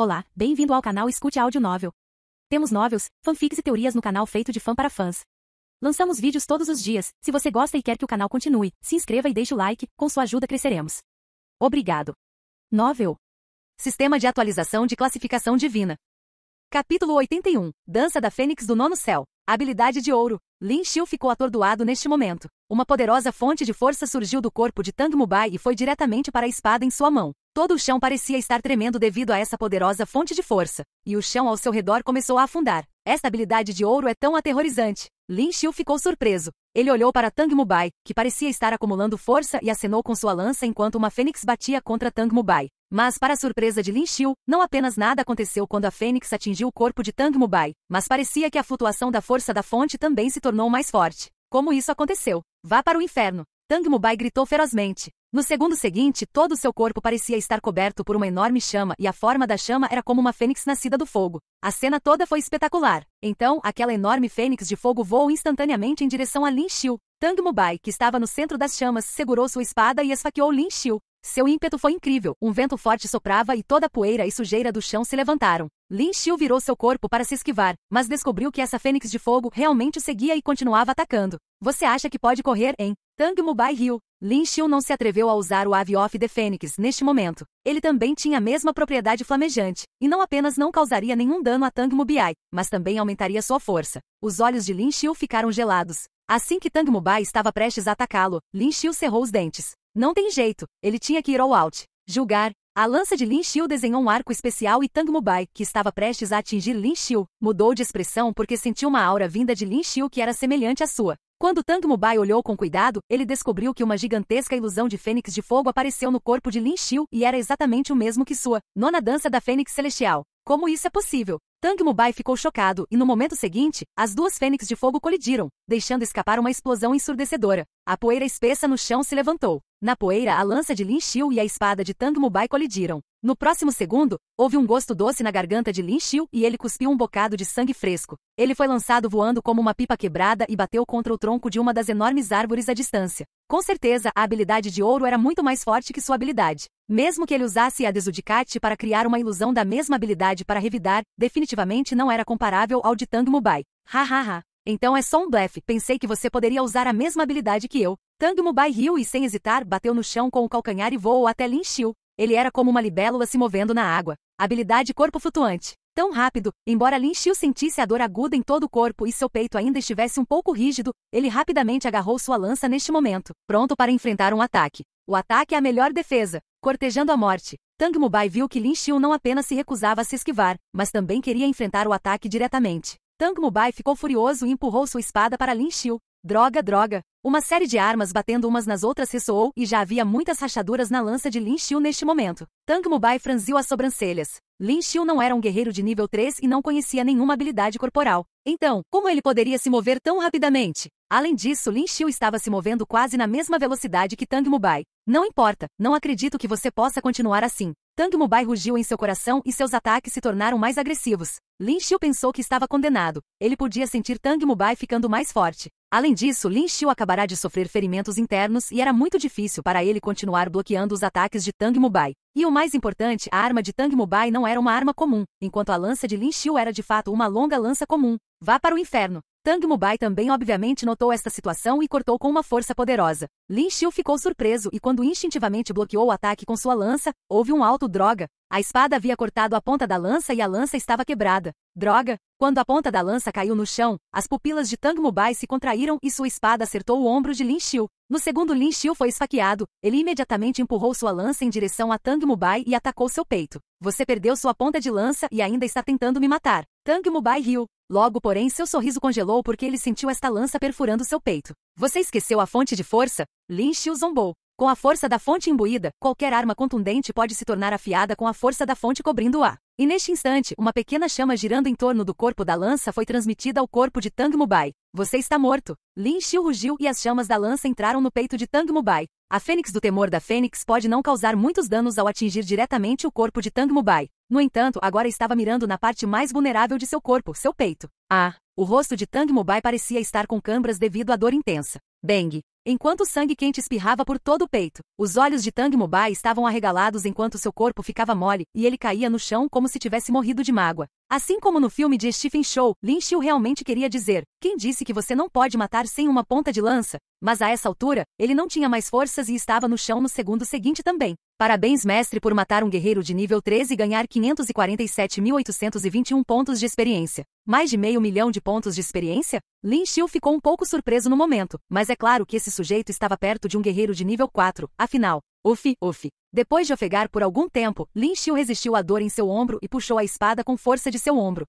Olá, bem-vindo ao canal Escute Áudio Novel. Temos novels, fanfics e teorias no canal feito de fã para fãs. Lançamos vídeos todos os dias. Se você gosta e quer que o canal continue, se inscreva e deixe o like, com sua ajuda cresceremos. Obrigado. Novel. Sistema de atualização de classificação divina. Capítulo 81. Dança da Fênix do Nono Céu. Habilidade de ouro. Lin Xiu ficou atordoado neste momento. Uma poderosa fonte de força surgiu do corpo de Tang Mubai e foi diretamente para a espada em sua mão. Todo o chão parecia estar tremendo devido a essa poderosa fonte de força, e o chão ao seu redor começou a afundar. Esta habilidade de ouro é tão aterrorizante. Lin Xiu ficou surpreso. Ele olhou para Tang Mubai, que parecia estar acumulando força e acenou com sua lança enquanto uma fênix batia contra Tang Mubai. Mas para a surpresa de Lin Xiu, não apenas nada aconteceu quando a fênix atingiu o corpo de Tang Mubai, mas parecia que a flutuação da força da fonte também se tornou mais forte. Como isso aconteceu? Vá para o inferno! Tang Mubai gritou ferozmente. No segundo seguinte, todo o seu corpo parecia estar coberto por uma enorme chama e a forma da chama era como uma fênix nascida do fogo. A cena toda foi espetacular. Então, aquela enorme fênix de fogo voou instantaneamente em direção a Lin Xiu. Tang Mubai, que estava no centro das chamas, segurou sua espada e esfaqueou Lin Xiu. Seu ímpeto foi incrível. Um vento forte soprava e toda a poeira e sujeira do chão se levantaram. Lin Xiu virou seu corpo para se esquivar, mas descobriu que essa fênix de fogo realmente o seguia e continuava atacando. Você acha que pode correr, hein? Tang Mubai riu. Lin Xiu não se atreveu a usar o Ave of the Phoenix neste momento. Ele também tinha a mesma propriedade flamejante, e não apenas não causaria nenhum dano a Tang Mubai, mas também aumentaria sua força. Os olhos de Lin Xiu ficaram gelados. Assim que Tang Mubai estava prestes a atacá-lo, Lin Xiu cerrou os dentes. Não tem jeito, ele tinha que ir ao out. Julgar. A lança de Lin Xiu desenhou um arco especial e Tang Mubai, que estava prestes a atingir Lin Xiu, mudou de expressão porque sentiu uma aura vinda de Lin Xiu que era semelhante à sua. Quando Tang Mubai olhou com cuidado, ele descobriu que uma gigantesca ilusão de fênix de fogo apareceu no corpo de Lin Xiu e era exatamente o mesmo que sua nona dança da Fênix Celestial. Como isso é possível? Tang Mubai ficou chocado e no momento seguinte, as duas fênix de fogo colidiram, deixando escapar uma explosão ensurdecedora. A poeira espessa no chão se levantou. Na poeira, a lança de Lin Xiu e a espada de Tang Mubai colidiram. No próximo segundo, houve um gosto doce na garganta de Lin Xiu e ele cuspiu um bocado de sangue fresco. Ele foi lançado voando como uma pipa quebrada e bateu contra o tronco de uma das enormes árvores à distância. Com certeza, a habilidade de ouro era muito mais forte que sua habilidade. Mesmo que ele usasse a Desudicate para criar uma ilusão da mesma habilidade para revidar, definitivamente não era comparável ao de Tang Mubai. Hahaha. Então é só um blefe, pensei que você poderia usar a mesma habilidade que eu. Tang Mubai riu e sem hesitar bateu no chão com o calcanhar e voou até Lin Xiu. Ele era como uma libélula se movendo na água. Habilidade corpo flutuante. Tão rápido, embora Lin Xiu sentisse a dor aguda em todo o corpo e seu peito ainda estivesse um pouco rígido, ele rapidamente agarrou sua lança neste momento, pronto para enfrentar um ataque. O ataque é a melhor defesa. Cortejando a morte. Tang Mubai viu que Lin Xiu não apenas se recusava a se esquivar, mas também queria enfrentar o ataque diretamente. Tang Mubai ficou furioso e empurrou sua espada para Lin Xiu. Droga, droga. Uma série de armas batendo umas nas outras ressoou e já havia muitas rachaduras na lança de Lin Xiu neste momento. Tang Mubai franziu as sobrancelhas. Lin Xiu não era um guerreiro de nível 3 e não conhecia nenhuma habilidade corporal. Então, como ele poderia se mover tão rapidamente? Além disso, Lin Xiu estava se movendo quase na mesma velocidade que Tang Mubai. Não importa, não acredito que você possa continuar assim. Tang Mubai rugiu em seu coração e seus ataques se tornaram mais agressivos. Lin Xiu pensou que estava condenado. Ele podia sentir Tang Mubai ficando mais forte. Além disso, Lin Xiu acabará de sofrer ferimentos internos e era muito difícil para ele continuar bloqueando os ataques de Tang Mubai. E o mais importante, a arma de Tang Mubai não era uma arma comum, enquanto a lança de Lin Xiu era de fato uma longa lança comum. Vá para o inferno. Tang Mubai também obviamente notou esta situação e cortou com uma força poderosa. Lin Xiu ficou surpreso e quando instintivamente bloqueou o ataque com sua lança, houve um alto droga. A espada havia cortado a ponta da lança e a lança estava quebrada. Droga! Quando a ponta da lança caiu no chão, as pupilas de Tang Mubai se contraíram e sua espada acertou o ombro de Lin Xiu. No segundo Lin Xiu foi esfaqueado, ele imediatamente empurrou sua lança em direção a Tang Mubai e atacou seu peito. Você perdeu sua ponta de lança e ainda está tentando me matar. Tang Mubai riu. Logo, porém, seu sorriso congelou porque ele sentiu esta lança perfurando seu peito. Você esqueceu a fonte de força? Lin Xiu zombou. Com a força da fonte imbuída, qualquer arma contundente pode se tornar afiada com a força da fonte cobrindo-a. E neste instante, uma pequena chama girando em torno do corpo da lança foi transmitida ao corpo de Tang Mubai. Você está morto. Lin Xiu rugiu e as chamas da lança entraram no peito de Tang Mubai. A fênix do temor da fênix pode não causar muitos danos ao atingir diretamente o corpo de Tang Mubai. No entanto, agora estava mirando na parte mais vulnerável de seu corpo, seu peito. O rosto de Tang Mubai parecia estar com câimbras devido à dor intensa. Bang! Enquanto o sangue quente espirrava por todo o peito, os olhos de Tang Mubai estavam arregalados enquanto seu corpo ficava mole e ele caía no chão como se tivesse morrido de mágoa. Assim como no filme de Stephen Chow, Lin Xiu realmente queria dizer: quem disse que você não pode matar sem uma ponta de lança? Mas a essa altura, ele não tinha mais forças e estava no chão no segundo seguinte também. Parabéns, mestre, por matar um guerreiro de nível 13 e ganhar 547.821 pontos de experiência. Mais de 500 mil de pontos de experiência? Lin Xiu ficou um pouco surpreso no momento, mas é claro que esse sujeito estava perto de um guerreiro de nível 4, afinal. Ufi. Depois de ofegar por algum tempo, Lin Xiu resistiu à dor em seu ombro e puxou a espada com força de seu ombro.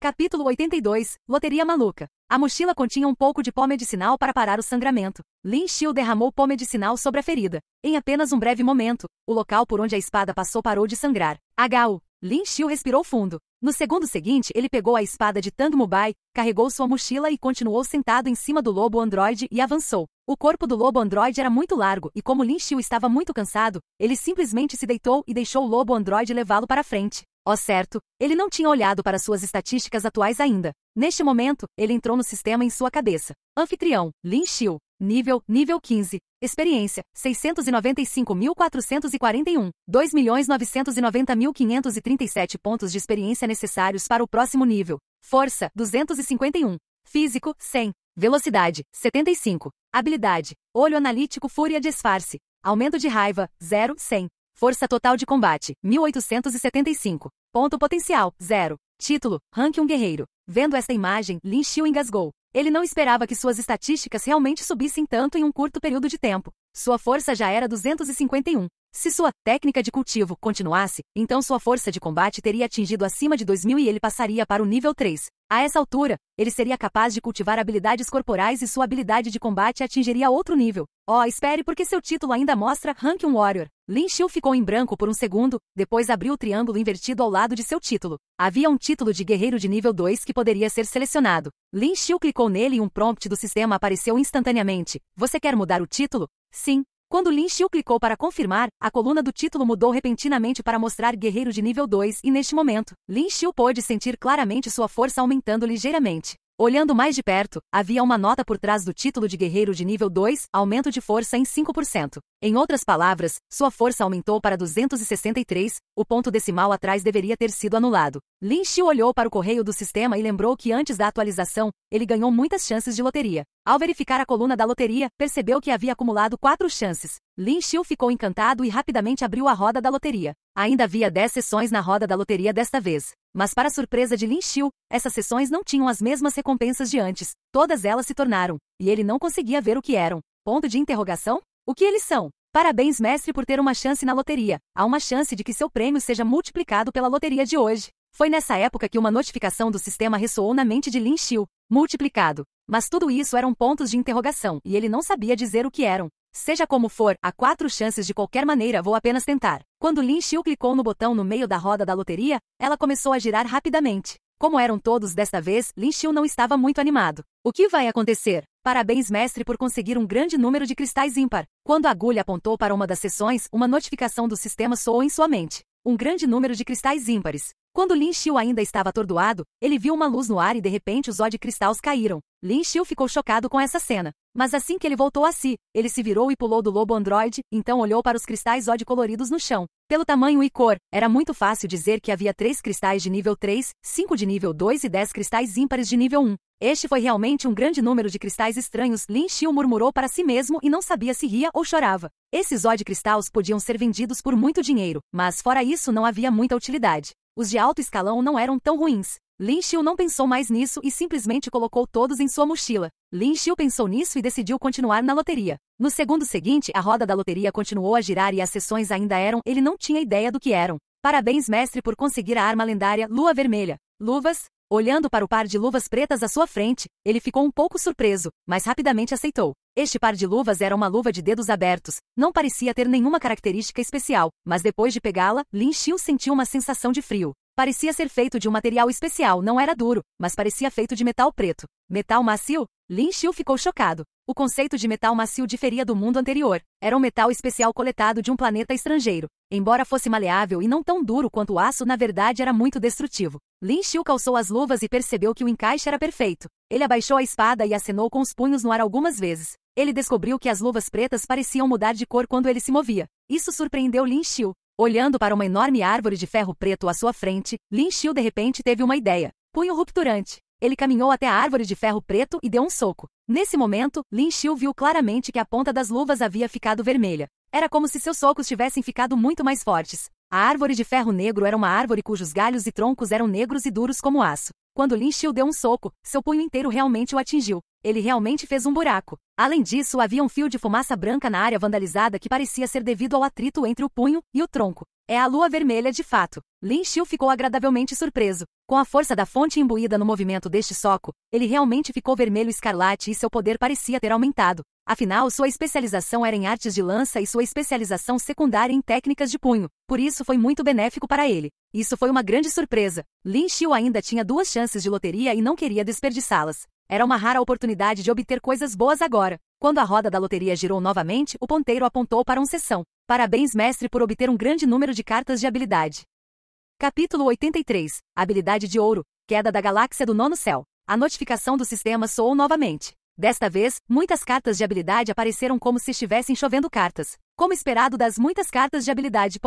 Capítulo 82, Loteria Maluca. A mochila continha um pouco de pó medicinal para parar o sangramento. Lin Xiu derramou pó medicinal sobre a ferida. Em apenas um breve momento, o local por onde a espada passou parou de sangrar. HU. Lin Xiu respirou fundo. No segundo seguinte, ele pegou a espada de Tang Mubai, carregou sua mochila e continuou sentado em cima do lobo androide e avançou. O corpo do lobo androide era muito largo e como Lin Xiu estava muito cansado, ele simplesmente se deitou e deixou o lobo androide levá-lo para frente. Certo, ele não tinha olhado para suas estatísticas atuais ainda. Neste momento, ele entrou no sistema em sua cabeça. Anfitrião, Lin Xiu. Nível 15. Experiência, 695.441. 2.990.537 pontos de experiência necessários para o próximo nível. Força, 251. Físico, 100. Velocidade, 75. Habilidade, olho analítico, fúria, disfarce. Aumento de raiva, 0, 100. Força total de combate, 1.875. Ponto potencial, 0. Título, rank 1 guerreiro. Vendo esta imagem, Lin Xiu engasgou. Ele não esperava que suas estatísticas realmente subissem tanto em um curto período de tempo. Sua força já era 251. Se sua técnica de cultivo continuasse, então sua força de combate teria atingido acima de 2.000 e ele passaria para o nível 3. A essa altura, ele seria capaz de cultivar habilidades corporais e sua habilidade de combate atingiria outro nível. Espere porque seu título ainda mostra Rank 1 Warrior. Lin Xiu ficou em branco por um segundo, depois abriu o triângulo invertido ao lado de seu título. Havia um título de guerreiro de nível 2 que poderia ser selecionado. Lin Xiu clicou nele e um prompt do sistema apareceu instantaneamente. Você quer mudar o título? Sim. Quando Lin Xiu clicou para confirmar, a coluna do título mudou repentinamente para mostrar guerreiro de nível 2 e neste momento, Lin Xiu pôde sentir claramente sua força aumentando ligeiramente. Olhando mais de perto, havia uma nota por trás do título de guerreiro de nível 2, aumento de força em 5%. Em outras palavras, sua força aumentou para 263, o ponto decimal atrás deveria ter sido anulado. Lin Xiu olhou para o correio do sistema e lembrou que antes da atualização, ele ganhou muitas chances de loteria. Ao verificar a coluna da loteria, percebeu que havia acumulado 4 chances. Lin Xiu ficou encantado e rapidamente abriu a roda da loteria. Ainda havia 10 sessões na roda da loteria desta vez. Mas para surpresa de Lin Xiu, essas sessões não tinham as mesmas recompensas de antes. Todas elas se tornaram, e ele não conseguia ver o que eram. Ponto de interrogação? O que eles são? Parabéns, mestre, por ter uma chance na loteria. Há uma chance de que seu prêmio seja multiplicado pela loteria de hoje. Foi nessa época que uma notificação do sistema ressoou na mente de Lin Xiu. Multiplicado. Mas tudo isso eram pontos de interrogação, e ele não sabia dizer o que eram. Seja como for, há 4 chances de qualquer maneira, vou apenas tentar. Quando Lin Xiu clicou no botão no meio da roda da loteria, ela começou a girar rapidamente. Como eram todos desta vez, Lin Xiu não estava muito animado. O que vai acontecer? Parabéns, mestre, por conseguir um grande número de cristais ímpar. Quando a agulha apontou para uma das sessões, uma notificação do sistema soou em sua mente. Um grande número de cristais ímpares. Quando Lin Xiu ainda estava atordoado, ele viu uma luz no ar e de repente os de cristais caíram. Lin Xiu ficou chocado com essa cena. Mas assim que ele voltou a si, ele se virou e pulou do lobo androide, então olhou para os cristais coloridos no chão. Pelo tamanho e cor, era muito fácil dizer que havia 3 cristais de nível 3, 5 de nível 2 e 10 cristais ímpares de nível 1. Este foi realmente um grande número de cristais estranhos, Lin Xiu murmurou para si mesmo e não sabia se ria ou chorava. Esses de cristais podiam ser vendidos por muito dinheiro, mas fora isso não havia muita utilidade. Os de alto escalão não eram tão ruins. Lin Xiu não pensou mais nisso e simplesmente colocou todos em sua mochila. Lin Xiu pensou nisso e decidiu continuar na loteria. No segundo seguinte, a roda da loteria continuou a girar e as sessões ainda eram, ele não tinha ideia do que eram. Parabéns, mestre, por conseguir a arma lendária, Lua Vermelha. Luvas? Olhando para o par de luvas pretas à sua frente, ele ficou um pouco surpreso, mas rapidamente aceitou. Este par de luvas era uma luva de dedos abertos, não parecia ter nenhuma característica especial, mas depois de pegá-la, Lin Xiu sentiu uma sensação de frio. Parecia ser feito de um material especial, não era duro, mas parecia feito de metal preto. Metal macio? Lin Xiu ficou chocado. O conceito de metal macio diferia do mundo anterior. Era um metal especial coletado de um planeta estrangeiro. Embora fosse maleável e não tão duro quanto o aço, na verdade era muito destrutivo. Lin Xiu calçou as luvas e percebeu que o encaixe era perfeito. Ele abaixou a espada e acenou com os punhos no ar algumas vezes. Ele descobriu que as luvas pretas pareciam mudar de cor quando ele se movia. Isso surpreendeu Lin Xiu. Olhando para uma enorme árvore de ferro preto à sua frente, Lin Xiu de repente teve uma ideia. Punho rupturante. Ele caminhou até a árvore de ferro preto e deu um soco. Nesse momento, Lin Xiu viu claramente que a ponta das luvas havia ficado vermelha. Era como se seus socos tivessem ficado muito mais fortes. A árvore de ferro negro era uma árvore cujos galhos e troncos eram negros e duros como aço. Quando Lin Xiu deu um soco, seu punho inteiro realmente o atingiu. Ele realmente fez um buraco. Além disso, havia um fio de fumaça branca na área vandalizada que parecia ser devido ao atrito entre o punho e o tronco. É a lua vermelha de fato. Lin Xiu ficou agradavelmente surpreso. Com a força da fonte imbuída no movimento deste soco, ele realmente ficou vermelho escarlate e seu poder parecia ter aumentado. Afinal, sua especialização era em artes de lança e sua especialização secundária em técnicas de punho. Por isso foi muito benéfico para ele. Isso foi uma grande surpresa. Lin Xiu ainda tinha 2 chances de loteria e não queria desperdiçá-las. Era uma rara oportunidade de obter coisas boas agora. Quando a roda da loteria girou novamente, o ponteiro apontou para um sessão. Parabéns, mestre, por obter um grande número de cartas de habilidade. Capítulo 83. Habilidade de ouro. Queda da galáxia do nono céu. A notificação do sistema soou novamente. Desta vez, muitas cartas de habilidade apareceram como se estivessem chovendo cartas. Como esperado das muitas cartas de habilidade.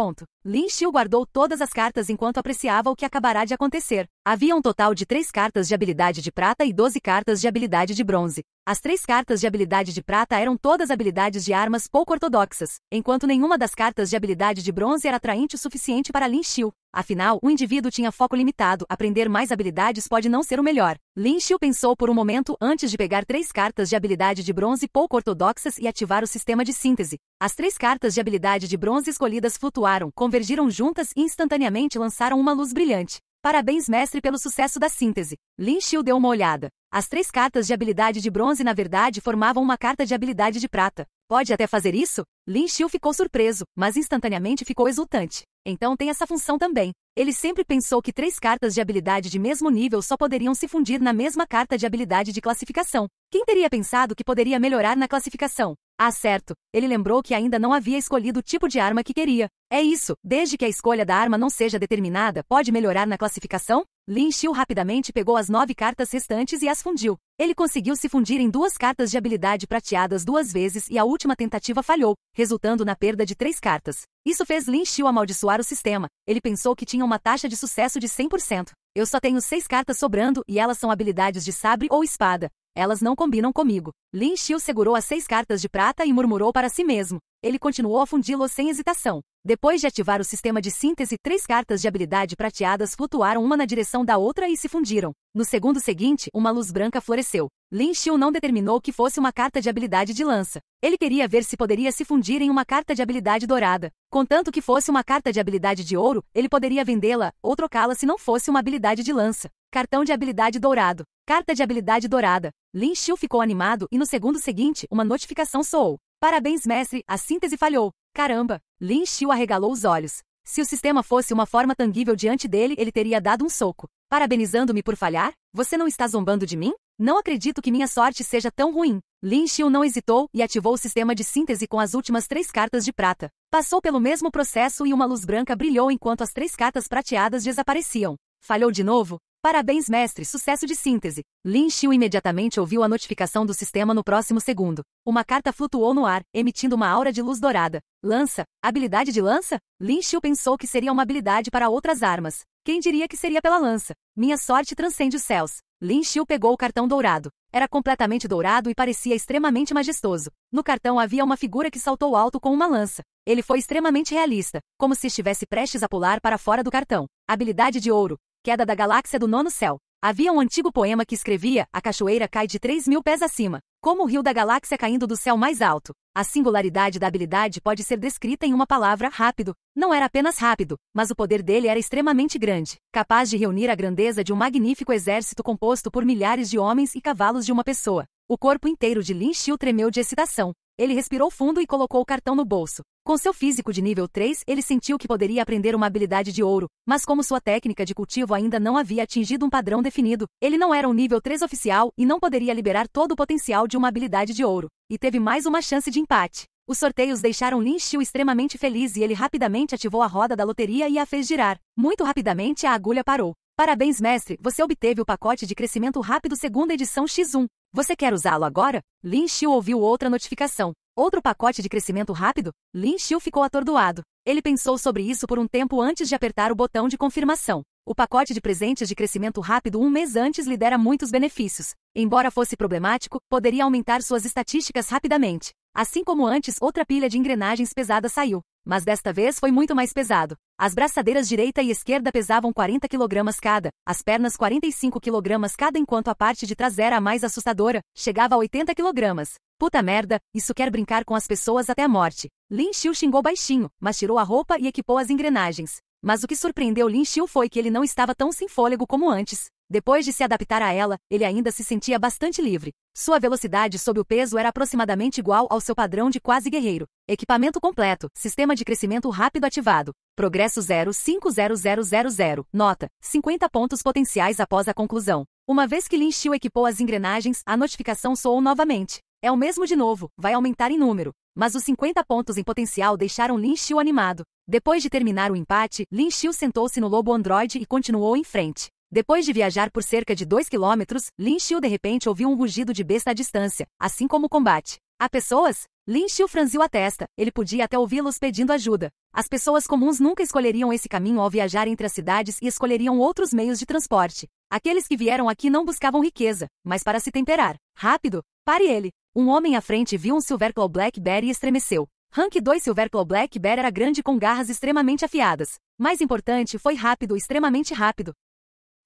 Lin Xiu guardou todas as cartas enquanto apreciava o que acabará de acontecer. Havia um total de 3 cartas de habilidade de prata e 12 cartas de habilidade de bronze. As 3 cartas de habilidade de prata eram todas habilidades de armas pouco ortodoxas, enquanto nenhuma das cartas de habilidade de bronze era atraente o suficiente para Lin Xiu. Afinal, o indivíduo tinha foco limitado, aprender mais habilidades pode não ser o melhor. Lin Xiu pensou por um momento antes de pegar 3 cartas de habilidade de bronze pouco ortodoxas e ativar o sistema de síntese. As 3 cartas de habilidade de bronze escolhidas flutuaram, convergiram juntas e instantaneamente lançaram uma luz brilhante. Parabéns, mestre, pelo sucesso da síntese. Lin Xiu deu uma olhada. As 3 cartas de habilidade de bronze na verdade formavam uma carta de habilidade de prata. Pode até fazer isso? Lin Xiu ficou surpreso, mas instantaneamente ficou exultante. Então tem essa função também. Ele sempre pensou que 3 cartas de habilidade de mesmo nível só poderiam se fundir na mesma carta de habilidade de classificação. Quem teria pensado que poderia melhorar na classificação? Ah, certo. Ele lembrou que ainda não havia escolhido o tipo de arma que queria. É isso, desde que a escolha da arma não seja determinada, pode melhorar na classificação? Lin Xiu rapidamente pegou as 9 cartas restantes e as fundiu. Ele conseguiu se fundir em 2 cartas de habilidade prateadas 2 vezes e a última tentativa falhou, resultando na perda de 3 cartas. Isso fez Lin Xiu amaldiçoar o sistema. Ele pensou que tinha uma taxa de sucesso de 100%. Eu só tenho 6 cartas sobrando e elas são habilidades de sabre ou espada. Elas não combinam comigo. Lin Xiu segurou as 6 cartas de prata e murmurou para si mesmo. Ele continuou a fundi-los sem hesitação. Depois de ativar o sistema de síntese, 3 cartas de habilidade prateadas flutuaram uma na direção da outra e se fundiram. No segundo seguinte, uma luz branca floresceu. Lin Xiu não determinou que fosse uma carta de habilidade de lança. Ele queria ver se poderia se fundir em uma carta de habilidade dourada. Contanto que fosse uma carta de habilidade de ouro, ele poderia vendê-la ou trocá-la se não fosse uma habilidade de lança. Cartão de habilidade dourado. Carta de habilidade dourada. Lin Xiu ficou animado e no segundo seguinte, uma notificação soou. Parabéns, mestre, a síntese falhou. Caramba! Lin Xiu arregalou os olhos. Se o sistema fosse uma forma tangível diante dele, ele teria dado um soco. Parabenizando-me por falhar? Você não está zombando de mim? Não acredito que minha sorte seja tão ruim. Lin Xiu não hesitou e ativou o sistema de síntese com as últimas 3 cartas de prata. Passou pelo mesmo processo e uma luz branca brilhou enquanto as 3 cartas prateadas desapareciam. Falhou de novo? Parabéns, mestre, sucesso de síntese. Lin Xiu imediatamente ouviu a notificação do sistema no próximo segundo. Uma carta flutuou no ar, emitindo uma aura de luz dourada. Lança? Habilidade de lança? Lin Xiu pensou que seria uma habilidade para outras armas. Quem diria que seria pela lança? Minha sorte transcende os céus. Lin Xiu pegou o cartão dourado. Era completamente dourado e parecia extremamente majestoso. No cartão havia uma figura que saltou alto com uma lança. Ele foi extremamente realista, como se estivesse prestes a pular para fora do cartão. Habilidade de ouro. Queda da galáxia do nono céu. Havia um antigo poema que escrevia: a cachoeira cai de 3.000 pés acima, como o rio da galáxia caindo do céu mais alto. A singularidade da habilidade pode ser descrita em uma palavra: rápido. Não era apenas rápido, mas o poder dele era extremamente grande, capaz de reunir a grandeza de um magnífico exército composto por milhares de homens e cavalos de uma pessoa. O corpo inteiro de Lin Xiu tremeu de excitação. Ele respirou fundo e colocou o cartão no bolso. Com seu físico de nível 3, ele sentiu que poderia aprender uma habilidade de ouro, mas como sua técnica de cultivo ainda não havia atingido um padrão definido, ele não era um nível 3 oficial e não poderia liberar todo o potencial de uma habilidade de ouro. E teve mais uma chance de empate. Os sorteios deixaram Lin Xiu extremamente feliz e ele rapidamente ativou a roda da loteria e a fez girar. Muito rapidamente a agulha parou. Parabéns, mestre, você obteve o pacote de crescimento rápido segunda edição X1. Você quer usá-lo agora? Lin Xiu ouviu outra notificação. Outro pacote de crescimento rápido? Lin Xiu ficou atordoado. Ele pensou sobre isso por um tempo antes de apertar o botão de confirmação. O pacote de presentes de crescimento rápido um mês antes lhe dera muitos benefícios. Embora fosse problemático, poderia aumentar suas estatísticas rapidamente. Assim como antes, outra pilha de engrenagens pesada saiu. Mas desta vez foi muito mais pesado. As braçadeiras direita e esquerda pesavam 40 kg cada, as pernas 45 kg cada, enquanto a parte de trás era a mais assustadora, chegava a 80 kg. Puta merda, isso quer brincar com as pessoas até a morte. Lin Xiu xingou baixinho, mas tirou a roupa e equipou as engrenagens. Mas o que surpreendeu Lin Xiu foi que ele não estava tão sem fôlego como antes. Depois de se adaptar a ela, ele ainda se sentia bastante livre. Sua velocidade sob o peso era aproximadamente igual ao seu padrão de quase guerreiro. Equipamento completo, sistema de crescimento rápido ativado. Progresso 0,50000. Nota: 50 pontos potenciais após a conclusão. Uma vez que Lin Xiu equipou as engrenagens, a notificação soou novamente. É o mesmo de novo, vai aumentar em número. Mas os 50 pontos em potencial deixaram Lin Xiu animado. Depois de terminar o empate, Lin Xiu sentou-se no lobo androide e continuou em frente. Depois de viajar por cerca de 2 km, Lin Xiu de repente ouviu um rugido de besta à distância, assim como o combate. Há pessoas? Lin Xiu franziu a testa, ele podia até ouvi-los pedindo ajuda. As pessoas comuns nunca escolheriam esse caminho ao viajar entre as cidades e escolheriam outros meios de transporte. Aqueles que vieram aqui não buscavam riqueza, mas para se temperar. Rápido! Pare ele! Um homem à frente viu um Silverclaw Black Bear e estremeceu. Rank 2 Silverclaw Black Bear era grande com garras extremamente afiadas. Mais importante, foi rápido, extremamente rápido.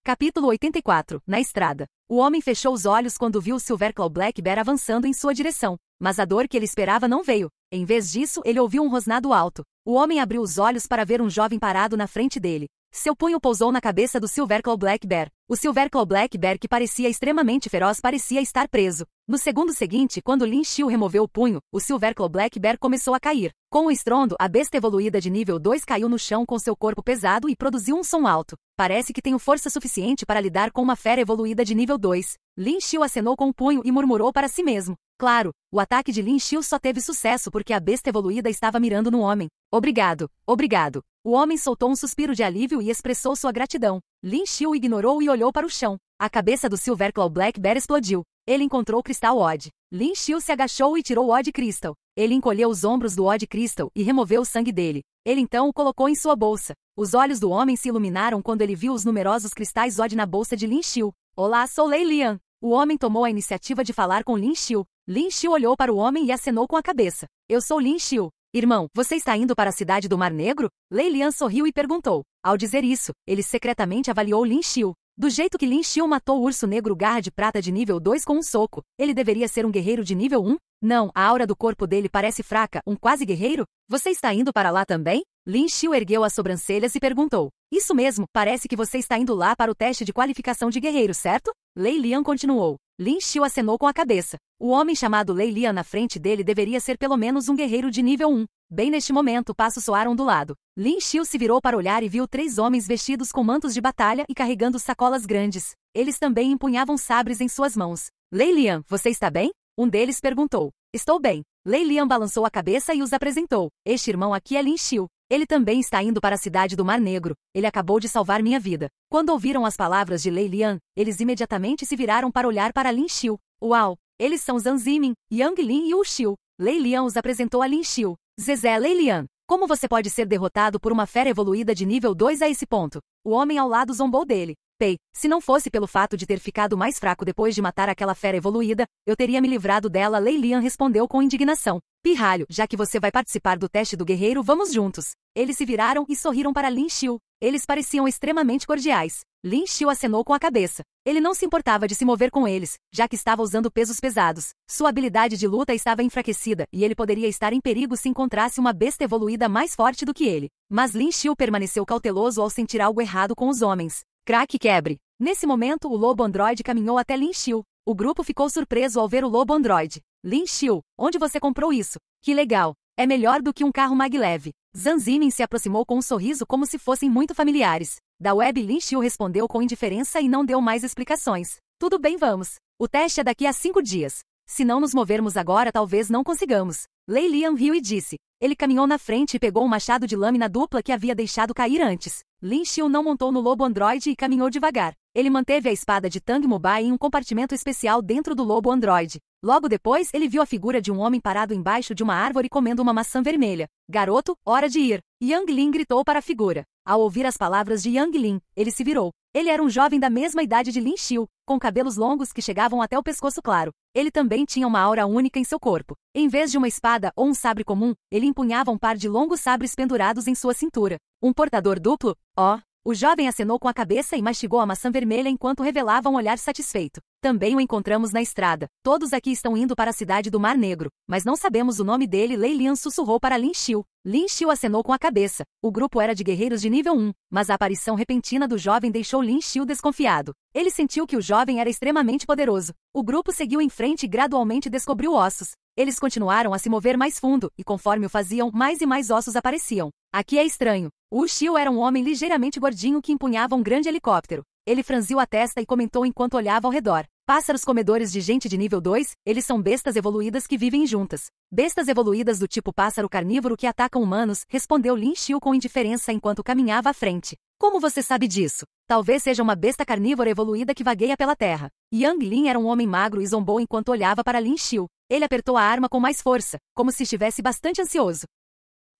Capítulo 84. Na estrada. O homem fechou os olhos quando viu o Silverclaw Black Bear avançando em sua direção. Mas a dor que ele esperava não veio. Em vez disso, ele ouviu um rosnado alto. O homem abriu os olhos para ver um jovem parado na frente dele. Seu punho pousou na cabeça do Silverclaw Black Bear. O Silverclaw Black Bear, que parecia extremamente feroz, parecia estar preso. No segundo seguinte, quando Lin Xiu removeu o punho, o Silverclaw Black Bear começou a cair. Com um estrondo, a besta evoluída de nível 2 caiu no chão com seu corpo pesado e produziu um som alto. Parece que tenho força suficiente para lidar com uma fera evoluída de nível 2. Lin Xiu acenou com o punho e murmurou para si mesmo. Claro, o ataque de Lin Xiu só teve sucesso porque a besta evoluída estava mirando no homem. Obrigado, obrigado. O homem soltou um suspiro de alívio e expressou sua gratidão. Lin Xiu ignorou e olhou para o chão. A cabeça do Silverclaw Black Bear explodiu. Ele encontrou o Cristal Odd. Lin Xiu se agachou e tirou o Odd Crystal. Ele encolheu os ombros do Odd Crystal e removeu o sangue dele. Ele então o colocou em sua bolsa. Os olhos do homem se iluminaram quando ele viu os numerosos cristais Odd na bolsa de Lin Xiu. Olá, sou Lei Lian. O homem tomou a iniciativa de falar com Lin Xiu. Lin Xiu olhou para o homem e acenou com a cabeça. Eu sou Lin Xiu. Irmão, você está indo para a cidade do Mar Negro? Lei Lian sorriu e perguntou. Ao dizer isso, ele secretamente avaliou Lin Xiu. Do jeito que Lin Xiu matou o urso negro garra de prata de nível 2 com um soco, ele deveria ser um guerreiro de nível 1? Não, a aura do corpo dele parece fraca, um quase guerreiro? Você está indo para lá também? Lin Xiu ergueu as sobrancelhas e perguntou. Isso mesmo, parece que você está indo lá para o teste de qualificação de guerreiro, certo? Lei Lian continuou. Lin Xiu acenou com a cabeça. O homem chamado Lei Lian na frente dele deveria ser pelo menos um guerreiro de nível 1. Bem neste momento, passos soaram do lado. Lin Xiu se virou para olhar e viu 3 homens vestidos com mantos de batalha e carregando sacolas grandes. Eles também empunhavam sabres em suas mãos. Lei Lian, você está bem? Um deles perguntou. Estou bem. Lei Lian balançou a cabeça e os apresentou. Este irmão aqui é Lin Xiu. Ele também está indo para a cidade do Mar Negro. Ele acabou de salvar minha vida. Quando ouviram as palavras de Lei Lian, eles imediatamente se viraram para olhar para Lin Xiu. Uau! Eles são Zhang Zimin, Yang Lin e Wu Xiu. Lei Lian os apresentou a Lin Xiu. Zezé Lei Lian. Como você pode ser derrotado por uma fera evoluída de nível 2 a esse ponto? O homem ao lado zombou dele. Pei, se não fosse pelo fato de ter ficado mais fraco depois de matar aquela fera evoluída, eu teria me livrado dela. Lei Lian respondeu com indignação. Pirralho, já que você vai participar do teste do guerreiro, vamos juntos. Eles se viraram e sorriram para Lin Xiu. Eles pareciam extremamente cordiais. Lin Xiu acenou com a cabeça. Ele não se importava de se mover com eles, já que estava usando pesos pesados. Sua habilidade de luta estava enfraquecida e ele poderia estar em perigo se encontrasse uma besta evoluída mais forte do que ele. Mas Lin Xiu permaneceu cauteloso ao sentir algo errado com os homens. Craque quebre. Nesse momento, o lobo androide caminhou até Lin Xiu. O grupo ficou surpreso ao ver o lobo androide. Lin Xiu, onde você comprou isso? Que legal. É melhor do que um carro maglev. Zhang Zimin se aproximou com um sorriso como se fossem muito familiares. Da web, Lin Xiu respondeu com indiferença e não deu mais explicações. Tudo bem, vamos. O teste é daqui a 5 dias. Se não nos movermos agora, talvez não consigamos. Lei Lian riu e disse. Ele caminhou na frente e pegou um machado de lâmina dupla que havia deixado cair antes. Lin Xiu não montou no lobo androide e caminhou devagar. Ele manteve a espada de Tang Mubai em um compartimento especial dentro do lobo androide. Logo depois, ele viu a figura de um homem parado embaixo de uma árvore comendo uma maçã vermelha. Garoto, hora de ir. Yang Lin gritou para a figura. Ao ouvir as palavras de Yang Lin, ele se virou. Ele era um jovem da mesma idade de Lin Xiu, com cabelos longos que chegavam até o pescoço claro. Ele também tinha uma aura única em seu corpo. Em vez de uma espada ou um sabre comum, ele empunhava um par de longos sabres pendurados em sua cintura. Um portador duplo? Oh! O jovem acenou com a cabeça e mastigou a maçã vermelha enquanto revelava um olhar satisfeito. Também o encontramos na estrada. Todos aqui estão indo para a cidade do Mar Negro, mas não sabemos o nome dele. Lei Lian sussurrou para Lin Xiu. Lin Xiu acenou com a cabeça. O grupo era de guerreiros de nível 1, mas a aparição repentina do jovem deixou Lin Xiu desconfiado. Ele sentiu que o jovem era extremamente poderoso. O grupo seguiu em frente e gradualmente descobriu ossos. Eles continuaram a se mover mais fundo, e conforme o faziam, mais e mais ossos apareciam. Aqui é estranho. Wu Xiu era um homem ligeiramente gordinho que empunhava um grande helicóptero. Ele franziu a testa e comentou enquanto olhava ao redor. Pássaros comedores de gente de nível 2, eles são bestas evoluídas que vivem juntas. Bestas evoluídas do tipo pássaro carnívoro que atacam humanos, respondeu Lin Xiu com indiferença enquanto caminhava à frente. Como você sabe disso? Talvez seja uma besta carnívora evoluída que vagueia pela terra. Yang Lin era um homem magro e zombou enquanto olhava para Lin Xiu. Ele apertou a arma com mais força, como se estivesse bastante ansioso.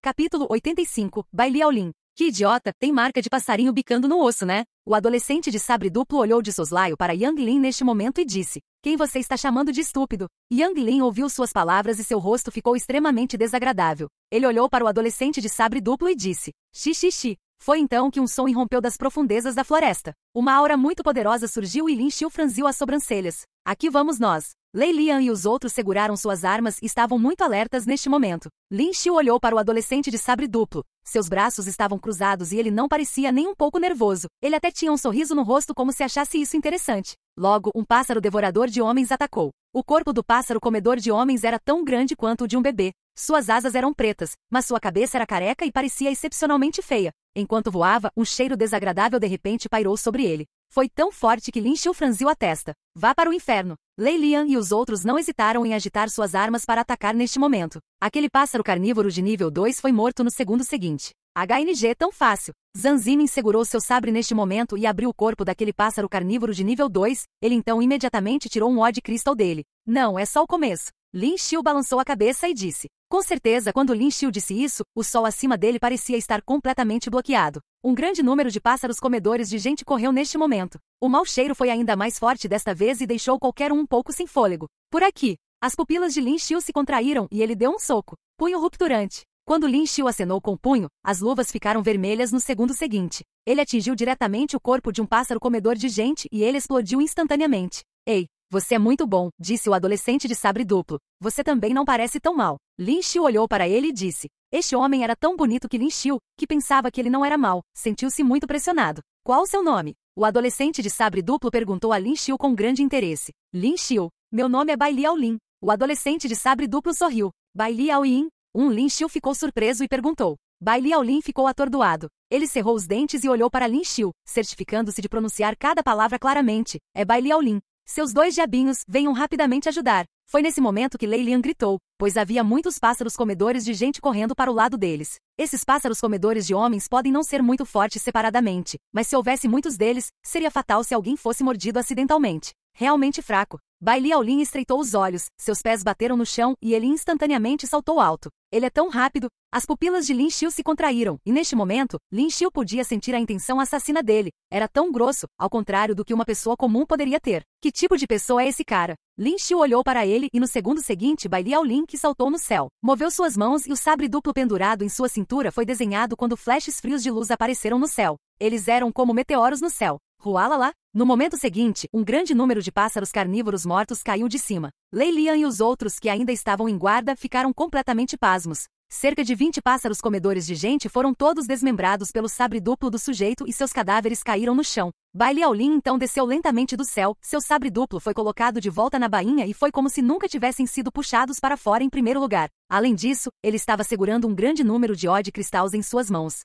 Capítulo 85, Bai Liaolin. Que idiota, tem marca de passarinho bicando no osso, né? O adolescente de sabre duplo olhou de soslaio para Yang Lin neste momento e disse: Quem você está chamando de estúpido? Yang Lin ouviu suas palavras e seu rosto ficou extremamente desagradável. Ele olhou para o adolescente de sabre duplo e disse: Xixi. Foi então que um som irrompeu das profundezas da floresta. Uma aura muito poderosa surgiu e Lin Xiu franziu as sobrancelhas. Aqui vamos nós. Lei Lian e os outros seguraram suas armas e estavam muito alertas neste momento. Lin Xiu olhou para o adolescente de sabre duplo. Seus braços estavam cruzados e ele não parecia nem um pouco nervoso. Ele até tinha um sorriso no rosto como se achasse isso interessante. Logo, um pássaro devorador de homens atacou. O corpo do pássaro comedor de homens era tão grande quanto o de um bebê. Suas asas eram pretas, mas sua cabeça era careca e parecia excepcionalmente feia. Enquanto voava, um cheiro desagradável de repente pairou sobre ele. Foi tão forte que Lin Xiu franziu a testa. Vá para o inferno. Lei Lian e os outros não hesitaram em agitar suas armas para atacar neste momento. Aquele pássaro carnívoro de nível 2 foi morto no segundo seguinte. HNG tão fácil. Zhang Zimin segurou seu sabre neste momento e abriu o corpo daquele pássaro carnívoro de nível 2, ele então imediatamente tirou um Odd Crystal dele. Não, é só o começo. Lin Xiu balançou a cabeça e disse. Com certeza, quando Lin Xiu disse isso, o sol acima dele parecia estar completamente bloqueado. Um grande número de pássaros comedores de gente correu neste momento. O mau cheiro foi ainda mais forte desta vez e deixou qualquer um pouco sem fôlego. Por aqui, as pupilas de Lin Xiu se contraíram e ele deu um soco. Punho rupturante. Quando Lin Xiu acenou com o punho, as luvas ficaram vermelhas no segundo seguinte. Ele atingiu diretamente o corpo de um pássaro comedor de gente e ele explodiu instantaneamente. Ei, você é muito bom, disse o adolescente de sabre duplo. Você também não parece tão mal. Lin Xiu olhou para ele e disse. Este homem era tão bonito que Lin Xiu, que pensava que ele não era mau, sentiu-se muito pressionado. Qual o seu nome? O adolescente de sabre duplo perguntou a Lin Xiu com grande interesse. Lin Xiu, meu nome é Bai Liaolin. O adolescente de sabre duplo sorriu. Bai Liaolin? Lin Xiu ficou surpreso e perguntou. Bai Liaolin ficou atordoado. Ele cerrou os dentes e olhou para Lin Xiu, certificando-se de pronunciar cada palavra claramente. É Bai Liaolin. Seus dois diabinhos, venham rapidamente ajudar. Foi nesse momento que Lei Lian gritou, pois havia muitos pássaros comedores de gente correndo para o lado deles. Esses pássaros comedores de homens podem não ser muito fortes separadamente, mas se houvesse muitos deles, seria fatal se alguém fosse mordido acidentalmente. Realmente fraco. Bai Liaolin estreitou os olhos, seus pés bateram no chão e ele instantaneamente saltou alto. Ele é tão rápido. As pupilas de Lin Xiu se contraíram, e neste momento, Lin Xiu podia sentir a intenção assassina dele. Era tão grosso, ao contrário do que uma pessoa comum poderia ter. Que tipo de pessoa é esse cara? Lin Xiu olhou para ele e no segundo seguinte Bai Liaolin que saltou no céu. Moveu suas mãos e o sabre duplo pendurado em sua cintura foi desenhado quando flashes frios de luz apareceram no céu. Eles eram como meteoros no céu. Rualala! No momento seguinte, um grande número de pássaros carnívoros mortos caiu de cima. Lei Lian e os outros que ainda estavam em guarda ficaram completamente pasmos. Cerca de 20 pássaros comedores de gente foram todos desmembrados pelo sabre duplo do sujeito e seus cadáveres caíram no chão. Bai Liaolin então desceu lentamente do céu, seu sabre duplo foi colocado de volta na bainha e foi como se nunca tivessem sido puxados para fora em primeiro lugar. Além disso, ele estava segurando um grande número de Odd Crystals em suas mãos.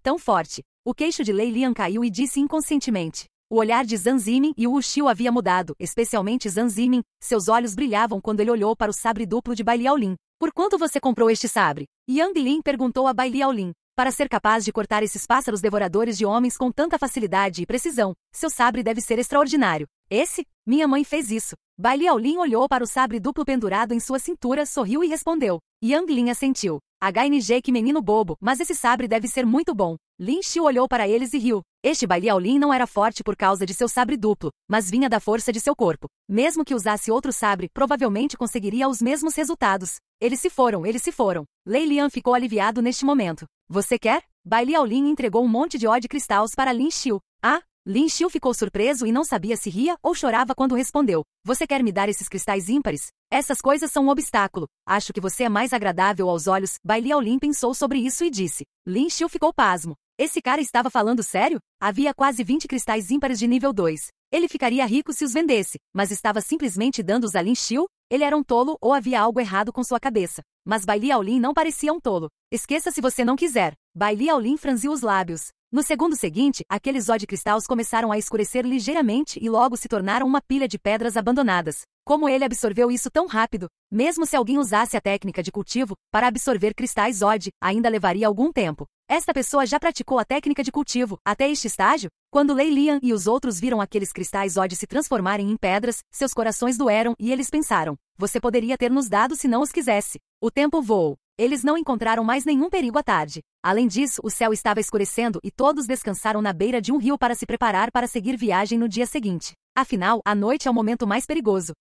Tão forte. O queixo de Lei Lian caiu e disse inconscientemente. O olhar de Zhang Zimin e Wu Xiu havia mudado, especialmente Zhang Zimin. Seus olhos brilhavam quando ele olhou para o sabre duplo de Bai Liaolin. Por quanto você comprou este sabre? Yang Lin perguntou a Bai Liaolin. Para ser capaz de cortar esses pássaros devoradores de homens com tanta facilidade e precisão, seu sabre deve ser extraordinário. Esse? Minha mãe fez isso. Bai Liaolin olhou para o sabre duplo pendurado em sua cintura, sorriu e respondeu. Yang Lin assentiu. HNG, que menino bobo, mas esse sabre deve ser muito bom. Lin Xiu olhou para eles e riu. Este Bai Liaolin não era forte por causa de seu sabre duplo, mas vinha da força de seu corpo. Mesmo que usasse outro sabre, provavelmente conseguiria os mesmos resultados. Eles se foram. Lei Lian ficou aliviado neste momento. Você quer? Bai Liaolin entregou um monte de Odd Crystals para Lin Xiu. Ah? Lin Xiu ficou surpreso e não sabia se ria ou chorava quando respondeu. Você quer me dar esses cristais ímpares? Essas coisas são um obstáculo. Acho que você é mais agradável aos olhos. Bai Liaolin pensou sobre isso e disse. Lin Xiu ficou pasmo. Esse cara estava falando sério? Havia quase 20 cristais ímpares de nível 2. Ele ficaria rico se os vendesse, mas estava simplesmente dando-os a Lin Xiu? Ele era um tolo ou havia algo errado com sua cabeça? Mas Bai Liaolin não parecia um tolo. Esqueça se você não quiser. Bai Liaolin franziu os lábios. No segundo seguinte, aqueles Odd Crystals começaram a escurecer ligeiramente e logo se tornaram uma pilha de pedras abandonadas. Como ele absorveu isso tão rápido? Mesmo se alguém usasse a técnica de cultivo para absorver cristais Odd, ainda levaria algum tempo. Esta pessoa já praticou a técnica de cultivo até este estágio? Quando Lei Lian e os outros viram aqueles cristais Odd se transformarem em pedras, seus corações doeram e eles pensaram. Você poderia ter nos dado se não os quisesse. O tempo voou. Eles não encontraram mais nenhum perigo à tarde. Além disso, o céu estava escurecendo e todos descansaram na beira de um rio para se preparar para seguir viagem no dia seguinte. Afinal, a noite é o momento mais perigoso.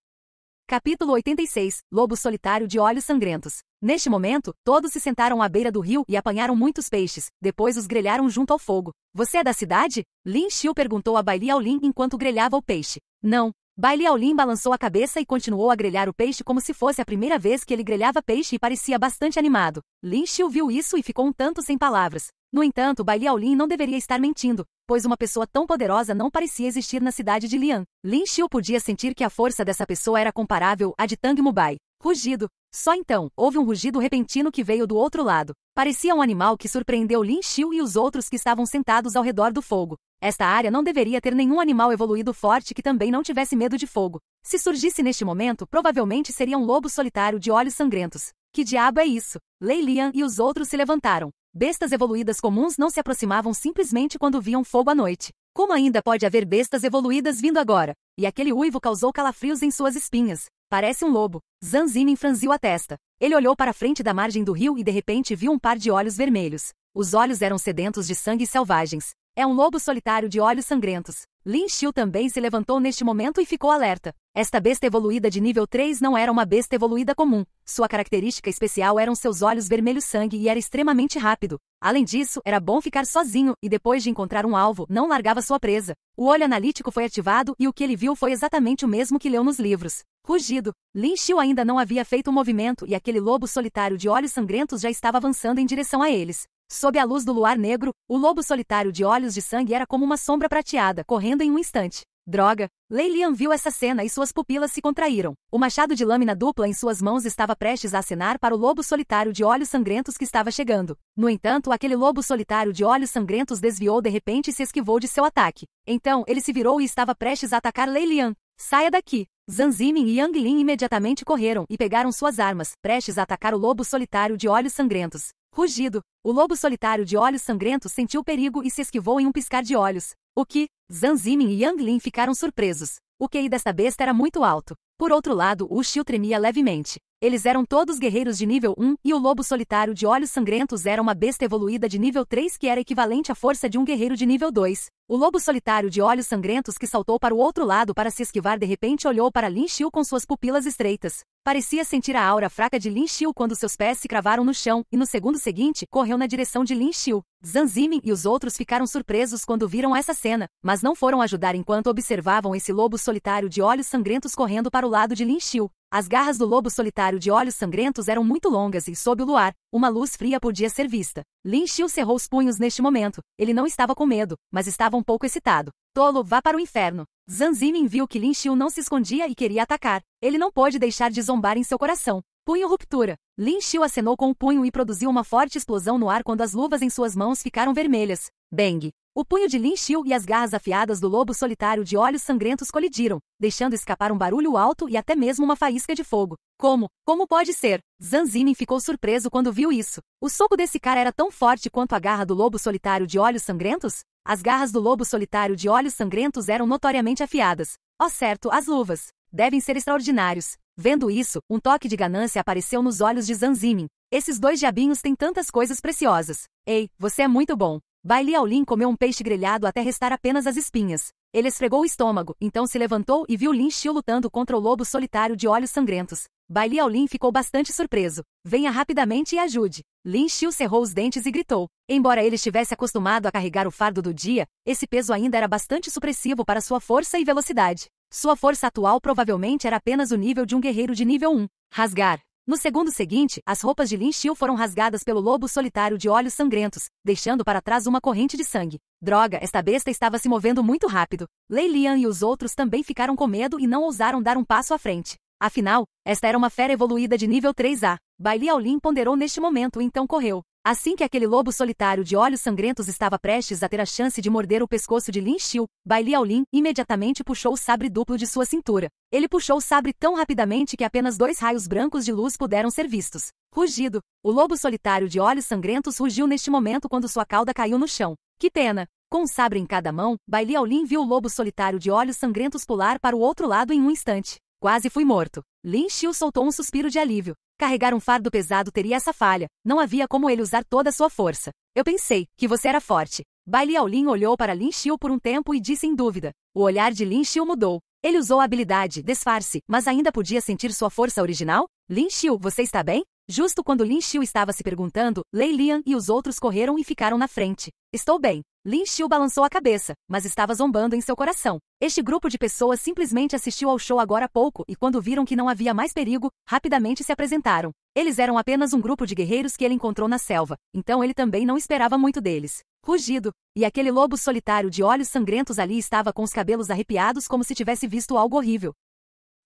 Capítulo 86 – Lobo Solitário de Olhos Sangrentos. Neste momento, todos se sentaram à beira do rio e apanharam muitos peixes, depois os grelharam junto ao fogo. Você é da cidade? Lin Xiu perguntou a Bai Liaolin enquanto grelhava o peixe. Não. Bai Liaolin balançou a cabeça e continuou a grelhar o peixe como se fosse a primeira vez que ele grelhava peixe e parecia bastante animado. Lin Xiu viu isso e ficou um tanto sem palavras. No entanto, Bai Liaolin não deveria estar mentindo, pois uma pessoa tão poderosa não parecia existir na cidade de Lian. Lin Xiu podia sentir que a força dessa pessoa era comparável à de Tang Mubai. Rugido. Só então, houve um rugido repentino que veio do outro lado. Parecia um animal que surpreendeu Lin Xiu e os outros que estavam sentados ao redor do fogo. Esta área não deveria ter nenhum animal evoluído forte que também não tivesse medo de fogo. Se surgisse neste momento, provavelmente seria um lobo solitário de olhos sangrentos. Que diabo é isso? Lei Lian e os outros se levantaram. Bestas evoluídas comuns não se aproximavam simplesmente quando viam fogo à noite. Como ainda pode haver bestas evoluídas vindo agora? E aquele uivo causou calafrios em suas espinhas. Parece um lobo. Zhang Zimin franziu a testa. Ele olhou para a frente da margem do rio e de repente viu um par de olhos vermelhos. Os olhos eram sedentos de sangue selvagens. É um lobo solitário de olhos sangrentos. Lin Xiu também se levantou neste momento e ficou alerta. Esta besta evoluída de nível 3 não era uma besta evoluída comum. Sua característica especial eram seus olhos vermelhos sangue e era extremamente rápido. Além disso, era bom ficar sozinho e depois de encontrar um alvo, não largava sua presa. O olho analítico foi ativado e o que ele viu foi exatamente o mesmo que leu nos livros. Rugido. Lin Xiu ainda não havia feito um movimento e aquele lobo solitário de olhos sangrentos já estava avançando em direção a eles. Sob a luz do luar negro, o lobo solitário de olhos de sangue era como uma sombra prateada, correndo em um instante. Droga! Lei Lian viu essa cena e suas pupilas se contraíram. O machado de lâmina dupla em suas mãos estava prestes a acenar para o lobo solitário de olhos sangrentos que estava chegando. No entanto, aquele lobo solitário de olhos sangrentos desviou de repente e se esquivou de seu ataque. Então, ele se virou e estava prestes a atacar Lei Lian. Saia daqui! Zhang Zimin e Yang Lin imediatamente correram e pegaram suas armas, prestes a atacar o lobo solitário de olhos sangrentos. Rugido. O lobo solitário de olhos sangrentos sentiu perigo e se esquivou em um piscar de olhos. O que? Zhang Zimin e Yang Lin ficaram surpresos. O QI desta besta era muito alto. Por outro lado, Wu Xiu tremia levemente. Eles eram todos guerreiros de nível 1 e o lobo solitário de olhos sangrentos era uma besta evoluída de nível 3 que era equivalente à força de um guerreiro de nível 2. O lobo solitário de olhos sangrentos que saltou para o outro lado para se esquivar de repente olhou para Lin Xiu com suas pupilas estreitas. Parecia sentir a aura fraca de Lin Xiu quando seus pés se cravaram no chão e no segundo seguinte correu na direção de Lin Xiu. Zhang Zimin e os outros ficaram surpresos quando viram essa cena, mas não foram ajudar enquanto observavam esse lobo solitário de olhos sangrentos correndo para o lado de Lin Xiu. As garras do lobo solitário de olhos sangrentos eram muito longas e, sob o luar, uma luz fria podia ser vista. Lin Xiu cerrou os punhos neste momento. Ele não estava com medo, mas estava um pouco excitado. Tolo, vá para o inferno. Zhang Zimin viu que Lin Xiu não se escondia e queria atacar. Ele não pôde deixar de zombar em seu coração. Punho ruptura. Lin Xiu acenou com o punho e produziu uma forte explosão no ar quando as luvas em suas mãos ficaram vermelhas. Bang! O punho de Lin Xiu e as garras afiadas do lobo solitário de olhos sangrentos colidiram, deixando escapar um barulho alto e até mesmo uma faísca de fogo. Como pode ser? Zhang Zimin ficou surpreso quando viu isso. O soco desse cara era tão forte quanto a garra do lobo solitário de olhos sangrentos? As garras do lobo solitário de olhos sangrentos eram notoriamente afiadas. Certo, as luvas devem ser extraordinários. Vendo isso, um toque de ganância apareceu nos olhos de Zhang Zimin. Esses dois diabinhos têm tantas coisas preciosas. Ei, você é muito bom. Bai Liaolin comeu um peixe grelhado até restar apenas as espinhas. Ele esfregou o estômago, então se levantou e viu Lin Xiu lutando contra o lobo solitário de olhos sangrentos. Bai Liaolin ficou bastante surpreso. Venha rapidamente e ajude. Lin Xiu cerrou os dentes e gritou. Embora ele estivesse acostumado a carregar o fardo do dia, esse peso ainda era bastante supressivo para sua força e velocidade. Sua força atual provavelmente era apenas o nível de um guerreiro de nível 1. Rasgar. No segundo seguinte, as roupas de Lin Xiu foram rasgadas pelo lobo solitário de olhos sangrentos, deixando para trás uma corrente de sangue. Droga, esta besta estava se movendo muito rápido. Lei Lian e os outros também ficaram com medo e não ousaram dar um passo à frente. Afinal, esta era uma fera evoluída de nível 3A. Bai Liaolin ponderou neste momento e então correu. Assim que aquele lobo solitário de olhos sangrentos estava prestes a ter a chance de morder o pescoço de Lin Xiu, Bai Liaolin imediatamente puxou o sabre duplo de sua cintura. Ele puxou o sabre tão rapidamente que apenas 2 raios brancos de luz puderam ser vistos. Rugido. O lobo solitário de olhos sangrentos rugiu neste momento quando sua cauda caiu no chão. Que pena! Com um sabre em cada mão, Bai Liaolin viu o lobo solitário de olhos sangrentos pular para o outro lado em um instante. Quase fui morto. Lin Xiu soltou um suspiro de alívio. Carregar um fardo pesado teria essa falha. Não havia como ele usar toda a sua força. Eu pensei que você era forte. Bai Liaolin olhou para Lin Xiu por um tempo e disse em dúvida. O olhar de Lin Xiu mudou. Ele usou a habilidade disfarce, mas ainda podia sentir sua força original? Lin Xiu, você está bem? Justo quando Lin Xiu estava se perguntando, Lei Lian e os outros correram e ficaram na frente. Estou bem. Lin Xiu balançou a cabeça, mas estava zombando em seu coração. Este grupo de pessoas simplesmente assistiu ao show agora há pouco e quando viram que não havia mais perigo, rapidamente se apresentaram. Eles eram apenas um grupo de guerreiros que ele encontrou na selva, então ele também não esperava muito deles. Rugido. E aquele lobo solitário de olhos sangrentos ali estava com os cabelos arrepiados como se tivesse visto algo horrível.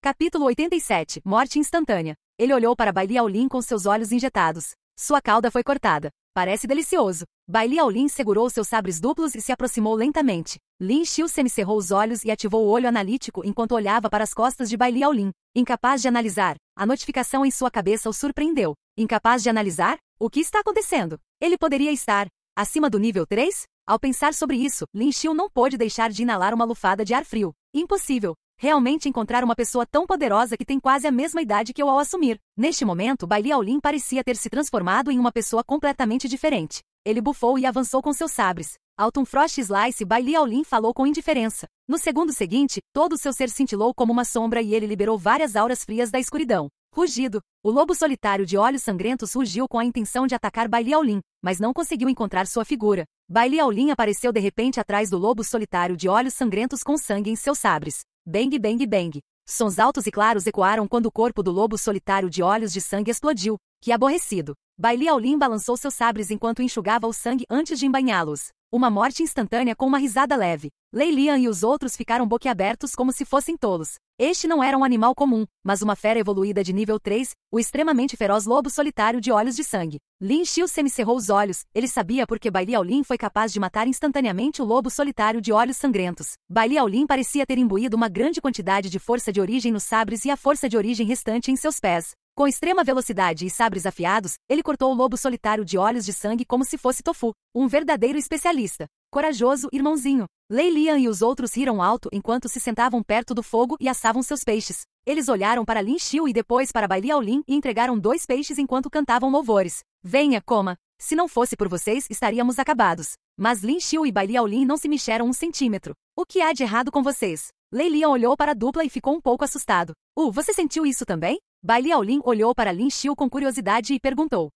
Capítulo 87. Morte instantânea. Ele olhou para Bai Liaolin com seus olhos injetados. Sua cauda foi cortada. Parece delicioso. Bai Liaolin segurou seus sabres duplos e se aproximou lentamente. Lin Xiu semicerrou os olhos e ativou o olho analítico enquanto olhava para as costas de Bai Liaolin. Incapaz de analisar. A notificação em sua cabeça o surpreendeu. Incapaz de analisar? O que está acontecendo? Ele poderia estar acima do nível 3? Ao pensar sobre isso, Lin Xiu não pôde deixar de inalar uma lufada de ar frio. Impossível. Realmente encontrar uma pessoa tão poderosa que tem quase a mesma idade que eu ao assumir. Neste momento, Bai Liaolin parecia ter se transformado em uma pessoa completamente diferente. Ele bufou e avançou com seus sabres. Autumn Frost Slice. Bai Liaolin falou com indiferença. No segundo seguinte, todo o seu ser cintilou como uma sombra e ele liberou várias auras frias da escuridão. Rugido. O lobo solitário de olhos sangrentos rugiu com a intenção de atacar Bai Liaolin, mas não conseguiu encontrar sua figura. Bai Liaolin apareceu de repente atrás do lobo solitário de olhos sangrentos com sangue em seus sabres. Bang, bang, bang. Sons altos e claros ecoaram quando o corpo do lobo solitário de olhos de sangue explodiu. Que aborrecido. Bai Liaolin balançou seus sabres enquanto enxugava o sangue antes de embainhá-los. Uma morte instantânea com uma risada leve. Lei Lian e os outros ficaram boquiabertos como se fossem tolos. Este não era um animal comum, mas uma fera evoluída de nível 3, o extremamente feroz lobo solitário de olhos de sangue. Lin Xiu semicerrou os olhos, ele sabia porque Bai Liaolin foi capaz de matar instantaneamente o lobo solitário de olhos sangrentos. Bai Liaolin parecia ter imbuído uma grande quantidade de força de origem nos sabres e a força de origem restante em seus pés. Com extrema velocidade e sabres afiados, ele cortou o lobo solitário de olhos de sangue como se fosse tofu. Um verdadeiro especialista. Corajoso, irmãozinho. Lei Lian e os outros riram alto enquanto se sentavam perto do fogo e assavam seus peixes. Eles olharam para Lin Xiu e depois para Bai Liaolin e entregaram 2 peixes enquanto cantavam louvores. Venha, coma. Se não fosse por vocês, estaríamos acabados. Mas Lin Xiu e Bai Liaolin não se mexeram um centímetro. O que há de errado com vocês? Lei Lian olhou para a dupla e ficou um pouco assustado. Você sentiu isso também? Bai Liaolin olhou para Lin Xiu com curiosidade e perguntou.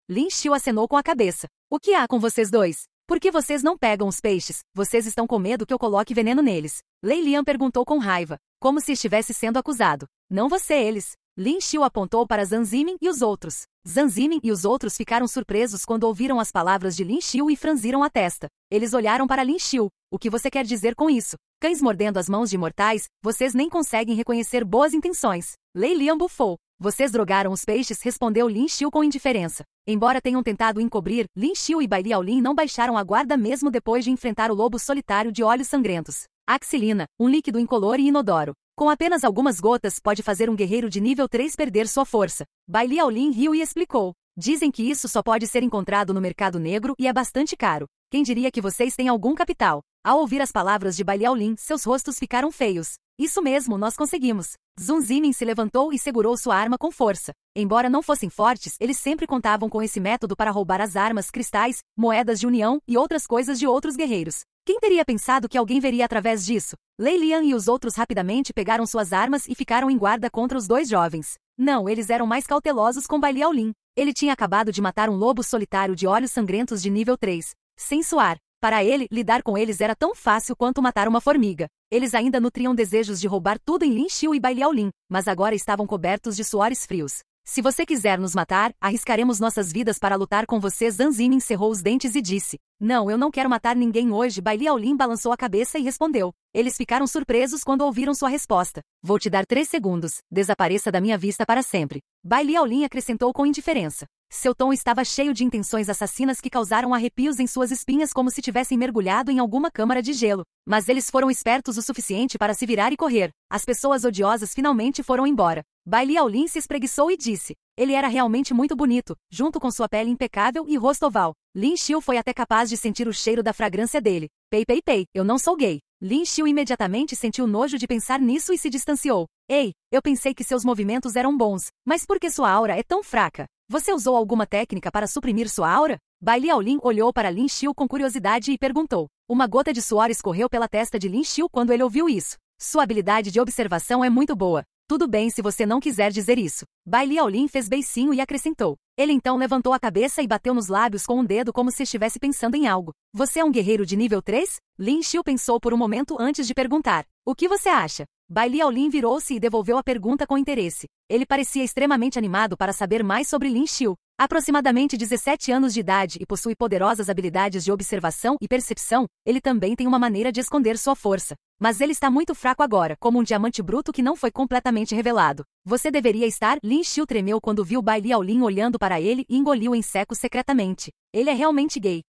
Lin Xiu acenou com a cabeça. O que há com vocês dois? Por que vocês não pegam os peixes? Vocês estão com medo que eu coloque veneno neles? Lei Lian perguntou com raiva, como se estivesse sendo acusado. Não você, eles. Lin Xiu apontou para Zhang Zimin e os outros. Zhang Zimin e os outros ficaram surpresos quando ouviram as palavras de Lin Xiu e franziram a testa. Eles olharam para Lin Xiu. O que você quer dizer com isso? Cães mordendo as mãos de mortais, vocês nem conseguem reconhecer boas intenções. Lei Lian bufou. Vocês drogaram os peixes, respondeu Lin Xiu com indiferença. Embora tenham tentado encobrir, Lin Xiu e Bai Liaolin não baixaram a guarda mesmo depois de enfrentar o lobo solitário de olhos sangrentos. Axilina, um líquido incolor e inodoro. Com apenas algumas gotas pode fazer um guerreiro de nível 3 perder sua força. Bai Liaolin riu e explicou. Dizem que isso só pode ser encontrado no mercado negro e é bastante caro. Quem diria que vocês têm algum capital? Ao ouvir as palavras de Bai Liaolin, seus rostos ficaram feios. Isso mesmo, nós conseguimos. Zhang Zimin se levantou e segurou sua arma com força. Embora não fossem fortes, eles sempre contavam com esse método para roubar as armas, cristais, moedas de união e outras coisas de outros guerreiros. Quem teria pensado que alguém veria através disso? Lei Lian e os outros rapidamente pegaram suas armas e ficaram em guarda contra os dois jovens. Não, eles eram mais cautelosos com Bai Liaolin. Ele tinha acabado de matar um lobo solitário de olhos sangrentos de nível 3. Sem suar. Para ele, lidar com eles era tão fácil quanto matar uma formiga. Eles ainda nutriam desejos de roubar tudo em Lin Xiu e Bai Liaolin, mas agora estavam cobertos de suores frios. Se você quiser nos matar, arriscaremos nossas vidas para lutar com você. Zhang Zimin cerrou os dentes e disse. Não, eu não quero matar ninguém hoje. Bai Liaolin balançou a cabeça e respondeu. Eles ficaram surpresos quando ouviram sua resposta. Vou te dar 3 segundos. Desapareça da minha vista para sempre. Bai Liaolin acrescentou com indiferença. Seu tom estava cheio de intenções assassinas que causaram arrepios em suas espinhas como se tivessem mergulhado em alguma câmara de gelo. Mas eles foram espertos o suficiente para se virar e correr. As pessoas odiosas finalmente foram embora. Bai Liaolin se espreguiçou e disse. Ele era realmente muito bonito, junto com sua pele impecável e rosto oval. Lin Xiu foi até capaz de sentir o cheiro da fragrância dele. Pei, eu não sou gay. Lin Xiu imediatamente sentiu nojo de pensar nisso e se distanciou. Ei, eu pensei que seus movimentos eram bons, mas por que sua aura é tão fraca? Você usou alguma técnica para suprimir sua aura? Bai Liaolin olhou para Lin Xiu com curiosidade e perguntou. Uma gota de suor escorreu pela testa de Lin Xiu quando ele ouviu isso. Sua habilidade de observação é muito boa. Tudo bem se você não quiser dizer isso. Bai Liaolin fez beicinho e acrescentou. Ele então levantou a cabeça e bateu nos lábios com um dedo como se estivesse pensando em algo. Você é um guerreiro de nível 3? Lin Xiu pensou por um momento antes de perguntar. O que você acha? Bai Liaolin virou-se e devolveu a pergunta com interesse. Ele parecia extremamente animado para saber mais sobre Lin Xiu. Aproximadamente 17 anos de idade e possui poderosas habilidades de observação e percepção, ele também tem uma maneira de esconder sua força. Mas ele está muito fraco agora, como um diamante bruto que não foi completamente revelado. Você deveria estar... Lin Xiu tremeu quando viu Bai Liaolin olhando para ele e engoliu em seco secretamente. Ele é realmente gay.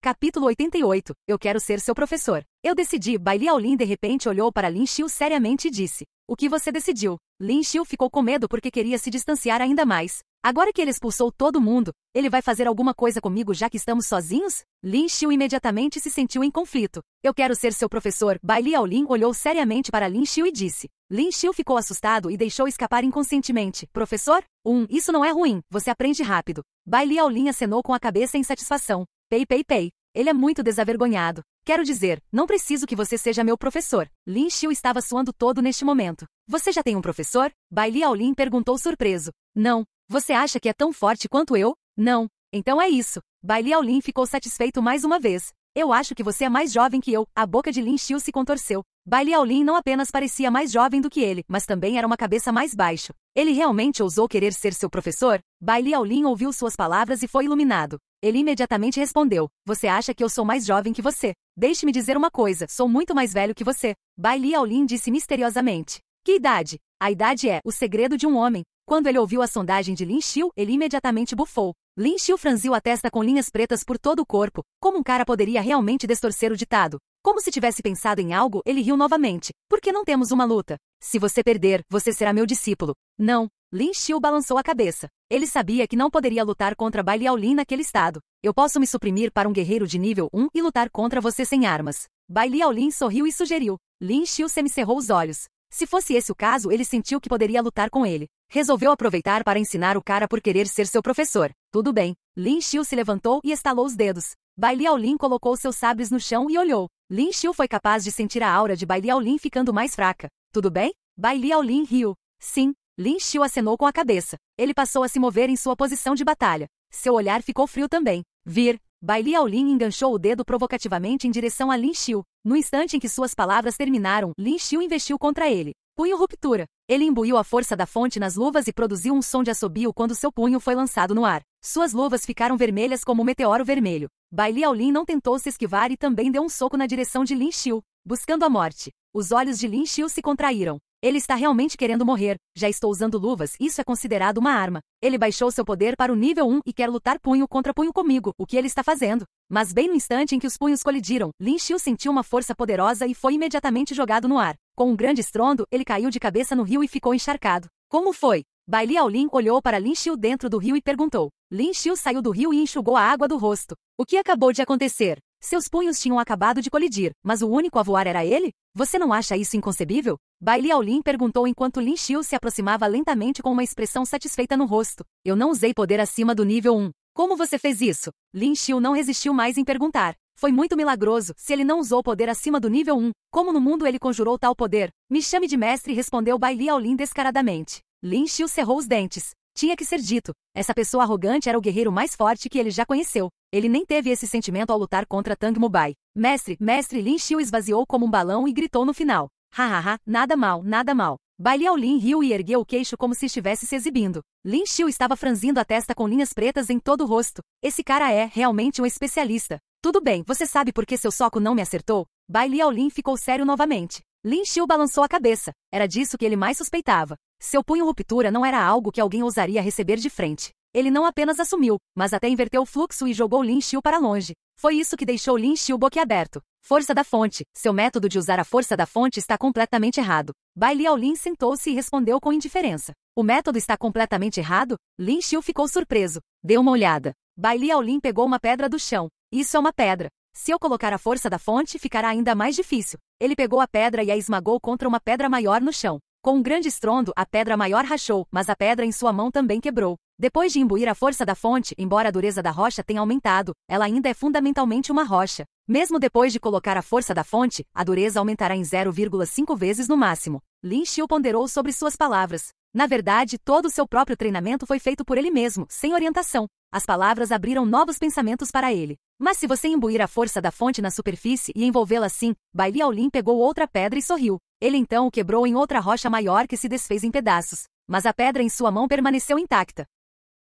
Capítulo 88. Eu quero ser seu professor. Eu decidi. Bai Liaolin de repente olhou para Lin Xiu seriamente e disse. O que você decidiu? Lin Xiu ficou com medo porque queria se distanciar ainda mais. Agora que ele expulsou todo mundo, ele vai fazer alguma coisa comigo já que estamos sozinhos? Lin Xiu imediatamente se sentiu em conflito. Eu quero ser seu professor. Bai Liaolin olhou seriamente para Lin Xiu e disse. Lin Xiu ficou assustado e deixou escapar inconscientemente. Professor? Isso não é ruim, você aprende rápido. Bai Liaolin acenou com a cabeça em satisfação. Pei. Ele é muito desavergonhado. Quero dizer, não preciso que você seja meu professor. Lin Xiu estava suando todo neste momento. Você já tem um professor? Bai Liaolin perguntou surpreso. Não. Você acha que é tão forte quanto eu? Não. Então é isso. Bai Liaolin ficou satisfeito mais uma vez. Eu acho que você é mais jovem que eu. A boca de Lin Xiu se contorceu. Bai Liaolin não apenas parecia mais jovem do que ele, mas também era uma cabeça mais baixo. Ele realmente ousou querer ser seu professor? Bai Liaolin ouviu suas palavras e foi iluminado. Ele imediatamente respondeu. Você acha que eu sou mais jovem que você? Deixe-me dizer uma coisa, sou muito mais velho que você. Bai Liaolin disse misteriosamente. Que idade? A idade é o segredo de um homem. Quando ele ouviu a sondagem de Lin Xiu, ele imediatamente bufou. Lin Xiu franziu a testa com linhas pretas por todo o corpo. Como um cara poderia realmente distorcer o ditado? Como se tivesse pensado em algo, ele riu novamente. Por que não temos uma luta? Se você perder, você será meu discípulo. Não. Lin Xiu balançou a cabeça. Ele sabia que não poderia lutar contra Bai Liaolin naquele estado. Eu posso me suprimir para um guerreiro de nível 1 e lutar contra você sem armas. Bai Liaolin sorriu e sugeriu. Lin Xiu semicerrou os olhos. Se fosse esse o caso, ele sentiu que poderia lutar com ele. Resolveu aproveitar para ensinar o cara por querer ser seu professor. Tudo bem. Lin Xiu se levantou e estalou os dedos. Bai Liaolin colocou seus sabres no chão e olhou. Lin Xiu foi capaz de sentir a aura de Bai Liaolin ficando mais fraca. Tudo bem? Bai Liaolin riu. Sim. Lin Xiu acenou com a cabeça. Ele passou a se mover em sua posição de batalha. Seu olhar ficou frio também. Vir. Bai Liaolin enganchou o dedo provocativamente em direção a Lin Xiu. No instante em que suas palavras terminaram, Lin Xiu investiu contra ele. Punho ruptura. Ele imbuiu a força da fonte nas luvas e produziu um som de assobio quando seu punho foi lançado no ar. Suas luvas ficaram vermelhas como um meteoro vermelho. Bai Liaolin não tentou se esquivar e também deu um soco na direção de Lin Xiu, buscando a morte. Os olhos de Lin Xiu se contraíram. Ele está realmente querendo morrer. Já estou usando luvas, isso é considerado uma arma. Ele baixou seu poder para o nível 1 e quer lutar punho contra punho comigo. O que ele está fazendo? Mas bem no instante em que os punhos colidiram, Lin Xiu sentiu uma força poderosa e foi imediatamente jogado no ar. Com um grande estrondo, ele caiu de cabeça no rio e ficou encharcado. Como foi? Bai Liaolin olhou para Lin Xiu dentro do rio e perguntou. Lin Xiu saiu do rio e enxugou a água do rosto. O que acabou de acontecer? Seus punhos tinham acabado de colidir, mas o único a voar era ele? Você não acha isso inconcebível? Bai Liaolin perguntou enquanto Lin Xiu se aproximava lentamente com uma expressão satisfeita no rosto. Eu não usei poder acima do nível 1. Como você fez isso? Lin Xiu não resistiu mais em perguntar. Foi muito milagroso, se ele não usou poder acima do nível 1. Como no mundo ele conjurou tal poder? Me chame de mestre, respondeu Bai Liaolin descaradamente. Lin Xiu cerrou os dentes. Tinha que ser dito. Essa pessoa arrogante era o guerreiro mais forte que ele já conheceu. Ele nem teve esse sentimento ao lutar contra Tang Mubai. Mestre, Lin Xiu esvaziou como um balão e gritou no final. Hahaha, nada mal, nada mal. Bai Liaolin riu e ergueu o queixo como se estivesse se exibindo. Lin Xiu estava franzindo a testa com linhas pretas em todo o rosto. Esse cara é, realmente um especialista. Tudo bem, você sabe por que seu soco não me acertou? Bai Liaolin ficou sério novamente. Lin Xiu balançou a cabeça. Era disso que ele mais suspeitava. Seu punho ruptura não era algo que alguém ousaria receber de frente. Ele não apenas assumiu, mas até inverteu o fluxo e jogou Lin Xiu para longe. Foi isso que deixou Lin Xiu boquiaberto. Força da fonte. Seu método de usar a força da fonte está completamente errado. Bai Liaolin sentou-se e respondeu com indiferença. O método está completamente errado? Lin Xiu ficou surpreso. Deu uma olhada. Bai Liaolin pegou uma pedra do chão. Isso é uma pedra. Se eu colocar a força da fonte, ficará ainda mais difícil. Ele pegou a pedra e a esmagou contra uma pedra maior no chão. Com um grande estrondo, a pedra maior rachou, mas a pedra em sua mão também quebrou. Depois de imbuir a força da fonte, embora a dureza da rocha tenha aumentado, ela ainda é fundamentalmente uma rocha. Mesmo depois de colocar a força da fonte, a dureza aumentará em 0,5 vezes no máximo. Lin Xiu ponderou sobre suas palavras. Na verdade, todo o seu próprio treinamento foi feito por ele mesmo, sem orientação. As palavras abriram novos pensamentos para ele. Mas se você imbuir a força da fonte na superfície e envolvê-la assim, Bai Liaolin pegou outra pedra e sorriu. Ele então o quebrou em outra rocha maior que se desfez em pedaços. Mas a pedra em sua mão permaneceu intacta.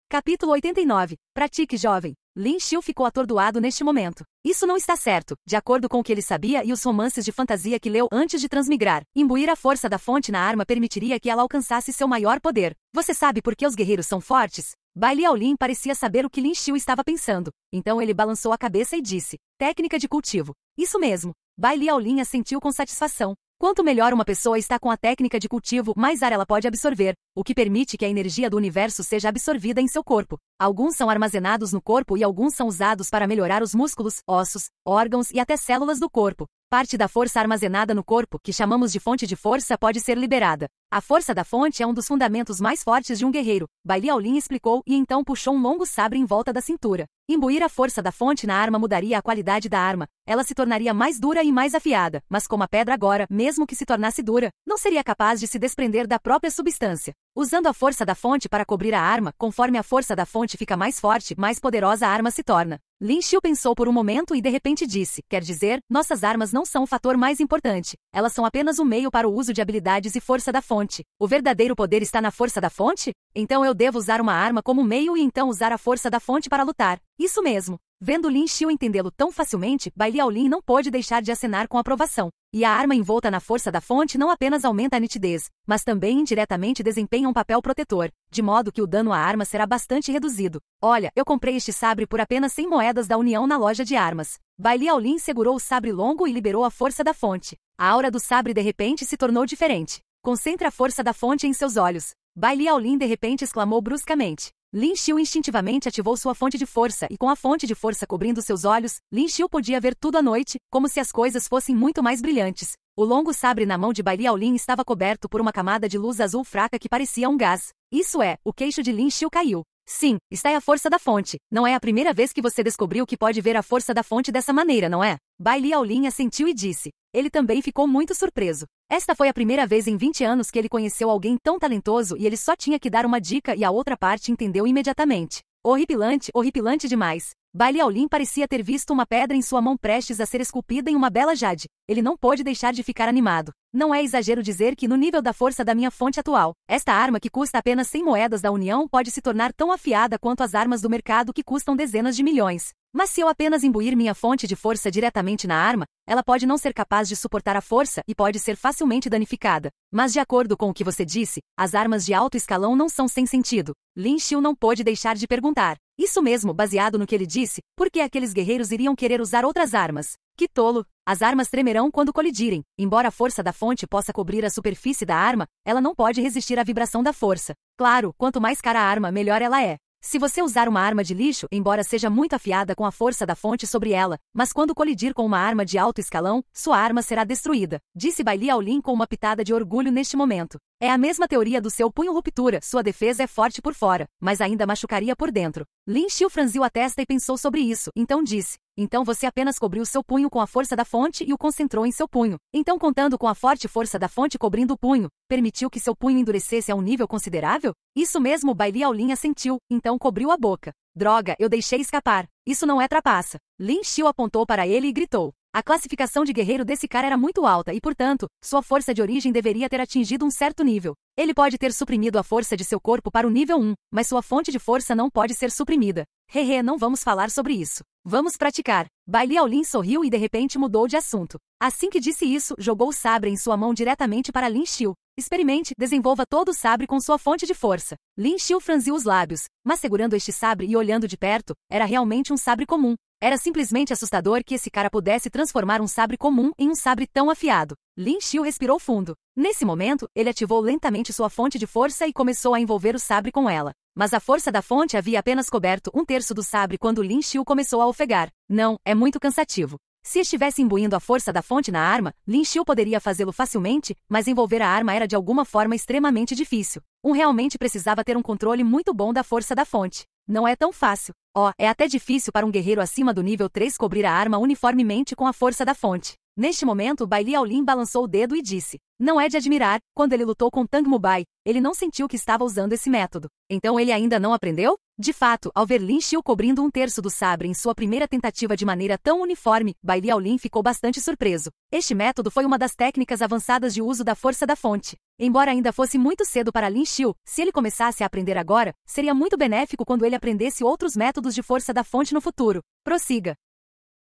Capítulo 89. Pratique, jovem. Lin Xiu ficou atordoado neste momento. Isso não está certo, de acordo com o que ele sabia e os romances de fantasia que leu antes de transmigrar. Imbuir a força da fonte na arma permitiria que ela alcançasse seu maior poder. Você sabe por que os guerreiros são fortes? Bai Liaolin parecia saber o que Lin Xiu estava pensando. Então ele balançou a cabeça e disse. Técnica de cultivo. Isso mesmo. Bai Liaolin assentiu com satisfação. Quanto melhor uma pessoa está com a técnica de cultivo, mais ar ela pode absorver, o que permite que a energia do universo seja absorvida em seu corpo. Alguns são armazenados no corpo e alguns são usados para melhorar os músculos, ossos, órgãos e até células do corpo. Parte da força armazenada no corpo, que chamamos de fonte de força, pode ser liberada. A força da fonte é um dos fundamentos mais fortes de um guerreiro, Bai Liaolin explicou e então puxou um longo sabre em volta da cintura. Imbuir a força da fonte na arma mudaria a qualidade da arma. Ela se tornaria mais dura e mais afiada, mas como a pedra agora, mesmo que se tornasse dura, não seria capaz de se desprender da própria substância. Usando a força da fonte para cobrir a arma, conforme a força da fonte fica mais forte, mais poderosa a arma se torna. Lin Xiu pensou por um momento e de repente disse, quer dizer, nossas armas não são o fator mais importante. Elas são apenas um meio para o uso de habilidades e força da fonte. O verdadeiro poder está na força da fonte? Então eu devo usar uma arma como meio e então usar a força da fonte para lutar. Isso mesmo. Vendo Lin Xiu entendê-lo tão facilmente, Bai Liaolin não pôde deixar de acenar com aprovação. E a arma envolta na força da fonte não apenas aumenta a nitidez, mas também indiretamente desempenha um papel protetor, de modo que o dano à arma será bastante reduzido. Olha, eu comprei este sabre por apenas 100 moedas da União na loja de armas. Bai Liaolin segurou o sabre longo e liberou a força da fonte. A aura do sabre de repente se tornou diferente. Concentre a força da fonte em seus olhos. Bai Liaolin de repente exclamou bruscamente. Lin Xiu instintivamente ativou sua fonte de força e com a fonte de força cobrindo seus olhos, Lin Xiu podia ver tudo à noite, como se as coisas fossem muito mais brilhantes. O longo sabre na mão de Bai Liaolin estava coberto por uma camada de luz azul fraca que parecia um gás. Isso é, o queixo de Lin Xiu caiu. Sim, está aí a força da fonte. Não é a primeira vez que você descobriu que pode ver a força da fonte dessa maneira, não é? Bai Liaolin assentiu e disse. Ele também ficou muito surpreso. Esta foi a primeira vez em 20 anos que ele conheceu alguém tão talentoso e ele só tinha que dar uma dica e a outra parte entendeu imediatamente. Horripilante, horripilante demais. Bai Liaolin parecia ter visto uma pedra em sua mão prestes a ser esculpida em uma bela jade. Ele não pôde deixar de ficar animado. Não é exagero dizer que no nível da força da minha fonte atual, esta arma que custa apenas 100 moedas da União pode se tornar tão afiada quanto as armas do mercado que custam dezenas de milhões. Mas se eu apenas imbuir minha fonte de força diretamente na arma, ela pode não ser capaz de suportar a força e pode ser facilmente danificada. Mas de acordo com o que você disse, as armas de alto escalão não são sem sentido. Lin Xiu não pôde deixar de perguntar. Isso mesmo, baseado no que ele disse, por que aqueles guerreiros iriam querer usar outras armas? Que tolo! As armas tremerão quando colidirem. Embora a força da fonte possa cobrir a superfície da arma, ela não pode resistir à vibração da força. Claro, quanto mais cara a arma, melhor ela é. Se você usar uma arma de lixo, embora seja muito afiada com a força da fonte sobre ela, mas quando colidir com uma arma de alto escalão, sua arma será destruída, disse Bai Liaolin com uma pitada de orgulho neste momento. É a mesma teoria do seu punho ruptura, sua defesa é forte por fora, mas ainda machucaria por dentro. Lin Xiu franziu a testa e pensou sobre isso, então disse: então você apenas cobriu seu punho com a força da fonte e o concentrou em seu punho. Então, contando com a forte força da fonte cobrindo o punho, permitiu que seu punho endurecesse a um nível considerável? Isso mesmo, Bai Liaolin assentiu, então cobriu a boca. Droga, eu deixei escapar. Isso não é trapaça. Lin Xiu apontou para ele e gritou. A classificação de guerreiro desse cara era muito alta e, portanto, sua força de origem deveria ter atingido um certo nível. Ele pode ter suprimido a força de seu corpo para o nível 1, mas sua fonte de força não pode ser suprimida. Hehe, não vamos falar sobre isso. Vamos praticar. Bai Liaolin sorriu e de repente mudou de assunto. Assim que disse isso, jogou o sabre em sua mão diretamente para Lin Xiu. Experimente, desenvolva todo o sabre com sua fonte de força. Lin Xiu franziu os lábios, mas segurando este sabre e olhando de perto, era realmente um sabre comum. Era simplesmente assustador que esse cara pudesse transformar um sabre comum em um sabre tão afiado. Lin Xiu respirou fundo. Nesse momento, ele ativou lentamente sua fonte de força e começou a envolver o sabre com ela. Mas a força da fonte havia apenas coberto um terço do sabre quando Lin Xiu começou a ofegar. Não, é muito cansativo. Se estivesse imbuindo a força da fonte na arma, Lin Xiu poderia fazê-lo facilmente, mas envolver a arma era de alguma forma extremamente difícil. Realmente precisava ter um controle muito bom da força da fonte. Não é tão fácil. É até difícil para um guerreiro acima do nível 3 cobrir a arma uniformemente com a força da fonte. Neste momento, Bai Liaolin balançou o dedo e disse. Não é de admirar, quando ele lutou com Tang Mubai, ele não sentiu que estava usando esse método. Então ele ainda não aprendeu? De fato, ao ver Lin Xiu cobrindo um terço do sabre em sua primeira tentativa de maneira tão uniforme, Bai Liaolin ficou bastante surpreso. Este método foi uma das técnicas avançadas de uso da força da fonte. Embora ainda fosse muito cedo para Lin Xiu, se ele começasse a aprender agora, seria muito benéfico quando ele aprendesse outros métodos de força da fonte no futuro. Prossiga.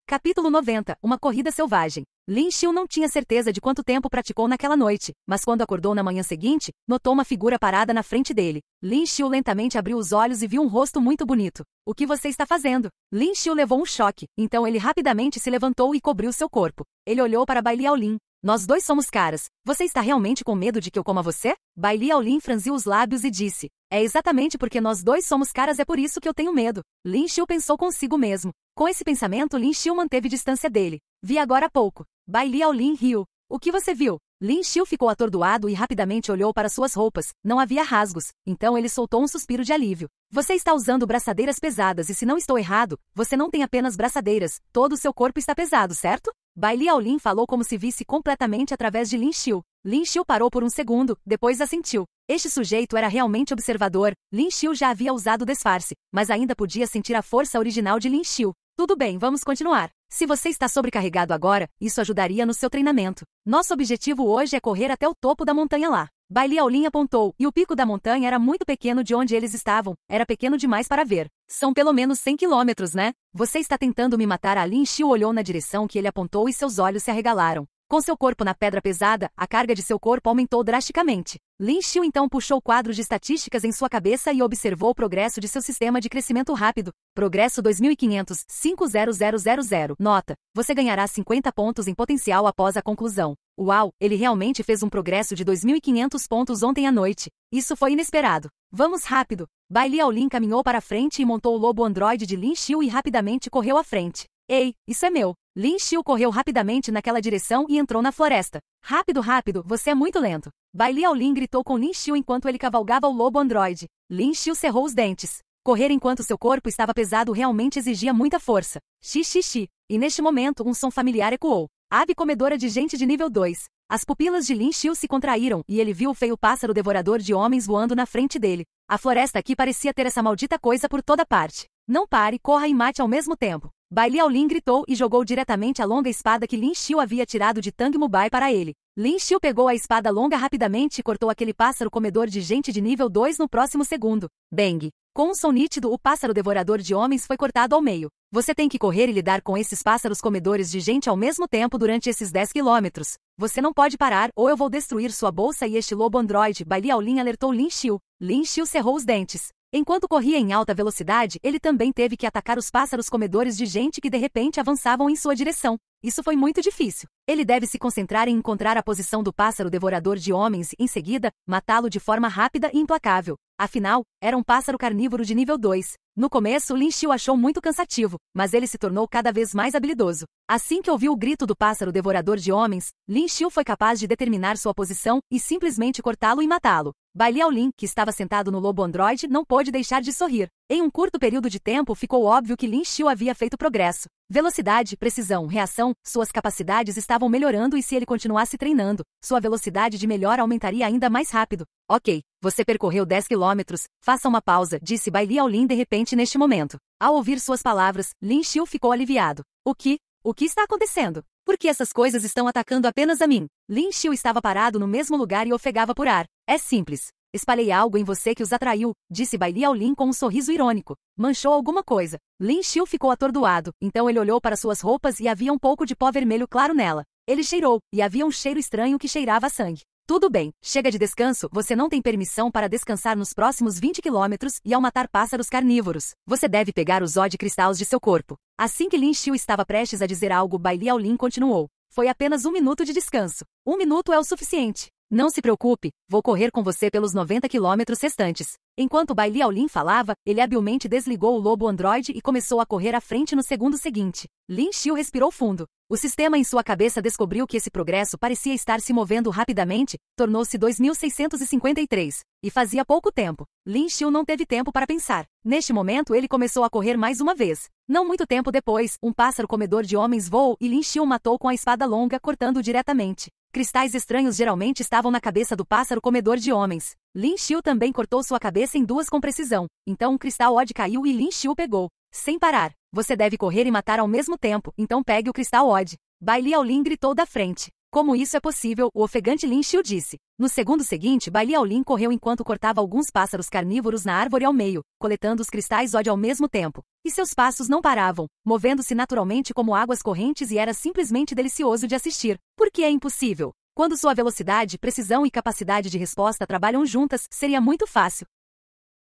Capítulo 90. Uma corrida selvagem. Lin Xiu não tinha certeza de quanto tempo praticou naquela noite, mas quando acordou na manhã seguinte, notou uma figura parada na frente dele. Lin Xiu lentamente abriu os olhos e viu um rosto muito bonito. O que você está fazendo? Lin Xiu levou um choque, então ele rapidamente se levantou e cobriu seu corpo. Ele olhou para Bai Liaolin. Nós dois somos caras. Você está realmente com medo de que eu coma você? Bai Liaolin franziu os lábios e disse. É exatamente porque nós dois somos caras é por isso que eu tenho medo. Lin Xiu pensou consigo mesmo. Com esse pensamento, Lin Xiu manteve distância dele. Vi agora há pouco. Bai Liaolin riu. O que você viu? Lin Xiu ficou atordoado e rapidamente olhou para suas roupas. Não havia rasgos, então ele soltou um suspiro de alívio. Você está usando braçadeiras pesadas e se não estou errado, você não tem apenas braçadeiras, todo o seu corpo está pesado, certo? Bai Liaolin falou como se visse completamente através de Lin Xiu. Lin Xiu parou por um segundo, depois assentiu. Este sujeito era realmente observador. Lin Xiu já havia usado disfarce, mas ainda podia sentir a força original de Lin Xiu. Tudo bem, vamos continuar. Se você está sobrecarregado agora, isso ajudaria no seu treinamento. Nosso objetivo hoje é correr até o topo da montanha lá. Bai Liaolin apontou, e o pico da montanha era muito pequeno de onde eles estavam. Era pequeno demais para ver. São pelo menos 100 quilômetros, né? Você está tentando me matar? A Lin Xiu olhou na direção que ele apontou e seus olhos se arregalaram. Com seu corpo na pedra pesada, a carga de seu corpo aumentou drasticamente. Lin Xiu então puxou o quadro de estatísticas em sua cabeça e observou o progresso de seu sistema de crescimento rápido. Progresso 2500, 50000. Nota: você ganhará 50 pontos em potencial após a conclusão. Uau, ele realmente fez um progresso de 2500 pontos ontem à noite. Isso foi inesperado. Vamos rápido. Bai Liaolin caminhou para frente e montou o lobo androide de Lin Xiu e rapidamente correu à frente. Ei, isso é meu. Lin Xiu correu rapidamente naquela direção e entrou na floresta. Rápido, rápido, você é muito lento. Bai Liaolin gritou com Lin Xiu enquanto ele cavalgava o lobo androide. Lin Xiu cerrou os dentes. Correr enquanto seu corpo estava pesado realmente exigia muita força. Xixi. E neste momento um som familiar ecoou. Ave comedora de gente de nível 2. As pupilas de Lin Xiu se contraíram e ele viu o feio pássaro devorador de homens voando na frente dele. A floresta aqui parecia ter essa maldita coisa por toda parte. Não pare, corra e mate ao mesmo tempo. Bai Liaolin gritou e jogou diretamente a longa espada que Lin Xiu havia tirado de Tang Mubai para ele. Lin Xiu pegou a espada longa rapidamente e cortou aquele pássaro comedor de gente de nível 2 no próximo segundo. Bang! Com um som nítido, o pássaro devorador de homens foi cortado ao meio. Você tem que correr e lidar com esses pássaros comedores de gente ao mesmo tempo durante esses 10 quilômetros. Você não pode parar ou eu vou destruir sua bolsa e este lobo androide. Bai Liaolin alertou Lin Xiu. Lin Xiu cerrou os dentes. Enquanto corria em alta velocidade, ele também teve que atacar os pássaros comedores de gente que de repente avançavam em sua direção. Isso foi muito difícil. Ele deve se concentrar em encontrar a posição do pássaro devorador de homens e, em seguida, matá-lo de forma rápida e implacável. Afinal, era um pássaro carnívoro de nível 2. No começo, Lin Xiu achou muito cansativo, mas ele se tornou cada vez mais habilidoso. Assim que ouviu o grito do pássaro devorador de homens, Lin Xiu foi capaz de determinar sua posição e simplesmente cortá-lo e matá-lo. Bai Liaolin, que estava sentado no lobo androide, não pôde deixar de sorrir. Em um curto período de tempo ficou óbvio que Lin Xiu havia feito progresso. Velocidade, precisão, reação, suas capacidades estavam melhorando e se ele continuasse treinando, sua velocidade de melhora aumentaria ainda mais rápido. Ok, você percorreu 10 quilômetros, faça uma pausa, disse Bai Liaolin de repente neste momento. Ao ouvir suas palavras, Lin Xiu ficou aliviado. O que está acontecendo? Por que essas coisas estão atacando apenas a mim? Lin Xiu estava parado no mesmo lugar e ofegava por ar. É simples. Espalhei algo em você que os atraiu, disse Bai Liaolin com um sorriso irônico. Manchou alguma coisa. Lin Xiu ficou atordoado, então ele olhou para suas roupas e havia um pouco de pó vermelho claro nela. Ele cheirou, e havia um cheiro estranho que cheirava a sangue. Tudo bem, chega de descanso, você não tem permissão para descansar nos próximos 20 quilômetros e ao matar pássaros carnívoros. Você deve pegar os Zod cristais de seu corpo. Assim que Lin Xiu estava prestes a dizer algo, Bai Liaolin continuou. Foi apenas 1 minuto de descanso. 1 minuto é o suficiente. Não se preocupe, vou correr com você pelos 90 quilômetros restantes. Enquanto Bai Liaolin falava, ele habilmente desligou o lobo androide e começou a correr à frente no segundo seguinte. Lin Xiu respirou fundo. O sistema em sua cabeça descobriu que esse progresso parecia estar se movendo rapidamente, tornou-se 2653, e fazia pouco tempo. Lin Xiu não teve tempo para pensar. Neste momento ele começou a correr mais uma vez. Não muito tempo depois, um pássaro comedor de homens voou e Lin Xiu o matou com a espada longa, cortando-o diretamente. Cristais estranhos geralmente estavam na cabeça do pássaro comedor de homens. Lin Xiu também cortou sua cabeça em 2 com precisão. Então um cristal Odd caiu e Lin Xiu pegou. Sem parar. Você deve correr e matar ao mesmo tempo, então pegue o cristal Odd. Bai Liaolin gritou da frente. Como isso é possível, o ofegante Lin Xiu disse. No segundo seguinte, Bai Liaolin correu enquanto cortava alguns pássaros carnívoros na árvore ao meio, coletando os cristais Odd ao mesmo tempo. E seus passos não paravam, movendo-se naturalmente como águas correntes e era simplesmente delicioso de assistir. Por que é impossível? Quando sua velocidade, precisão e capacidade de resposta trabalham juntas, seria muito fácil.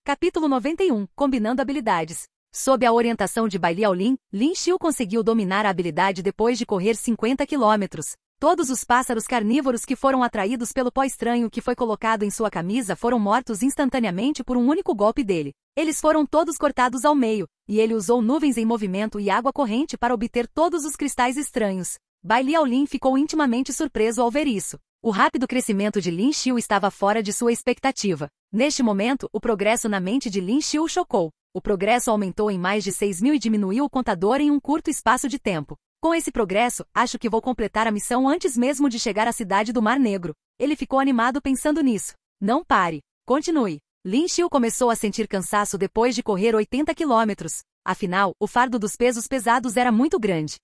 Capítulo 91. Combinando habilidades. Sob a orientação de Bai Liaolin, Lin Xiu conseguiu dominar a habilidade depois de correr 50 quilômetros. Todos os pássaros carnívoros que foram atraídos pelo pó estranho que foi colocado em sua camisa foram mortos instantaneamente por um único golpe dele. Eles foram todos cortados ao meio, e ele usou nuvens em movimento e água corrente para obter todos os cristais estranhos. Bai Liaolin ficou intimamente surpreso ao ver isso. O rápido crescimento de Lin Xiu estava fora de sua expectativa. Neste momento, o progresso na mente de Lin Xiu o chocou. O progresso aumentou em mais de 6.000 e diminuiu o contador em um curto espaço de tempo. Com esse progresso, acho que vou completar a missão antes mesmo de chegar à cidade do Mar Negro. Ele ficou animado pensando nisso. Não pare. Continue. Lin Xiu começou a sentir cansaço depois de correr 80 quilômetros. Afinal, o fardo dos pesos pesados era muito grande.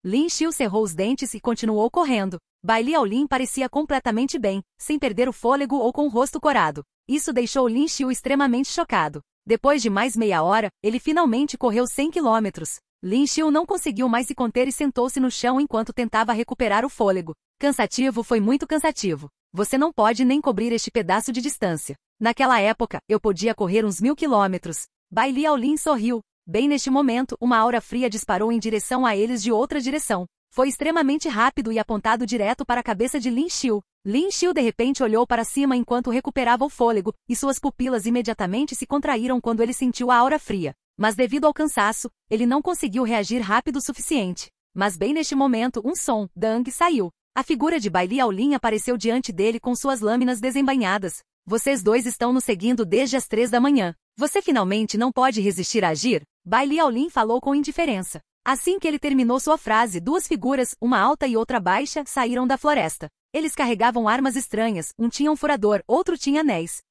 Lin Xiu cerrou os dentes e continuou correndo. Bai Liaolin parecia completamente bem, sem perder o fôlego ou com o rosto corado. Isso deixou Lin Xiu extremamente chocado. Depois de mais meia hora, ele finalmente correu 100 quilômetros. Lin Xiu não conseguiu mais se conter e sentou-se no chão enquanto tentava recuperar o fôlego. Cansativo, foi muito cansativo. Você não pode nem cobrir este pedaço de distância. Naquela época, eu podia correr uns 1000 quilômetros. Bai Liaolin sorriu. Bem neste momento, uma aura fria disparou em direção a eles de outra direção. Foi extremamente rápido e apontado direto para a cabeça de Lin Xiu. Lin Xiu de repente olhou para cima enquanto recuperava o fôlego, e suas pupilas imediatamente se contraíram quando ele sentiu a aura fria. Mas devido ao cansaço, ele não conseguiu reagir rápido o suficiente. Mas bem neste momento, um som, Dang, saiu. A figura de Bai Liaolin apareceu diante dele com suas lâminas desembainhadas. Vocês dois estão nos seguindo desde as 3 da manhã. Você finalmente não pode resistir a agir? Bai Liaolin falou com indiferença. Assim que ele terminou sua frase, 2 figuras, uma alta e outra baixa, saíram da floresta. Eles carregavam armas estranhas, um tinha um furador, outro tinha anéis.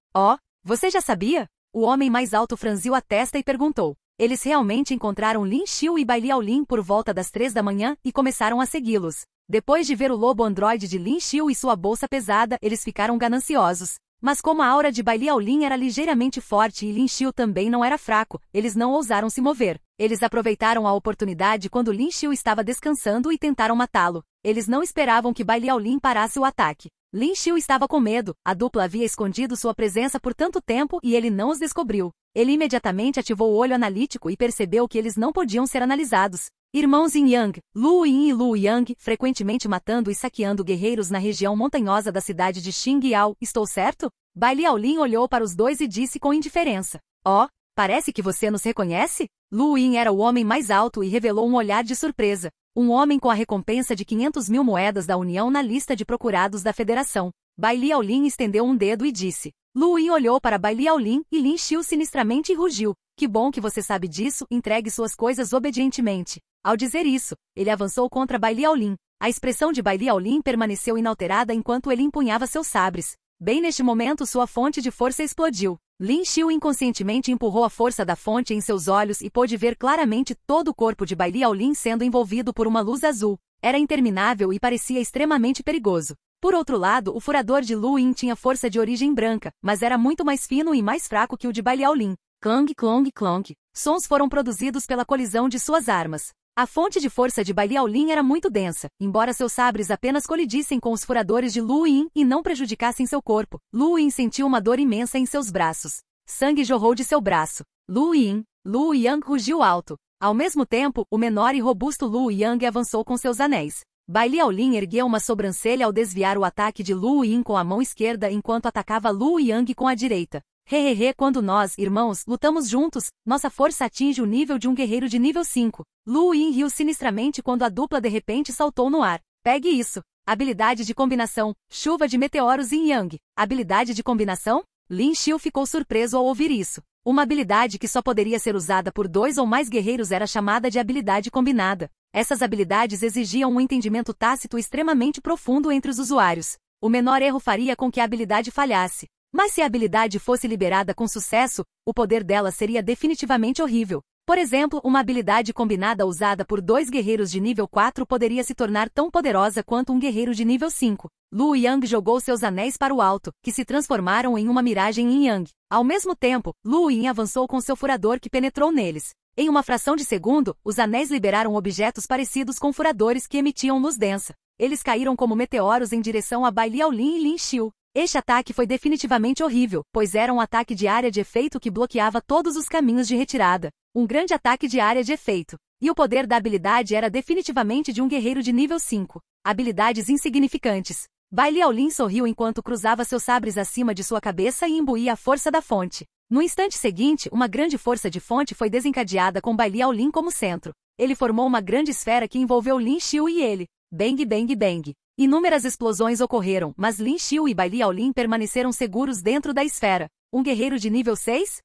Você já sabia? O homem mais alto franziu a testa e perguntou. Eles realmente encontraram Lin Xiu e Bai Liaolin por volta das 3 da manhã e começaram a segui-los. Depois de ver o lobo androide de Lin Xiu e sua bolsa pesada, eles ficaram gananciosos. Mas como a aura de Bai Liaolin era ligeiramente forte e Lin Xiu também não era fraco, eles não ousaram se mover. Eles aproveitaram a oportunidade quando Lin Xiu estava descansando e tentaram matá-lo. Eles não esperavam que Bai Liaolin parasse o ataque. Lin Xiu estava com medo, a dupla havia escondido sua presença por tanto tempo e ele não os descobriu. Ele imediatamente ativou o olho analítico e percebeu que eles não podiam ser analisados. Irmãos Yin Yang, Lu Yin e Lu Yang, frequentemente matando e saqueando guerreiros na região montanhosa da cidade de Xingyao, estou certo? Bai Liaolin olhou para os dois e disse com indiferença. Oh, parece que você nos reconhece? Lu Yin era o homem mais alto e revelou um olhar de surpresa. Um homem com a recompensa de 500.000 moedas da União na lista de procurados da Federação. Bai Liaolin estendeu um dedo e disse. Lu Yin olhou para Bai Liaolin e Lin Xiu sinistramente e rugiu. Que bom que você sabe disso, entregue suas coisas obedientemente. Ao dizer isso, ele avançou contra Bai Liaolin. A expressão de Bai Liaolin permaneceu inalterada enquanto ele empunhava seus sabres. Bem neste momento sua fonte de força explodiu. Lin Xiu inconscientemente empurrou a força da fonte em seus olhos e pôde ver claramente todo o corpo de Bai Liaolin sendo envolvido por uma luz azul. Era interminável e parecia extremamente perigoso. Por outro lado, o furador de Lu Yin tinha força de origem branca, mas era muito mais fino e mais fraco que o de Bai Liaolin. Clong, clong, clong. Sons foram produzidos pela colisão de suas armas. A fonte de força de Bai Liaolin era muito densa, embora seus sabres apenas colidissem com os furadores de Lu Yin e não prejudicassem seu corpo. Lu Yin sentiu uma dor imensa em seus braços. Sangue jorrou de seu braço. Lu Yang rugiu alto. Ao mesmo tempo, o menor e robusto Lu Yang avançou com seus anéis. Bai Liaolin ergueu uma sobrancelha ao desviar o ataque de Lu Yin com a mão esquerda enquanto atacava Lu Yang com a direita. Hehehe, quando nós, irmãos, lutamos juntos, nossa força atinge o nível de um guerreiro de nível 5. Lu Yin riu sinistramente quando a dupla de repente saltou no ar. Pegue isso. Habilidade de combinação, chuva de meteoros Yin Yang. Habilidade de combinação? Lin Xiu ficou surpreso ao ouvir isso. Uma habilidade que só poderia ser usada por 2 ou mais guerreiros era chamada de habilidade combinada. Essas habilidades exigiam um entendimento tácito extremamente profundo entre os usuários. O menor erro faria com que a habilidade falhasse. Mas se a habilidade fosse liberada com sucesso, o poder dela seria definitivamente horrível. Por exemplo, uma habilidade combinada usada por 2 guerreiros de nível 4 poderia se tornar tão poderosa quanto um guerreiro de nível 5. Lu Yang jogou seus anéis para o alto, que se transformaram em uma miragem Yin Yang. Ao mesmo tempo, Lu Yin avançou com seu furador que penetrou neles. Em uma fração de segundo, os anéis liberaram objetos parecidos com furadores que emitiam luz densa. Eles caíram como meteoros em direção a Bai Liaolin e Lin Xiu. Este ataque foi definitivamente horrível, pois era um ataque de área de efeito que bloqueava todos os caminhos de retirada. Um grande ataque de área de efeito. E o poder da habilidade era definitivamente de um guerreiro de nível 5. Habilidades insignificantes. Bai Liaolin sorriu enquanto cruzava seus sabres acima de sua cabeça e imbuía a força da fonte. No instante seguinte, uma grande força de fonte foi desencadeada com Bai Liaolin como centro. Ele formou uma grande esfera que envolveu Lin Xiu e ele. Bang, bang, bang. Inúmeras explosões ocorreram, mas Lin Xiu e Bai Liaolin permaneceram seguros dentro da esfera. Um guerreiro de nível 6?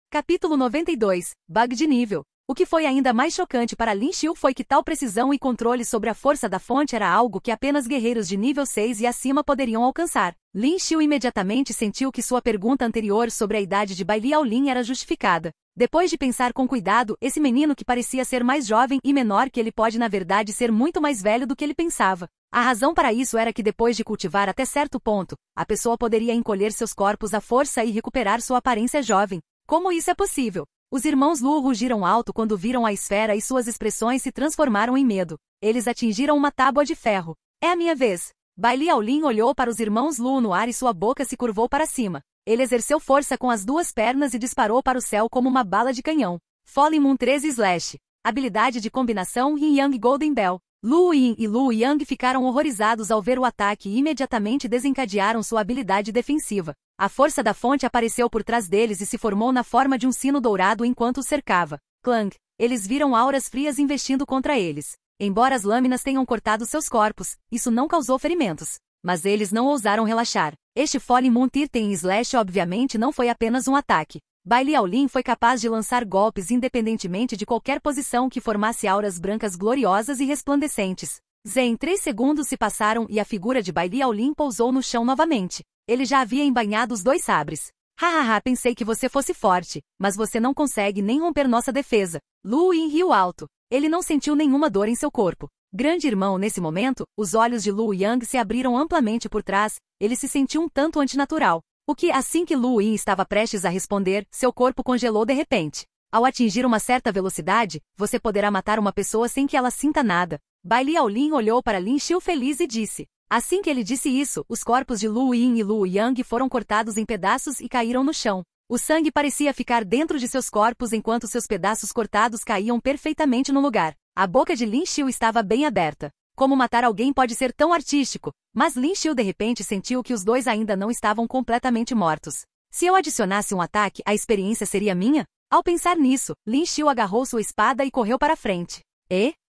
Capítulo 92. Bug de nível. O que foi ainda mais chocante para Lin Xiu foi que tal precisão e controle sobre a força da fonte era algo que apenas guerreiros de nível 6 e acima poderiam alcançar. Lin Xiu imediatamente sentiu que sua pergunta anterior sobre a idade de Bai Liaolin era justificada. Depois de pensar com cuidado, esse menino que parecia ser mais jovem e menor que ele pode na verdade ser muito mais velho do que ele pensava. A razão para isso era que depois de cultivar até certo ponto, a pessoa poderia encolher seus corpos à força e recuperar sua aparência jovem. Como isso é possível? Os irmãos Lu rugiram alto quando viram a esfera e suas expressões se transformaram em medo. Eles atingiram uma tábua de ferro. É a minha vez. Bai Liaolin olhou para os irmãos Lu no ar e sua boca se curvou para cima. Ele exerceu força com as 2 pernas e disparou para o céu como uma bala de canhão. Fallen Moon 13 Slash. Habilidade de combinação Yin Yang Golden Bell. Lu Yin e Lu Yang ficaram horrorizados ao ver o ataque e imediatamente desencadearam sua habilidade defensiva. A força da fonte apareceu por trás deles e se formou na forma de um sino dourado enquanto os cercava. Clang! Eles viram auras frias investindo contra eles. Embora as lâminas tenham cortado seus corpos, isso não causou ferimentos. Mas eles não ousaram relaxar. Este Fallen Moon 13 Slash obviamente não foi apenas um ataque. Bai Liaolin foi capaz de lançar golpes independentemente de qualquer posição que formasse auras brancas gloriosas e resplandecentes. Zen 3 segundos se passaram e a figura de Bai Liaolin pousou no chão novamente. Ele já havia embainhado os 2 sabres. Hahaha, pensei que você fosse forte, mas você não consegue nem romper nossa defesa. Lu Yin riu alto. Ele não sentiu nenhuma dor em seu corpo. Grande irmão, nesse momento, os olhos de Lu Yang se abriram amplamente por trás, ele se sentiu um tanto antinatural. O que, assim que Lu Yin estava prestes a responder, seu corpo congelou de repente. Ao atingir uma certa velocidade, você poderá matar uma pessoa sem que ela sinta nada. Bai Liaolin olhou para Lin Xiu feliz e disse. Assim que ele disse isso, os corpos de Lu Yin e Lu Yang foram cortados em pedaços e caíram no chão. O sangue parecia ficar dentro de seus corpos enquanto seus pedaços cortados caíam perfeitamente no lugar. A boca de Lin Xiu estava bem aberta. Como matar alguém pode ser tão artístico? Mas Lin Xiu de repente sentiu que os dois ainda não estavam completamente mortos. Se eu adicionasse um ataque, a experiência seria minha? Ao pensar nisso, Lin Xiu agarrou sua espada e correu para frente.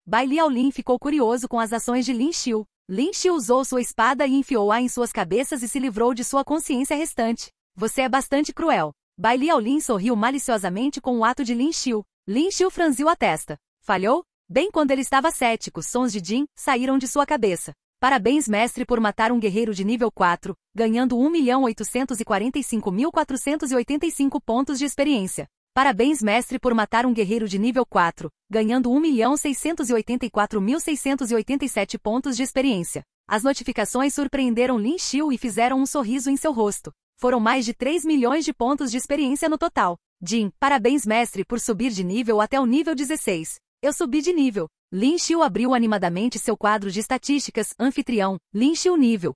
Bai Liaolin ficou curioso com as ações de Lin Xiu. Lin Xiu usou sua espada e enfiou-a em suas cabeças e se livrou de sua consciência restante. Você é bastante cruel. Bai Liaolin sorriu maliciosamente com o ato de Lin Xiu. Lin Xiu franziu a testa. Falhou? Bem quando ele estava cético, sons de Jin saíram de sua cabeça. Parabéns, mestre, por matar um guerreiro de nível 4, ganhando 1.845.485 pontos de experiência. Parabéns, mestre, por matar um guerreiro de nível 4, ganhando 1.684.687 pontos de experiência. As notificações surpreenderam Lin Xiu e fizeram um sorriso em seu rosto. Foram mais de 3 milhões de pontos de experiência no total. Jin, parabéns, mestre, por subir de nível até o nível 16. Eu subi de nível. Lin Xiu abriu animadamente seu quadro de estatísticas, anfitrião, Lin Xiu nível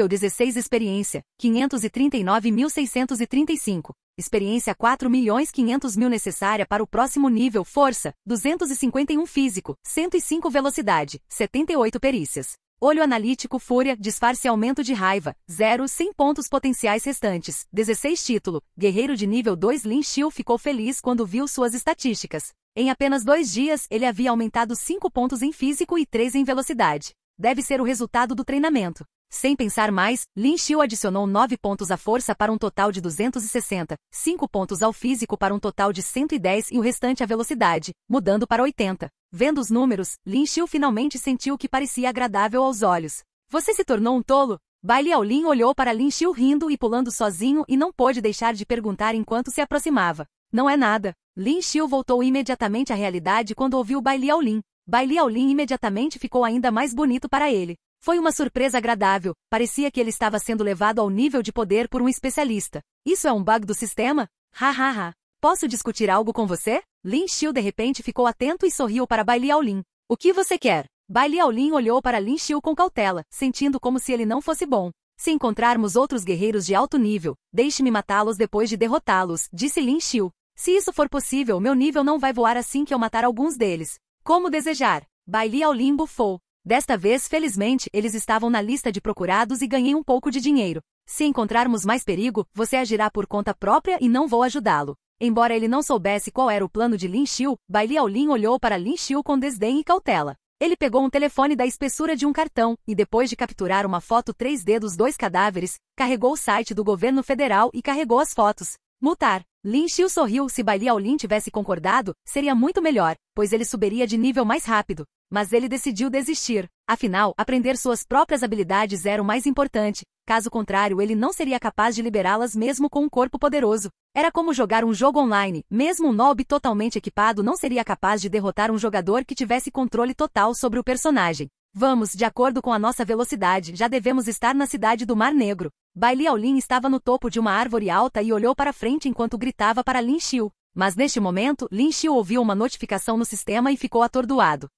16 experiência, 539.635. Experiência 4.500.000 necessária para o próximo nível, força, 251 físico, 105 velocidade, 78 perícias. Olho analítico, fúria, disfarce, aumento de raiva, 0, 100 pontos potenciais restantes, 16 título. Guerreiro de nível 2 Lin Xiu ficou feliz quando viu suas estatísticas. Em apenas 2 dias, ele havia aumentado 5 pontos em físico e 3 em velocidade. Deve ser o resultado do treinamento. Sem pensar mais, Lin Xiu adicionou 9 pontos à força para um total de 260, 5 pontos ao físico para um total de 110 e o restante à velocidade, mudando para 80. Vendo os números, Lin Xiu finalmente sentiu o que parecia agradável aos olhos. Você se tornou um tolo? Bai Liaolin olhou para Lin Xiu rindo e pulando sozinho e não pôde deixar de perguntar enquanto se aproximava. Não é nada. Lin Xiu voltou imediatamente à realidade quando ouviu Bai Liaolin. Bai Liaolin imediatamente ficou ainda mais bonito para ele. Foi uma surpresa agradável, parecia que ele estava sendo levado ao nível de poder por um especialista. Isso é um bug do sistema? Hahaha. Posso discutir algo com você? Lin Xiu de repente ficou atento e sorriu para Bai Liaolin. O que você quer? Bai Liaolin olhou para Lin Xiu com cautela, sentindo como se ele não fosse bom. Se encontrarmos outros guerreiros de alto nível, deixe-me matá-los depois de derrotá-los, disse Lin Xiu. Se isso for possível, meu nível não vai voar assim que eu matar alguns deles. Como desejar. Bai Liaolin bufou. Desta vez, felizmente, eles estavam na lista de procurados e ganhei um pouco de dinheiro. Se encontrarmos mais perigo, você agirá por conta própria e não vou ajudá-lo. Embora ele não soubesse qual era o plano de Lin Xiu, Bai Liaolin olhou para Lin Xiu com desdém e cautela. Ele pegou um telefone da espessura de um cartão, e depois de capturar uma foto 3D dos 2 cadáveres, carregou o site do governo federal e carregou as fotos. Multar. Lin Xiu sorriu. Se Bai Liaolin tivesse concordado, seria muito melhor, pois ele subiria de nível mais rápido. Mas ele decidiu desistir. Afinal, aprender suas próprias habilidades era o mais importante. Caso contrário, ele não seria capaz de liberá-las mesmo com um corpo poderoso. Era como jogar um jogo online. Mesmo um noob totalmente equipado não seria capaz de derrotar um jogador que tivesse controle total sobre o personagem. Vamos, de acordo com a nossa velocidade, já devemos estar na cidade do Mar Negro. Bai Liaolin estava no topo de uma árvore alta e olhou para frente enquanto gritava para Lin Xiu. Mas neste momento, Lin Xiu ouviu uma notificação no sistema e ficou atordoado.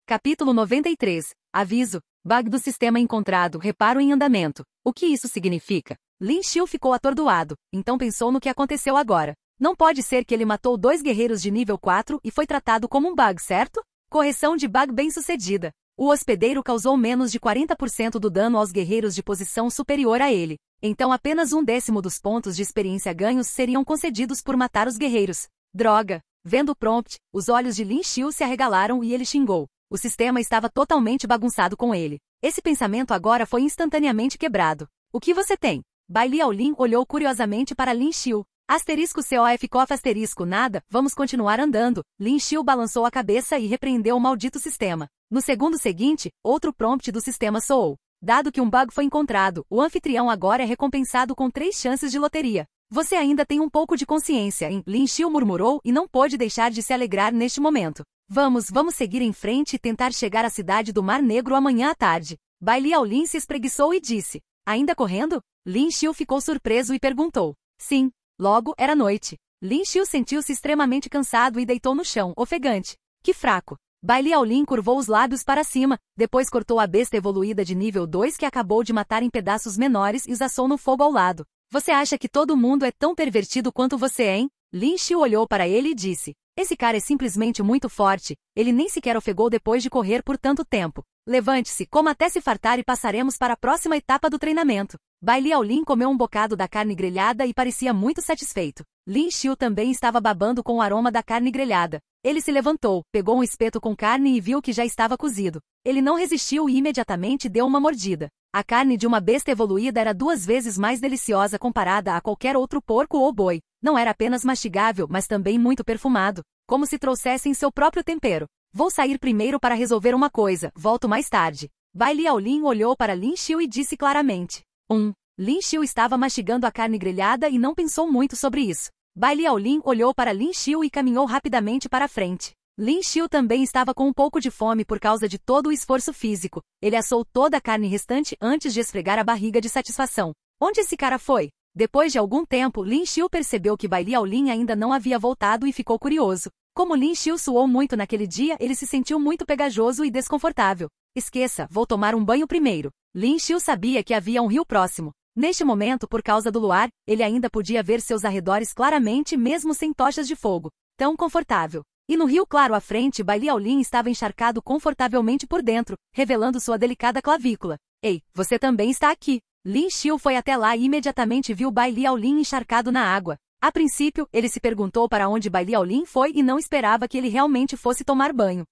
Capítulo 93. Aviso. Bug do sistema encontrado. Reparo em andamento. O que isso significa? Lin Xiu ficou atordoado, então pensou no que aconteceu agora. Não pode ser que ele matou 2 guerreiros de nível 4 e foi tratado como um bug, certo? Correção de bug bem-sucedida. O hospedeiro causou menos de 40% do dano aos guerreiros de posição superior a ele. Então apenas 1/10 dos pontos de experiência ganhos seriam concedidos por matar os guerreiros. Droga! Vendo o prompt, os olhos de Lin Xiu se arregalaram e ele xingou. O sistema estava totalmente bagunçado com ele. Esse pensamento agora foi instantaneamente quebrado. O que você tem? Bai Liaolin olhou curiosamente para Lin Xiu. *COF asterisco nada, vamos continuar andando. Lin Xiu balançou a cabeça e repreendeu o maldito sistema. No segundo seguinte, outro prompt do sistema soou. Dado que um bug foi encontrado, o anfitrião agora é recompensado com 3 chances de loteria. Você ainda tem um pouco de consciência, hein? Lin Xiu murmurou e não pôde deixar de se alegrar neste momento. Vamos seguir em frente e tentar chegar à cidade do Mar Negro amanhã à tarde. Bai Liaolin se espreguiçou e disse. Ainda correndo? Lin Xiu ficou surpreso e perguntou. Sim. Logo, era noite. Lin Xiu sentiu-se extremamente cansado e deitou no chão, ofegante. Que fraco. Bai Liaolin curvou os lábios para cima, depois cortou a besta evoluída de nível 2 que acabou de matar em pedaços menores e os assou no fogo ao lado. Você acha que todo mundo é tão pervertido quanto você, hein? Lin Xiu olhou para ele e disse. Esse cara é simplesmente muito forte, ele nem sequer ofegou depois de correr por tanto tempo. Levante-se, coma até se fartar e passaremos para a próxima etapa do treinamento. Bai Liaolin comeu um bocado da carne grelhada e parecia muito satisfeito. Lin Xiu também estava babando com o aroma da carne grelhada. Ele se levantou, pegou um espeto com carne e viu que já estava cozido. Ele não resistiu e imediatamente deu uma mordida. A carne de uma besta evoluída era 2 vezes mais deliciosa comparada a qualquer outro porco ou boi. Não era apenas mastigável, mas também muito perfumado, como se trouxessem seu próprio tempero. Vou sair primeiro para resolver uma coisa, volto mais tarde. Bai Liaolin olhou para Lin Xiu e disse claramente. Lin Xiu estava mastigando a carne grelhada e não pensou muito sobre isso. Bai Liaolin olhou para Lin Xiu e caminhou rapidamente para a frente. Lin Xiu também estava com um pouco de fome por causa de todo o esforço físico. Ele assou toda a carne restante antes de esfregar a barriga de satisfação. Onde esse cara foi? Depois de algum tempo, Lin Xiu percebeu que Bai Liaolin ainda não havia voltado e ficou curioso. Como Lin Xiu suou muito naquele dia, ele se sentiu muito pegajoso e desconfortável. Esqueça, vou tomar um banho primeiro. Lin Xiu sabia que havia um rio próximo. Neste momento, por causa do luar, ele ainda podia ver seus arredores claramente mesmo sem tochas de fogo. Tão confortável. E no rio claro à frente, Bai Liaolin estava encharcado confortavelmente por dentro, revelando sua delicada clavícula. Ei, você também está aqui. Lin Xiu foi até lá e imediatamente viu Bai Liaolin encharcado na água. A princípio, ele se perguntou para onde Bai Liaolin foi e não esperava que ele realmente fosse tomar banho.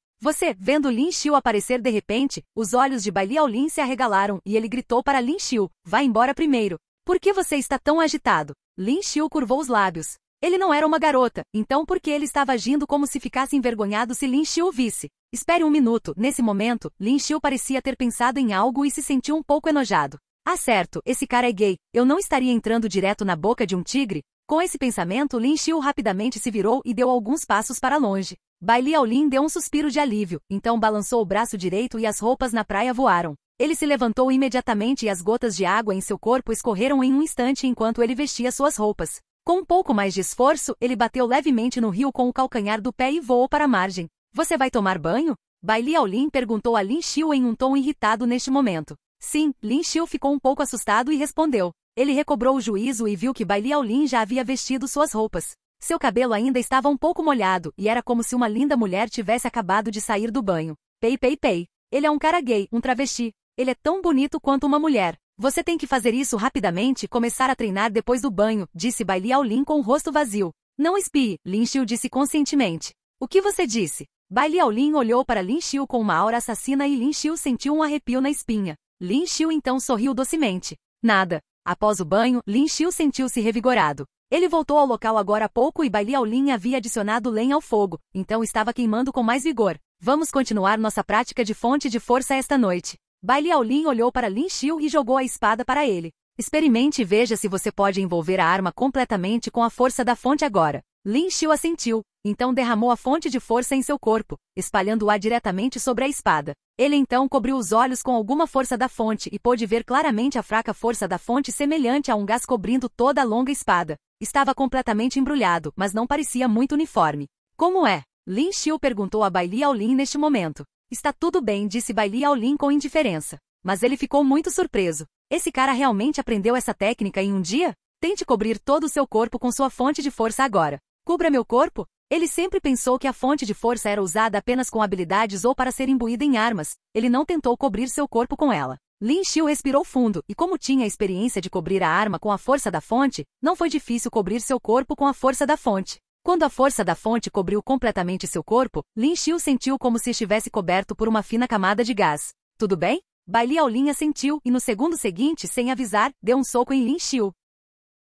Vendo Lin Xiu aparecer de repente, os olhos de Bai Liaolin se arregalaram e ele gritou para Lin Xiu, vá embora primeiro. Por que você está tão agitado? Lin Xiu curvou os lábios. Ele não era uma garota, então por que ele estava agindo como se ficasse envergonhado se Lin Xiu o visse? Espere um minuto, nesse momento, Lin Xiu parecia ter pensado em algo e se sentiu um pouco enojado. Ah certo, esse cara é gay, eu não estaria entrando direto na boca de um tigre? Com esse pensamento Lin Xiu rapidamente se virou e deu alguns passos para longe. Bai Liaolin deu um suspiro de alívio, então balançou o braço direito e as roupas na praia voaram. Ele se levantou imediatamente e as gotas de água em seu corpo escorreram em um instante enquanto ele vestia suas roupas. Com um pouco mais de esforço, ele bateu levemente no rio com o calcanhar do pé e voou para a margem. Você vai tomar banho? Bai Liaolin perguntou a Lin Xiu em um tom irritado neste momento. Sim, Lin Xiu ficou um pouco assustado e respondeu. Ele recobrou o juízo e viu que Bai Liaolin já havia vestido suas roupas. Seu cabelo ainda estava um pouco molhado, e era como se uma linda mulher tivesse acabado de sair do banho. Pei. Ele é um cara gay, um travesti. Ele é tão bonito quanto uma mulher. Você tem que fazer isso rapidamente e começar a treinar depois do banho, disse Bai Liaolin com o rosto vazio. Não espie, Lin Xiu disse conscientemente. O que você disse? Bai Liaolin olhou para Lin Xiu com uma aura assassina e Lin Xiu sentiu um arrepio na espinha. Lin Xiu então sorriu docemente. Nada. Após o banho, Lin Xiu sentiu-se revigorado. Ele voltou ao local agora há pouco e Bai Liaolin havia adicionado lenha ao fogo, então estava queimando com mais vigor. Vamos continuar nossa prática de fonte de força esta noite. Bai Liaolin olhou para Lin Xiu e jogou a espada para ele. Experimente e veja se você pode envolver a arma completamente com a força da fonte agora. Lin Xiu assentiu, então derramou a fonte de força em seu corpo, espalhando-a diretamente sobre a espada. Ele então cobriu os olhos com alguma força da fonte e pôde ver claramente a fraca força da fonte semelhante a um gás cobrindo toda a longa espada. Estava completamente embrulhado, mas não parecia muito uniforme. Como é? Lin Xiu perguntou a Bai Liaolin neste momento. Está tudo bem, disse Bai Liaolin com indiferença. Mas ele ficou muito surpreso. Esse cara realmente aprendeu essa técnica em um dia? Tente cobrir todo o seu corpo com sua fonte de força agora. Cubra meu corpo? Ele sempre pensou que a fonte de força era usada apenas com habilidades ou para ser imbuída em armas. Ele não tentou cobrir seu corpo com ela. Lin Xiu respirou fundo, e como tinha a experiência de cobrir a arma com a força da fonte, não foi difícil cobrir seu corpo com a força da fonte. Quando a força da fonte cobriu completamente seu corpo, Lin Xiu sentiu como se estivesse coberto por uma fina camada de gás. Tudo bem? Bai Liaolin assentiu e no segundo seguinte, sem avisar, deu um soco em Lin Xiu.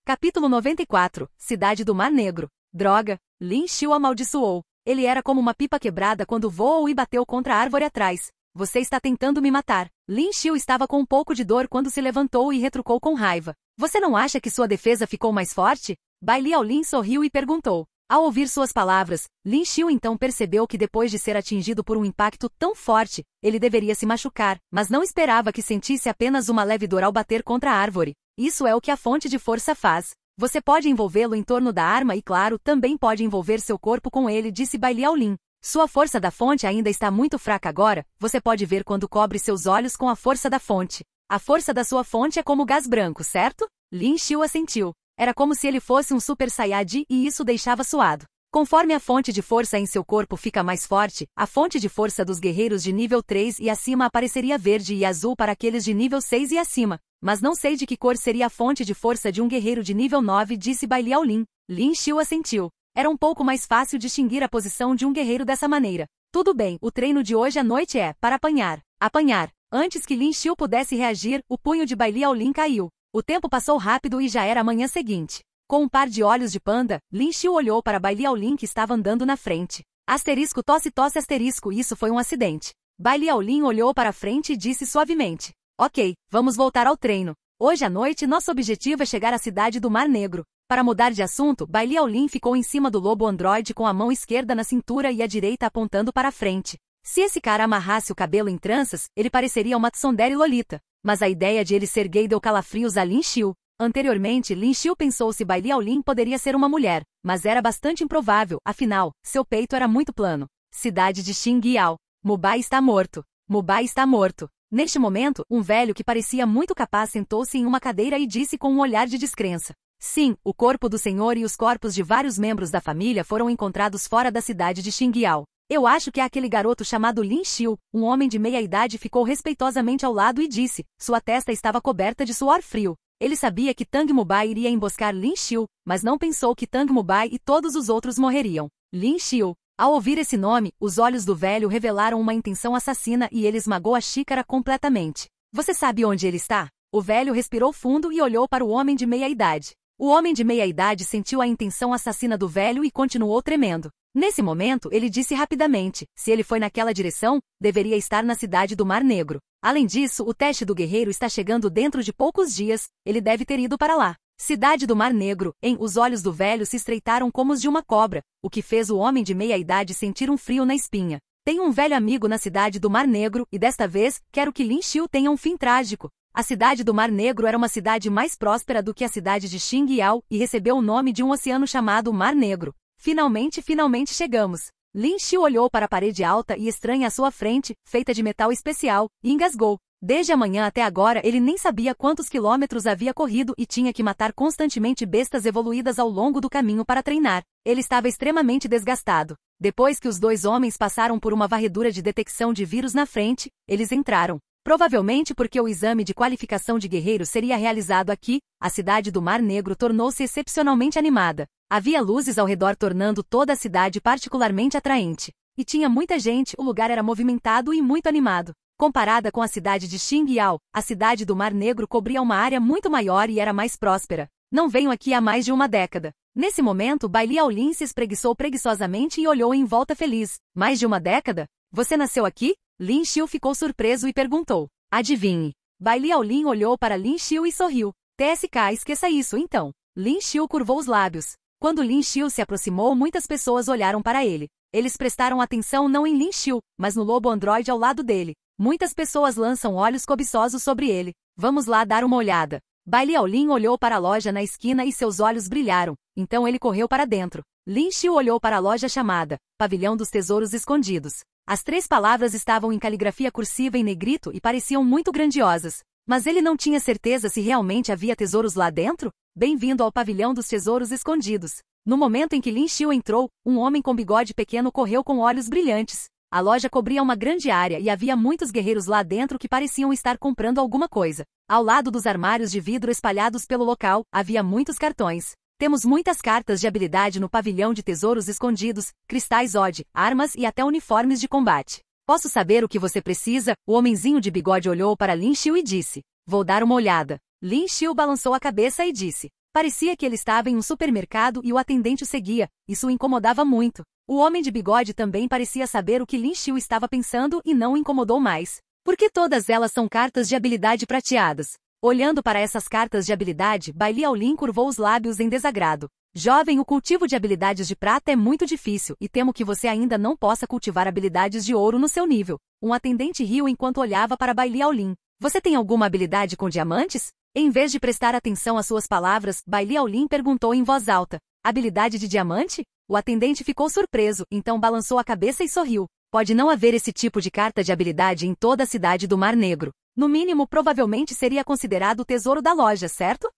Capítulo 94, Cidade do Mar Negro. Droga! Lin Xiu amaldiçoou. Ele era como uma pipa quebrada quando voou e bateu contra a árvore atrás. Você está tentando me matar. Lin Xiu estava com um pouco de dor quando se levantou e retrucou com raiva. Você não acha que sua defesa ficou mais forte? Bai Liaolin sorriu e perguntou. Ao ouvir suas palavras, Lin Xiu então percebeu que depois de ser atingido por um impacto tão forte, ele deveria se machucar, mas não esperava que sentisse apenas uma leve dor ao bater contra a árvore. Isso é o que a fonte de força faz. Você pode envolvê-lo em torno da arma e, claro, também pode envolver seu corpo com ele, disse Bai Liaolin. Sua força da fonte ainda está muito fraca agora, você pode ver quando cobre seus olhos com a força da fonte. A força da sua fonte é como gás branco, certo? Lin Xiu assentiu. Era como se ele fosse um Super Saiyajin e isso deixava suado. Conforme a fonte de força em seu corpo fica mais forte, a fonte de força dos guerreiros de nível 3 e acima apareceria verde e azul para aqueles de nível 6 e acima. Mas não sei de que cor seria a fonte de força de um guerreiro de nível 9, disse Bai Liaolin. Lin Xiu assentiu. Era um pouco mais fácil distinguir a posição de um guerreiro dessa maneira. Tudo bem, o treino de hoje à noite é para apanhar. Apanhar. Antes que Lin Xiu pudesse reagir, o punho de Bai Liaolin caiu. O tempo passou rápido e já era a manhã seguinte. Com um par de olhos de panda, Lin Xiu olhou para Bai Liaolin que estava andando na frente. Asterisco tosse tosse asterisco, isso foi um acidente. Bai Liaolin olhou para a frente e disse suavemente. Ok, vamos voltar ao treino. Hoje à noite nosso objetivo é chegar à cidade do Mar Negro. Para mudar de assunto, Bai Liaolin ficou em cima do lobo androide com a mão esquerda na cintura e a direita apontando para a frente. Se esse cara amarrasse o cabelo em tranças, ele pareceria uma tsundere lolita. Mas a ideia de ele ser gay deu calafrios a Lin Xiu. Anteriormente, Lin Xiu pensou se Bai Liaolin poderia ser uma mulher, mas era bastante improvável, afinal, seu peito era muito plano. Cidade de Xingyao. Mubai está morto. Mubai está morto. Neste momento, um velho que parecia muito capaz sentou-se em uma cadeira e disse com um olhar de descrença. Sim, o corpo do senhor e os corpos de vários membros da família foram encontrados fora da cidade de Xingyao. Eu acho que é aquele garoto chamado Lin Xiu. Um homem de meia-idade ficou respeitosamente ao lado e disse. Sua testa estava coberta de suor frio. Ele sabia que Tang Mubai iria emboscar Lin Xiu, mas não pensou que Tang Mubai e todos os outros morreriam. Lin Xiu. Ao ouvir esse nome, os olhos do velho revelaram uma intenção assassina e ele esmagou a xícara completamente. Você sabe onde ele está? O velho respirou fundo e olhou para o homem de meia-idade. O homem de meia-idade sentiu a intenção assassina do velho e continuou tremendo. Nesse momento, ele disse rapidamente, se ele foi naquela direção, deveria estar na cidade do Mar Negro. Além disso, o teste do guerreiro está chegando dentro de poucos dias, ele deve ter ido para lá. Cidade do Mar Negro, os olhos do velho se estreitaram como os de uma cobra, o que fez o homem de meia-idade sentir um frio na espinha. Tenho um velho amigo na cidade do Mar Negro e desta vez, quero que Lin Xiu tenha um fim trágico. A cidade do Mar Negro era uma cidade mais próspera do que a cidade de Xingyao e recebeu o nome de um oceano chamado Mar Negro. Finalmente chegamos. Lin Xiu olhou para a parede alta e estranha à sua frente, feita de metal especial, e engasgou. Desde a manhã até agora ele nem sabia quantos quilômetros havia corrido e tinha que matar constantemente bestas evoluídas ao longo do caminho para treinar. Ele estava extremamente desgastado. Depois que os dois homens passaram por uma varredura de detecção de vírus na frente, eles entraram. Provavelmente porque o exame de qualificação de guerreiro seria realizado aqui, a cidade do Mar Negro tornou-se excepcionalmente animada. Havia luzes ao redor tornando toda a cidade particularmente atraente. E tinha muita gente, o lugar era movimentado e muito animado. Comparada com a cidade de Xingyao, a cidade do Mar Negro cobria uma área muito maior e era mais próspera. Não venho aqui há mais de uma década. Nesse momento, Bai Liaolin se espreguiçou preguiçosamente e olhou em volta feliz. Mais de uma década? Você nasceu aqui? Lin Xiu ficou surpreso e perguntou. Adivinhe. Bai Liaolin olhou para Lin Xiu e sorriu. TSK, esqueça isso então. Lin Xiu curvou os lábios. Quando Lin Xiu se aproximou, muitas pessoas olharam para ele. Eles prestaram atenção não em Lin Xiu, mas no lobo androide ao lado dele. Muitas pessoas lançam olhos cobiçosos sobre ele. Vamos lá dar uma olhada. Bai Liaolin olhou para a loja na esquina e seus olhos brilharam. Então ele correu para dentro. Lin Xiu olhou para a loja chamada Pavilhão dos Tesouros Escondidos. As 3 palavras estavam em caligrafia cursiva em negrito e pareciam muito grandiosas. Mas ele não tinha certeza se realmente havia tesouros lá dentro? Bem-vindo ao Pavilhão dos Tesouros Escondidos. No momento em que Lin Xiu entrou, um homem com bigode pequeno correu com olhos brilhantes. A loja cobria uma grande área e havia muitos guerreiros lá dentro que pareciam estar comprando alguma coisa. Ao lado dos armários de vidro espalhados pelo local, havia muitos cartões. Temos muitas cartas de habilidade no Pavilhão de Tesouros Escondidos, cristais Odd, armas e até uniformes de combate. Posso saber o que você precisa? O homenzinho de bigode olhou para Lin Xiu e disse. Vou dar uma olhada. Lin Xiu balançou a cabeça e disse. Parecia que ele estava em um supermercado e o atendente o seguia. Isso o incomodava muito. O homem de bigode também parecia saber o que Lin Xiu estava pensando e não o incomodou mais. Por que todas elas são cartas de habilidade prateadas? Olhando para essas cartas de habilidade, Bai Liaolin curvou os lábios em desagrado. Jovem, o cultivo de habilidades de prata é muito difícil e temo que você ainda não possa cultivar habilidades de ouro no seu nível. Um atendente riu enquanto olhava para Bai Liaolin. Você tem alguma habilidade com diamantes? Em vez de prestar atenção às suas palavras, Bai Liaolin perguntou em voz alta. Habilidade de diamante? O atendente ficou surpreso, então balançou a cabeça e sorriu. Pode não haver esse tipo de carta de habilidade em toda a cidade do Mar Negro. No mínimo, provavelmente seria considerado o tesouro da loja, certo?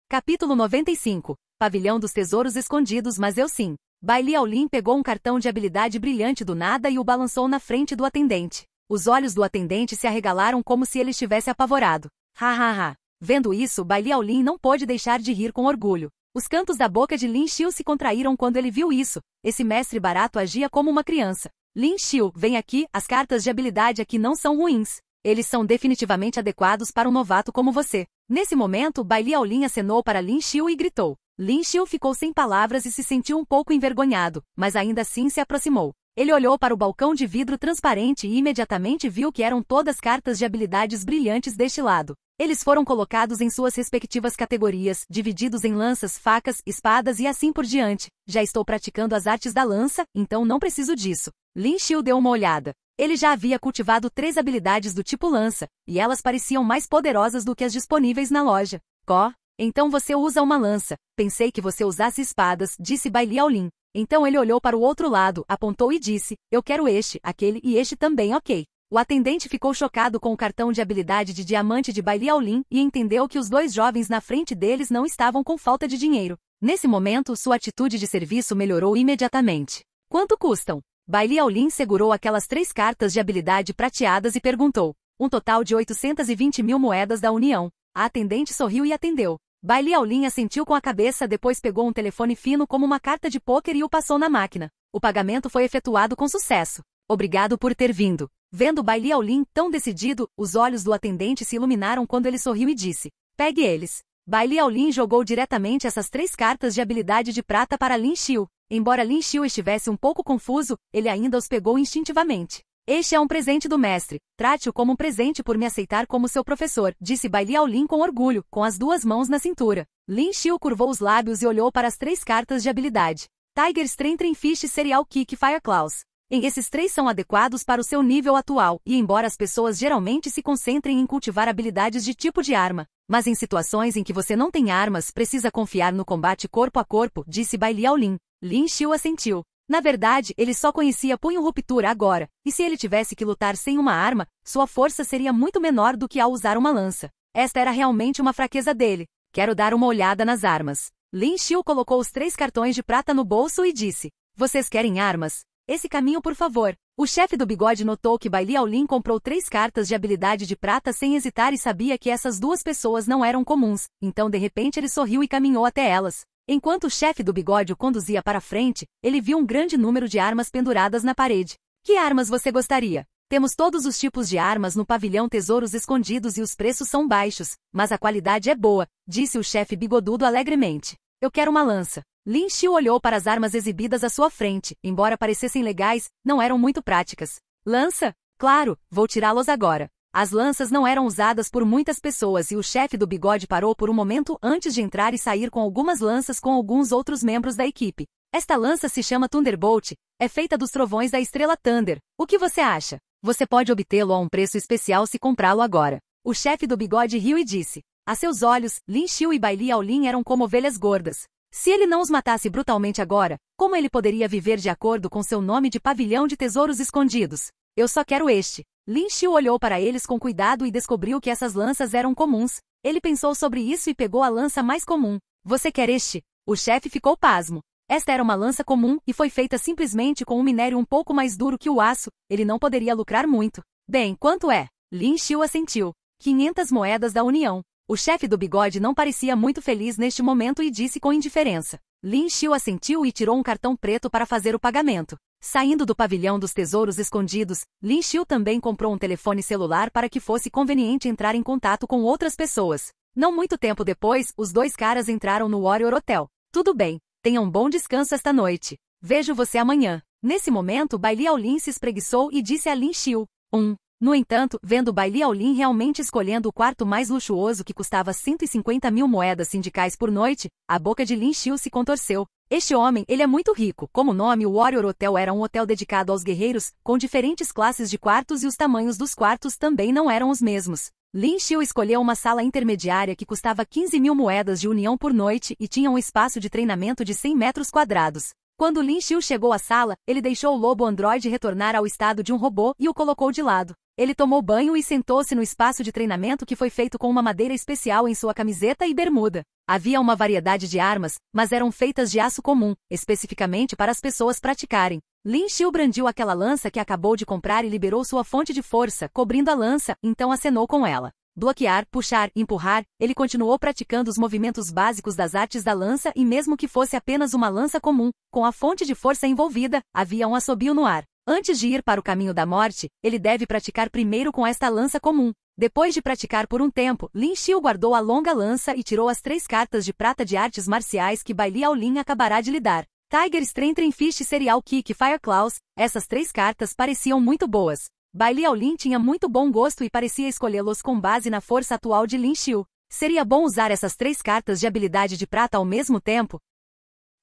Capítulo 95. Pavilhão dos Tesouros Escondidos, mas eu sim. Bai Liaolin pegou um cartão de habilidade brilhante do nada e o balançou na frente do atendente. Os olhos do atendente se arregalaram como se ele estivesse apavorado. Ha ha ha. Vendo isso, Bai Liaolin não pôde deixar de rir com orgulho. Os cantos da boca de Lin Xiu se contraíram quando ele viu isso. Esse mestre barato agia como uma criança. Lin Xiu, vem aqui, as cartas de habilidade aqui não são ruins. Eles são definitivamente adequados para um novato como você. Nesse momento, Bai Liaolin acenou para Lin Xiu e gritou. Lin Xiu ficou sem palavras e se sentiu um pouco envergonhado, mas ainda assim se aproximou. Ele olhou para o balcão de vidro transparente e imediatamente viu que eram todas cartas de habilidades brilhantes deste lado. Eles foram colocados em suas respectivas categorias, divididos em lanças, facas, espadas e assim por diante. Já estou praticando as artes da lança, então não preciso disso. Lin Xiu deu uma olhada. Ele já havia cultivado 3 habilidades do tipo lança, e elas pareciam mais poderosas do que as disponíveis na loja. Então você usa uma lança. Pensei que você usasse espadas, disse Bai Liaolin. Então ele olhou para o outro lado, apontou e disse, eu quero este, aquele e este também, ok. O atendente ficou chocado com o cartão de habilidade de diamante de Bai Liaolin e entendeu que os 2 jovens na frente deles não estavam com falta de dinheiro. Nesse momento, sua atitude de serviço melhorou imediatamente. Quanto custam? Bai Liaolin segurou aquelas 3 cartas de habilidade prateadas e perguntou. Um total de 820.000 moedas da União. A atendente sorriu e atendeu. Bai Liaolin assentiu com a cabeça, depois pegou um telefone fino como uma carta de pôquer e o passou na máquina. O pagamento foi efetuado com sucesso. Obrigado por ter vindo. Vendo Bai Liaolin tão decidido, os olhos do atendente se iluminaram quando ele sorriu e disse. Pegue eles. Bai Liaolin jogou diretamente essas 3 cartas de habilidade de prata para Lin Xiu. Embora Lin Xiu estivesse um pouco confuso, ele ainda os pegou instintivamente. Este é um presente do mestre. Trate-o como um presente por me aceitar como seu professor, disse Bai Liaolin com orgulho, com as 2 mãos na cintura. Lin Xiu curvou os lábios e olhou para as 3 cartas de habilidade. Tiger Strength Fish Serial Kick Fire Claws. Esses 3 são adequados para o seu nível atual, e embora as pessoas geralmente se concentrem em cultivar habilidades de tipo de arma, mas em situações em que você não tem armas, precisa confiar no combate corpo a corpo, disse Bai Liaolin. Lin Xiu assentiu. Na verdade, ele só conhecia punho ruptura agora, e se ele tivesse que lutar sem uma arma, sua força seria muito menor do que ao usar uma lança. Esta era realmente uma fraqueza dele. Quero dar uma olhada nas armas. Lin Xiu colocou os 3 cartões de prata no bolso e disse. Vocês querem armas? Esse caminho, por favor. O chefe do bigode notou que Bai Liaolin comprou 3 cartas de habilidade de prata sem hesitar e sabia que essas 2 pessoas não eram comuns, então de repente ele sorriu e caminhou até elas. Enquanto o chefe do bigode o conduzia para frente, ele viu um grande número de armas penduradas na parede. Que armas você gostaria? Temos todos os tipos de armas no pavilhão Tesouros Escondidos e os preços são baixos, mas a qualidade é boa, disse o chefe bigodudo alegremente. Eu quero uma lança. Lin Xiu olhou para as armas exibidas à sua frente, embora parecessem legais, não eram muito práticas. Lança? Claro, vou tirá-los agora. As lanças não eram usadas por muitas pessoas e o chefe do bigode parou por um momento antes de entrar e sair com algumas lanças com alguns outros membros da equipe. Esta lança se chama Thunderbolt, é feita dos trovões da estrela Thunder. O que você acha? Você pode obtê-lo a um preço especial se comprá-lo agora. O chefe do bigode riu e disse. A seus olhos, Lin Xiu e Bai Liaolin eram como ovelhas gordas. Se ele não os matasse brutalmente agora, como ele poderia viver de acordo com seu nome de pavilhão de tesouros escondidos? Eu só quero este. Lin Xiu olhou para eles com cuidado e descobriu que essas lanças eram comuns. Ele pensou sobre isso e pegou a lança mais comum. Você quer este? O chefe ficou pasmo. Esta era uma lança comum e foi feita simplesmente com um minério um pouco mais duro que o aço. Ele não poderia lucrar muito. Bem, quanto é? Lin Xiu assentiu. 500 moedas da União. O chefe do bigode não parecia muito feliz neste momento e disse com indiferença. Lin Xiu assentiu e tirou um cartão preto para fazer o pagamento. Saindo do pavilhão dos tesouros escondidos, Lin Xiu também comprou um telefone celular para que fosse conveniente entrar em contato com outras pessoas. Não muito tempo depois, os 2 caras entraram no Warrior Hotel. Tudo bem, tenha um bom descanso esta noite. Vejo você amanhã. Nesse momento, Bai Liaolin se espreguiçou e disse a Lin Xiu. No entanto, vendo Bai Liaolin realmente escolhendo o quarto mais luxuoso que custava 150 mil moedas sindicais por noite, a boca de Lin Xiu se contorceu. Este homem, ele é muito rico. Como nome, o Warrior Hotel era um hotel dedicado aos guerreiros, com diferentes classes de quartos e os tamanhos dos quartos também não eram os mesmos. Lin Xiu escolheu uma sala intermediária que custava 15 mil moedas de união por noite e tinha um espaço de treinamento de 100 metros quadrados. Quando Lin Xiu chegou à sala, ele deixou o lobo androide retornar ao estado de um robô e o colocou de lado. Ele tomou banho e sentou-se no espaço de treinamento que foi feito com uma madeira especial em sua camiseta e bermuda. Havia uma variedade de armas, mas eram feitas de aço comum, especificamente para as pessoas praticarem. Lin Xiu brandiu aquela lança que acabou de comprar e liberou sua fonte de força, cobrindo a lança, então acenou com ela. Bloquear, puxar, empurrar, ele continuou praticando os movimentos básicos das artes da lança e mesmo que fosse apenas uma lança comum, com a fonte de força envolvida, havia um assobio no ar. Antes de ir para o caminho da morte, ele deve praticar primeiro com esta lança comum. Depois de praticar por um tempo, Lin Xiu guardou a longa lança e tirou as 3 cartas de prata de artes marciais que Bai Liaolin acabará de lhe dar. Tiger Strength Fist Serial Kick Fire Claws, essas 3 cartas pareciam muito boas. Bai Liaolin tinha muito bom gosto e parecia escolhê-los com base na força atual de Lin Xiu. Seria bom usar essas 3 cartas de habilidade de prata ao mesmo tempo?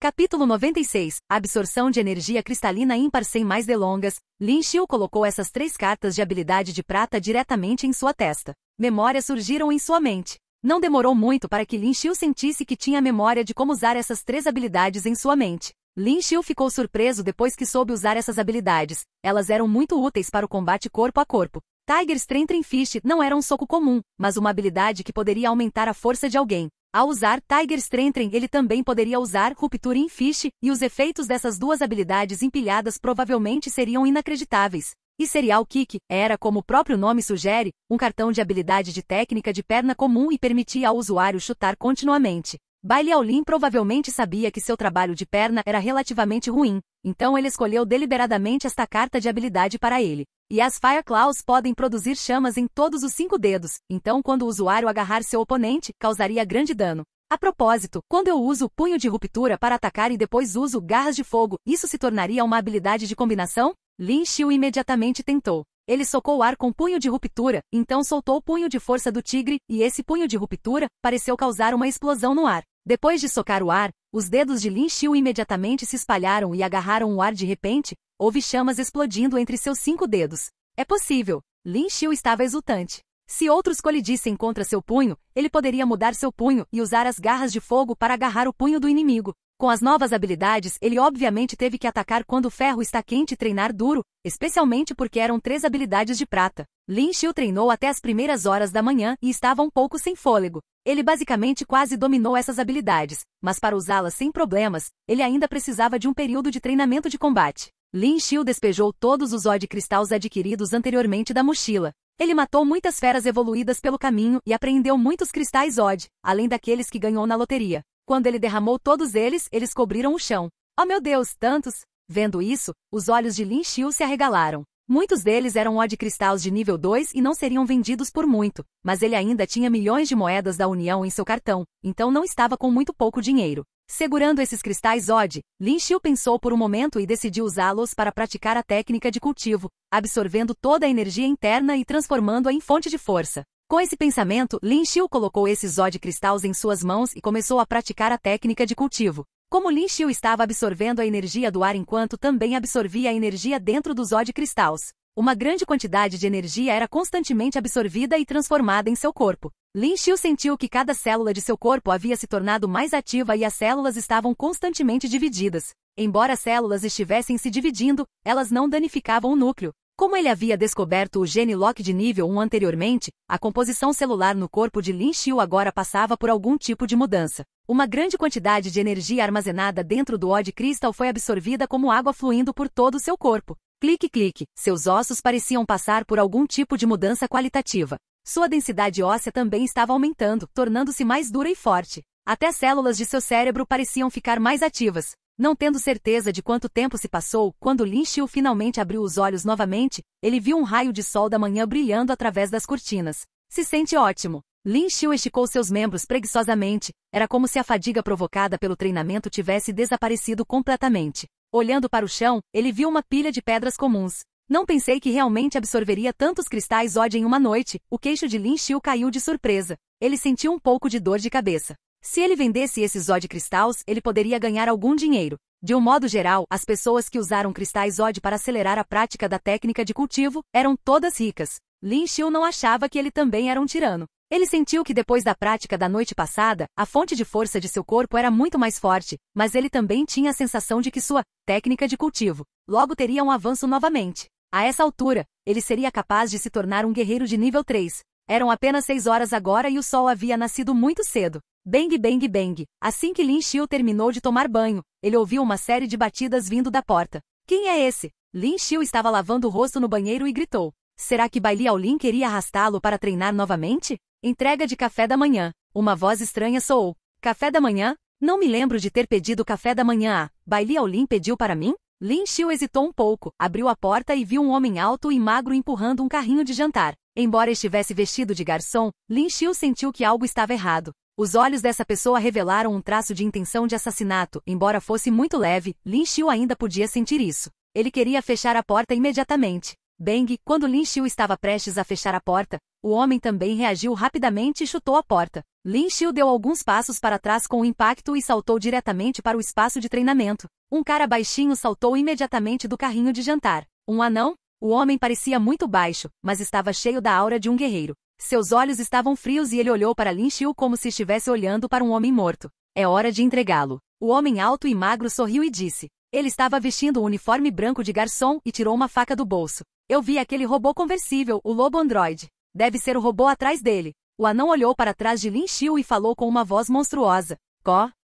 Capítulo 96. Absorção de energia cristalina ímpar. Sem mais delongas, Lin Xiu colocou essas 3 cartas de habilidade de prata diretamente em sua testa. Memórias surgiram em sua mente. Não demorou muito para que Lin Xiu sentisse que tinha memória de como usar essas 3 habilidades em sua mente. Lin Xiu ficou surpreso depois que soube usar essas habilidades. Elas eram muito úteis para o combate corpo a corpo. Tiger Strength Fist não era um soco comum, mas uma habilidade que poderia aumentar a força de alguém. Ao usar Tiger Strength, ele também poderia usar Rupture in Fist, e os efeitos dessas 2 habilidades empilhadas provavelmente seriam inacreditáveis. E Serial Kick era, como o próprio nome sugere, um cartão de habilidade de técnica de perna comum e permitia ao usuário chutar continuamente. Bai Liaolin provavelmente sabia que seu trabalho de perna era relativamente ruim, então ele escolheu deliberadamente esta carta de habilidade para ele. E as Fire Claws podem produzir chamas em todos os 5 dedos, então quando o usuário agarrar seu oponente, causaria grande dano. A propósito, quando eu uso o punho de ruptura para atacar e depois uso garras de fogo, isso se tornaria uma habilidade de combinação? Lin Xiu imediatamente tentou. Ele socou o ar com punho de ruptura, então soltou o punho de força do tigre, e esse punho de ruptura pareceu causar uma explosão no ar. Depois de socar o ar, os dedos de Lin Xiu imediatamente se espalharam e agarraram o ar de repente, houve chamas explodindo entre seus 5 dedos. É possível. Lin Xiu estava exultante. Se outros colidissem contra seu punho, ele poderia mudar seu punho e usar as garras de fogo para agarrar o punho do inimigo. Com as novas habilidades, ele obviamente teve que atacar quando o ferro está quente e treinar duro, especialmente porque eram 3 habilidades de prata. Lin Xiu treinou até as primeiras horas da manhã e estava um pouco sem fôlego. Ele basicamente quase dominou essas habilidades, mas para usá-las sem problemas, ele ainda precisava de um período de treinamento de combate. Lin Xiu despejou todos os Odd Crystals adquiridos anteriormente da mochila. Ele matou muitas feras evoluídas pelo caminho e apreendeu muitos cristais Odd, além daqueles que ganhou na loteria. Quando ele derramou todos eles, eles cobriram o chão. Oh meu Deus, tantos! Vendo isso, os olhos de Lin Xiu se arregalaram. Muitos deles eram Odd Crystals de nível 2 e não seriam vendidos por muito, mas ele ainda tinha milhões de moedas da União em seu cartão, então não estava com muito pouco dinheiro. Segurando esses cristais Odd, Lin Xiu pensou por um momento e decidiu usá-los para praticar a técnica de cultivo, absorvendo toda a energia interna e transformando-a em fonte de força. Com esse pensamento, Lin Xiu colocou esses Odd Crystals em suas mãos e começou a praticar a técnica de cultivo. Como Lin Xiu estava absorvendo a energia do ar enquanto também absorvia a energia dentro dos Odd Crystals, uma grande quantidade de energia era constantemente absorvida e transformada em seu corpo. Lin Xiu sentiu que cada célula de seu corpo havia se tornado mais ativa e as células estavam constantemente divididas. Embora as células estivessem se dividindo, elas não danificavam o núcleo. Como ele havia descoberto o gene Lock de nível 1 anteriormente, a composição celular no corpo de Lin Xiu agora passava por algum tipo de mudança. Uma grande quantidade de energia armazenada dentro do Odd Crystal foi absorvida como água fluindo por todo o seu corpo. Clique, clique, seus ossos pareciam passar por algum tipo de mudança qualitativa. Sua densidade óssea também estava aumentando, tornando-se mais dura e forte. Até as células de seu cérebro pareciam ficar mais ativas. Não tendo certeza de quanto tempo se passou, quando Lin Xiu finalmente abriu os olhos novamente, ele viu um raio de sol da manhã brilhando através das cortinas. Se sente ótimo. Lin Xiu esticou seus membros preguiçosamente, era como se a fadiga provocada pelo treinamento tivesse desaparecido completamente. Olhando para o chão, ele viu uma pilha de pedras comuns. Não pensei que realmente absorveria tantos cristais Zod em uma noite. O queixo de Lin Xiu caiu de surpresa. Ele sentiu um pouco de dor de cabeça. Se ele vendesse esses Zod cristais, ele poderia ganhar algum dinheiro. De um modo geral, as pessoas que usaram cristais Zod para acelerar a prática da técnica de cultivo eram todas ricas. Lin Xiu não achava que ele também era um tirano. Ele sentiu que depois da prática da noite passada, a fonte de força de seu corpo era muito mais forte, mas ele também tinha a sensação de que sua técnica de cultivo logo teria um avanço novamente. A essa altura, ele seria capaz de se tornar um guerreiro de nível 3. Eram apenas 6 horas agora e o sol havia nascido muito cedo. Bang bang bang. Assim que Lin Xiu terminou de tomar banho, ele ouviu uma série de batidas vindo da porta. Quem é esse? Lin Xiu estava lavando o rosto no banheiro e gritou. Será que Bai Liaolin queria arrastá-lo para treinar novamente? Entrega de café da manhã. Uma voz estranha soou. Café da manhã? Não me lembro de ter pedido café da manhã. Bai Liaolin pediu para mim? Lin Xiu hesitou um pouco, abriu a porta e viu um homem alto e magro empurrando um carrinho de jantar. Embora estivesse vestido de garçom, Lin Xiu sentiu que algo estava errado. Os olhos dessa pessoa revelaram um traço de intenção de assassinato. Embora fosse muito leve, Lin Xiu ainda podia sentir isso. Ele queria fechar a porta imediatamente. Bang, quando Lin Xiu estava prestes a fechar a porta, o homem também reagiu rapidamente e chutou a porta. Lin Xiu deu alguns passos para trás com o impacto e saltou diretamente para o espaço de treinamento. Um cara baixinho saltou imediatamente do carrinho de jantar. Um anão? O homem parecia muito baixo, mas estava cheio da aura de um guerreiro. Seus olhos estavam frios e ele olhou para Lin Xiu como se estivesse olhando para um homem morto. É hora de entregá-lo. O homem alto e magro sorriu e disse. Ele estava vestindo um uniforme branco de garçom e tirou uma faca do bolso. Eu vi aquele robô conversível, o lobo androide. Deve ser o robô atrás dele. O anão olhou para trás de Lin Xiu e falou com uma voz monstruosa.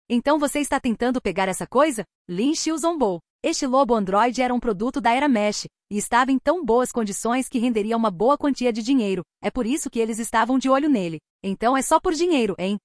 Então você está tentando pegar essa coisa? Lin Xiu zombou. Este lobo androide era um produto da Era Mesh, e estava em tão boas condições que renderia uma boa quantia de dinheiro. É por isso que eles estavam de olho nele. Então é só por dinheiro, hein?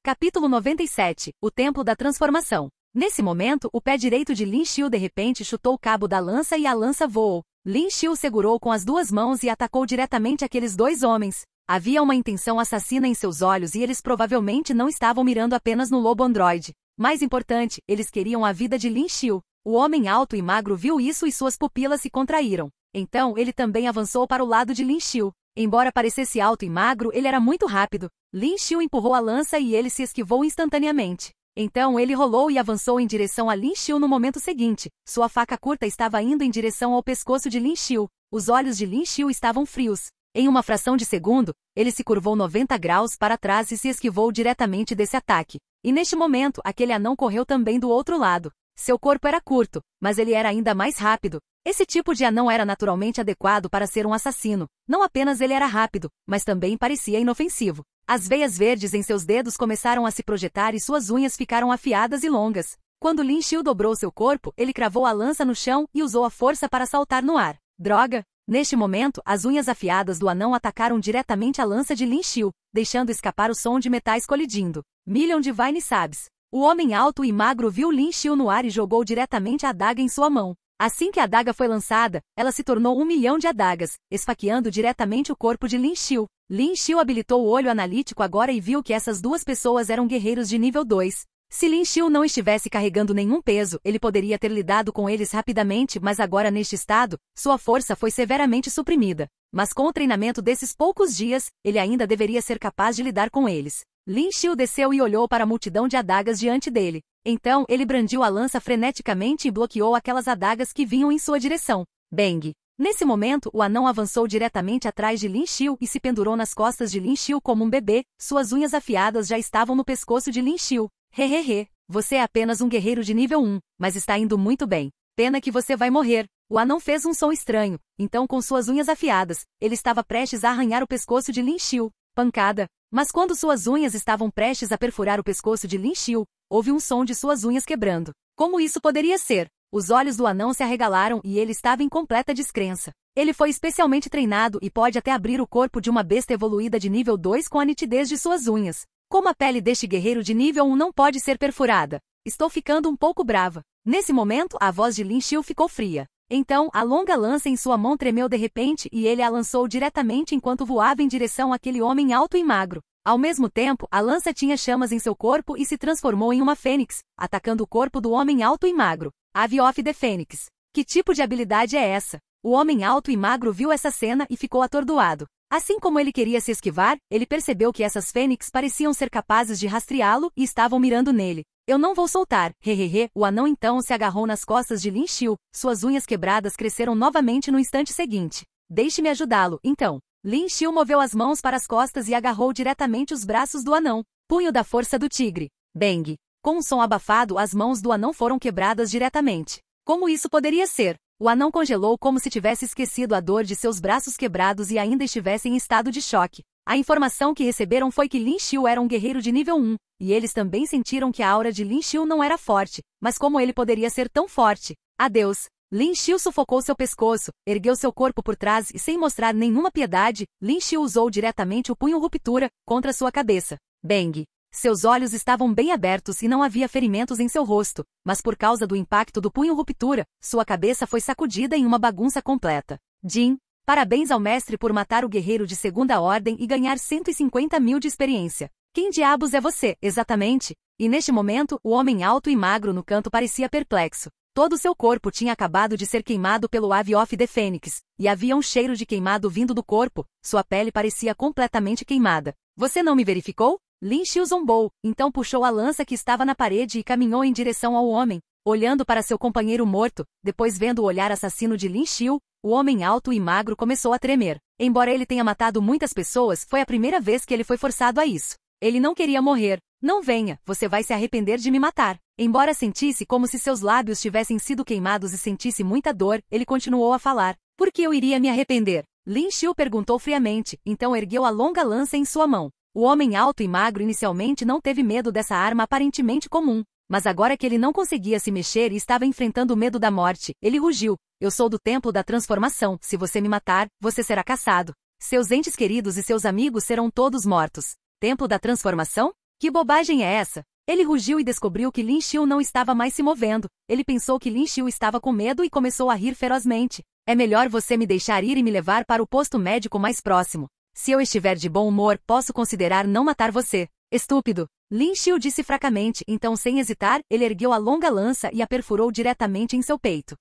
Capítulo 97. O Templo da Transformação. Nesse momento, o pé direito de Lin Xiu de repente chutou o cabo da lança e a lança voou. Lin Xiu segurou com as duas mãos e atacou diretamente aqueles dois homens. Havia uma intenção assassina em seus olhos e eles provavelmente não estavam mirando apenas no lobo androide. Mais importante, eles queriam a vida de Lin Xiu. O homem alto e magro viu isso e suas pupilas se contraíram. Então ele também avançou para o lado de Lin Xiu. Embora parecesse alto e magro, ele era muito rápido. Lin Xiu empurrou a lança e ele se esquivou instantaneamente. Então ele rolou e avançou em direção a Lin Xiu no momento seguinte. Sua faca curta estava indo em direção ao pescoço de Lin Xiu. Os olhos de Lin Xiu estavam frios. Em uma fração de segundo, ele se curvou 90 graus para trás e se esquivou diretamente desse ataque. E neste momento, aquele anão correu também do outro lado. Seu corpo era curto, mas ele era ainda mais rápido. Esse tipo de anão era naturalmente adequado para ser um assassino. Não apenas ele era rápido, mas também parecia inofensivo. As veias verdes em seus dedos começaram a se projetar e suas unhas ficaram afiadas e longas. Quando Lin Xiu dobrou seu corpo, ele cravou a lança no chão e usou a força para saltar no ar. Droga! Neste momento, as unhas afiadas do anão atacaram diretamente a lança de Lin Xiu, deixando escapar o som de metais colidindo. Million Divine Sabs. O homem alto e magro viu Lin Xiu no ar e jogou diretamente a adaga em sua mão. Assim que a adaga foi lançada, ela se tornou 1 milhão de adagas, esfaqueando diretamente o corpo de Lin Xiu. Lin Xiu habilitou o olho analítico agora e viu que essas duas pessoas eram guerreiros de nível 2. Se Lin Xiu não estivesse carregando nenhum peso, ele poderia ter lidado com eles rapidamente, mas agora neste estado, sua força foi severamente suprimida. Mas com o treinamento desses poucos dias, ele ainda deveria ser capaz de lidar com eles. Lin Xiu desceu e olhou para a multidão de adagas diante dele. Então, ele brandiu a lança freneticamente e bloqueou aquelas adagas que vinham em sua direção. Bang! Nesse momento, o anão avançou diretamente atrás de Lin Xiu e se pendurou nas costas de Lin Xiu como um bebê. Suas unhas afiadas já estavam no pescoço de Lin Xiu. Hehehe, você é apenas um guerreiro de nível 1, mas está indo muito bem. Pena que você vai morrer. O anão fez um som estranho, então com suas unhas afiadas, ele estava prestes a arranhar o pescoço de Lin Xiu. Pancada. Mas quando suas unhas estavam prestes a perfurar o pescoço de Lin Xiu, houve um som de suas unhas quebrando. Como isso poderia ser? Os olhos do anão se arregalaram e ele estava em completa descrença. Ele foi especialmente treinado e pode até abrir o corpo de uma besta evoluída de nível 2 com a nitidez de suas unhas. Como a pele deste guerreiro de nível 1 não pode ser perfurada? Estou ficando um pouco brava. Nesse momento, a voz de Lin Xiu ficou fria. Então, a longa lança em sua mão tremeu de repente e ele a lançou diretamente enquanto voava em direção àquele homem alto e magro. Ao mesmo tempo, a lança tinha chamas em seu corpo e se transformou em uma fênix, atacando o corpo do homem alto e magro. Ave of the Fênix. Que tipo de habilidade é essa? O homem alto e magro viu essa cena e ficou atordoado. Assim como ele queria se esquivar, ele percebeu que essas fênix pareciam ser capazes de rastreá-lo e estavam mirando nele. Eu não vou soltar, hehehe. O anão então se agarrou nas costas de Lin Xiu, suas unhas quebradas cresceram novamente no instante seguinte. Deixe-me ajudá-lo, então. Lin Xiu moveu as mãos para as costas e agarrou diretamente os braços do anão. Punho da força do tigre. Bang! Com um som abafado, as mãos do anão foram quebradas diretamente. Como isso poderia ser? O anão congelou como se tivesse esquecido a dor de seus braços quebrados e ainda estivesse em estado de choque. A informação que receberam foi que Lin Xiu era um guerreiro de nível 1, e eles também sentiram que a aura de Lin Xiu não era forte, mas como ele poderia ser tão forte? Adeus! Lin Xiu sufocou seu pescoço, ergueu seu corpo por trás e sem mostrar nenhuma piedade, Lin Xiu usou diretamente o punho ruptura contra sua cabeça. Bang! Seus olhos estavam bem abertos e não havia ferimentos em seu rosto, mas por causa do impacto do punho ruptura, sua cabeça foi sacudida em uma bagunça completa. Jin, parabéns ao mestre por matar o guerreiro de segunda ordem e ganhar 150 mil de experiência. Quem diabos é você, exatamente? E neste momento, o homem alto e magro no canto parecia perplexo. Todo seu corpo tinha acabado de ser queimado pelo Ave of the Fênix, e havia um cheiro de queimado vindo do corpo, sua pele parecia completamente queimada. Você não me verificou? Lin Xiu zombou, então puxou a lança que estava na parede e caminhou em direção ao homem, olhando para seu companheiro morto. Depois vendo o olhar assassino de Lin Xiu, o homem alto e magro começou a tremer. Embora ele tenha matado muitas pessoas, foi a primeira vez que ele foi forçado a isso. Ele não queria morrer. Não venha, você vai se arrepender de me matar. Embora sentisse como se seus lábios tivessem sido queimados e sentisse muita dor, ele continuou a falar. Por que eu iria me arrepender? Lin Xiu perguntou friamente, então ergueu a longa lança em sua mão. O homem alto e magro inicialmente não teve medo dessa arma aparentemente comum, mas agora que ele não conseguia se mexer e estava enfrentando o medo da morte, ele rugiu. Eu sou do Templo da Transformação, se você me matar, você será caçado. Seus entes queridos e seus amigos serão todos mortos. Templo da Transformação? Que bobagem é essa? Ele rugiu e descobriu que Lin Xiu não estava mais se movendo. Ele pensou que Lin Xiu estava com medo e começou a rir ferozmente. É melhor você me deixar ir e me levar para o posto médico mais próximo. Se eu estiver de bom humor, posso considerar não matar você. Estúpido! Lin Xiu disse fracamente, então sem hesitar, ele ergueu a longa lança e a perfurou diretamente em seu peito.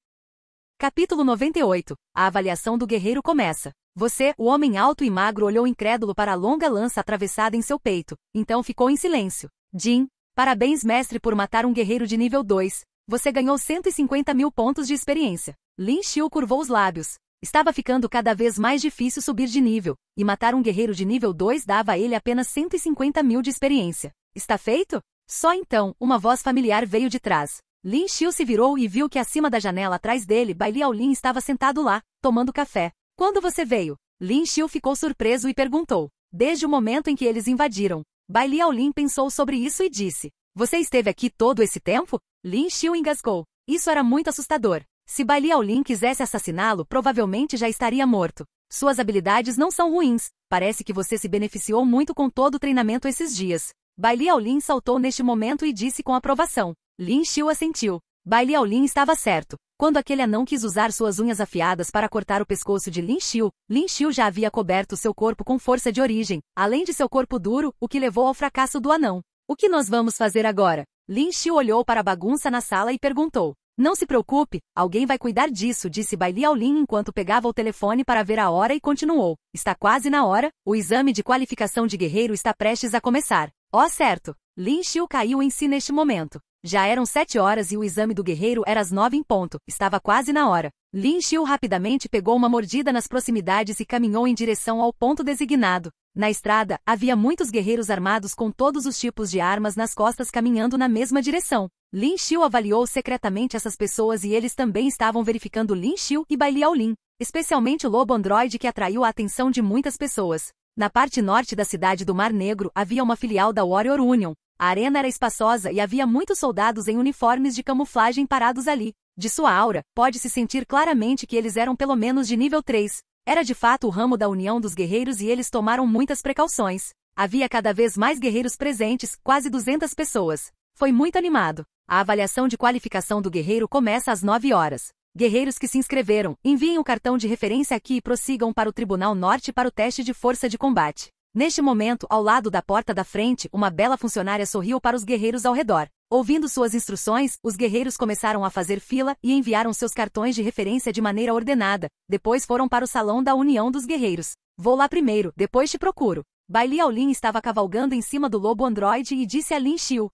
Capítulo 98. A avaliação do guerreiro começa. Você, o homem alto e magro, olhou incrédulo para a longa lança atravessada em seu peito, então ficou em silêncio. Jin, parabéns mestre por matar um guerreiro de nível 2. Você ganhou 150 mil pontos de experiência. Lin Xiu curvou os lábios. Estava ficando cada vez mais difícil subir de nível, e matar um guerreiro de nível 2 dava a ele apenas 150 mil de experiência. Está feito? Só então, uma voz familiar veio de trás. Lin Xiu se virou e viu que acima da janela atrás dele, Bai Liaolin estava sentado lá, tomando café. Quando você veio? Lin Xiu ficou surpreso e perguntou. Desde o momento em que eles invadiram. Bai Liaolin pensou sobre isso e disse. Você esteve aqui todo esse tempo? Lin Xiu engasgou. Isso era muito assustador. Se Bai Liaolin quisesse assassiná-lo, provavelmente já estaria morto. Suas habilidades não são ruins. Parece que você se beneficiou muito com todo o treinamento esses dias. Bai Liaolin saltou neste momento e disse com aprovação. Lin Xiu assentiu. Bai Liaolin estava certo. Quando aquele anão quis usar suas unhas afiadas para cortar o pescoço de Lin Xiu já havia coberto seu corpo com força de origem, além de seu corpo duro, o que levou ao fracasso do anão. O que nós vamos fazer agora? Lin Xiu olhou para a bagunça na sala e perguntou. Não se preocupe, alguém vai cuidar disso, disse Bai Liaolin enquanto pegava o telefone para ver a hora e continuou. Está quase na hora, o exame de qualificação de guerreiro está prestes a começar. Oh, certo! Lin Xiu caiu em si neste momento. Já eram 7 horas e o exame do guerreiro era às 9 em ponto, estava quase na hora. Lin Xiu rapidamente pegou uma mordida nas proximidades e caminhou em direção ao ponto designado. Na estrada, havia muitos guerreiros armados com todos os tipos de armas nas costas caminhando na mesma direção. Lin Xiu avaliou secretamente essas pessoas e eles também estavam verificando Lin Xiu e Bai Liaolin, especialmente o lobo androide que atraiu a atenção de muitas pessoas. Na parte norte da cidade do Mar Negro havia uma filial da Warrior Union. A arena era espaçosa e havia muitos soldados em uniformes de camuflagem parados ali. De sua aura, pode-se sentir claramente que eles eram pelo menos de nível 3. Era de fato o ramo da União dos Guerreiros e eles tomaram muitas precauções. Havia cada vez mais guerreiros presentes, quase 200 pessoas. Foi muito animado. A avaliação de qualificação do guerreiro começa às 9 horas. Guerreiros que se inscreveram, enviem o cartão de referência aqui e prossigam para o Tribunal Norte para o teste de força de combate. Neste momento, ao lado da porta da frente, uma bela funcionária sorriu para os guerreiros ao redor. Ouvindo suas instruções, os guerreiros começaram a fazer fila e enviaram seus cartões de referência de maneira ordenada. Depois foram para o salão da União dos Guerreiros. Vou lá primeiro, depois te procuro. Bai Liaolin estava cavalgando em cima do lobo androide e disse a Lin Xiu.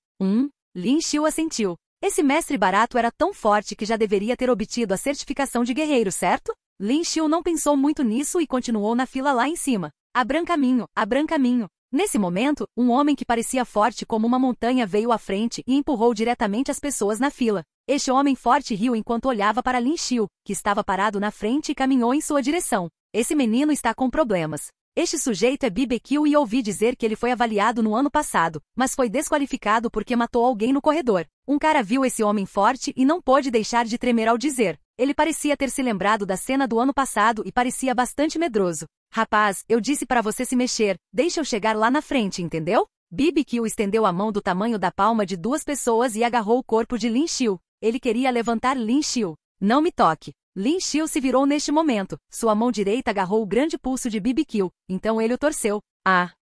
Lin Xiu assentiu. Esse mestre barato era tão forte que já deveria ter obtido a certificação de guerreiro, certo? Lin Xiu não pensou muito nisso e continuou na fila lá em cima. Abram caminho, abram caminho. Nesse momento, um homem que parecia forte como uma montanha veio à frente e empurrou diretamente as pessoas na fila. Este homem forte riu enquanto olhava para Lin Xiu, que estava parado na frente e caminhou em sua direção. Esse menino está com problemas. Este sujeito é BBQ e ouvi dizer que ele foi avaliado no ano passado, mas foi desqualificado porque matou alguém no corredor. Um cara viu esse homem forte e não pôde deixar de tremer ao dizer. Ele parecia ter se lembrado da cena do ano passado e parecia bastante medroso. Rapaz, eu disse para você se mexer, deixa eu chegar lá na frente, entendeu? BBQ estendeu a mão do tamanho da palma de duas pessoas e agarrou o corpo de Lin Xiu. Ele queria levantar Lin Xiu. Não me toque. Lin Xiu se virou neste momento. Sua mão direita agarrou o grande pulso de BBQ, então ele o torceu.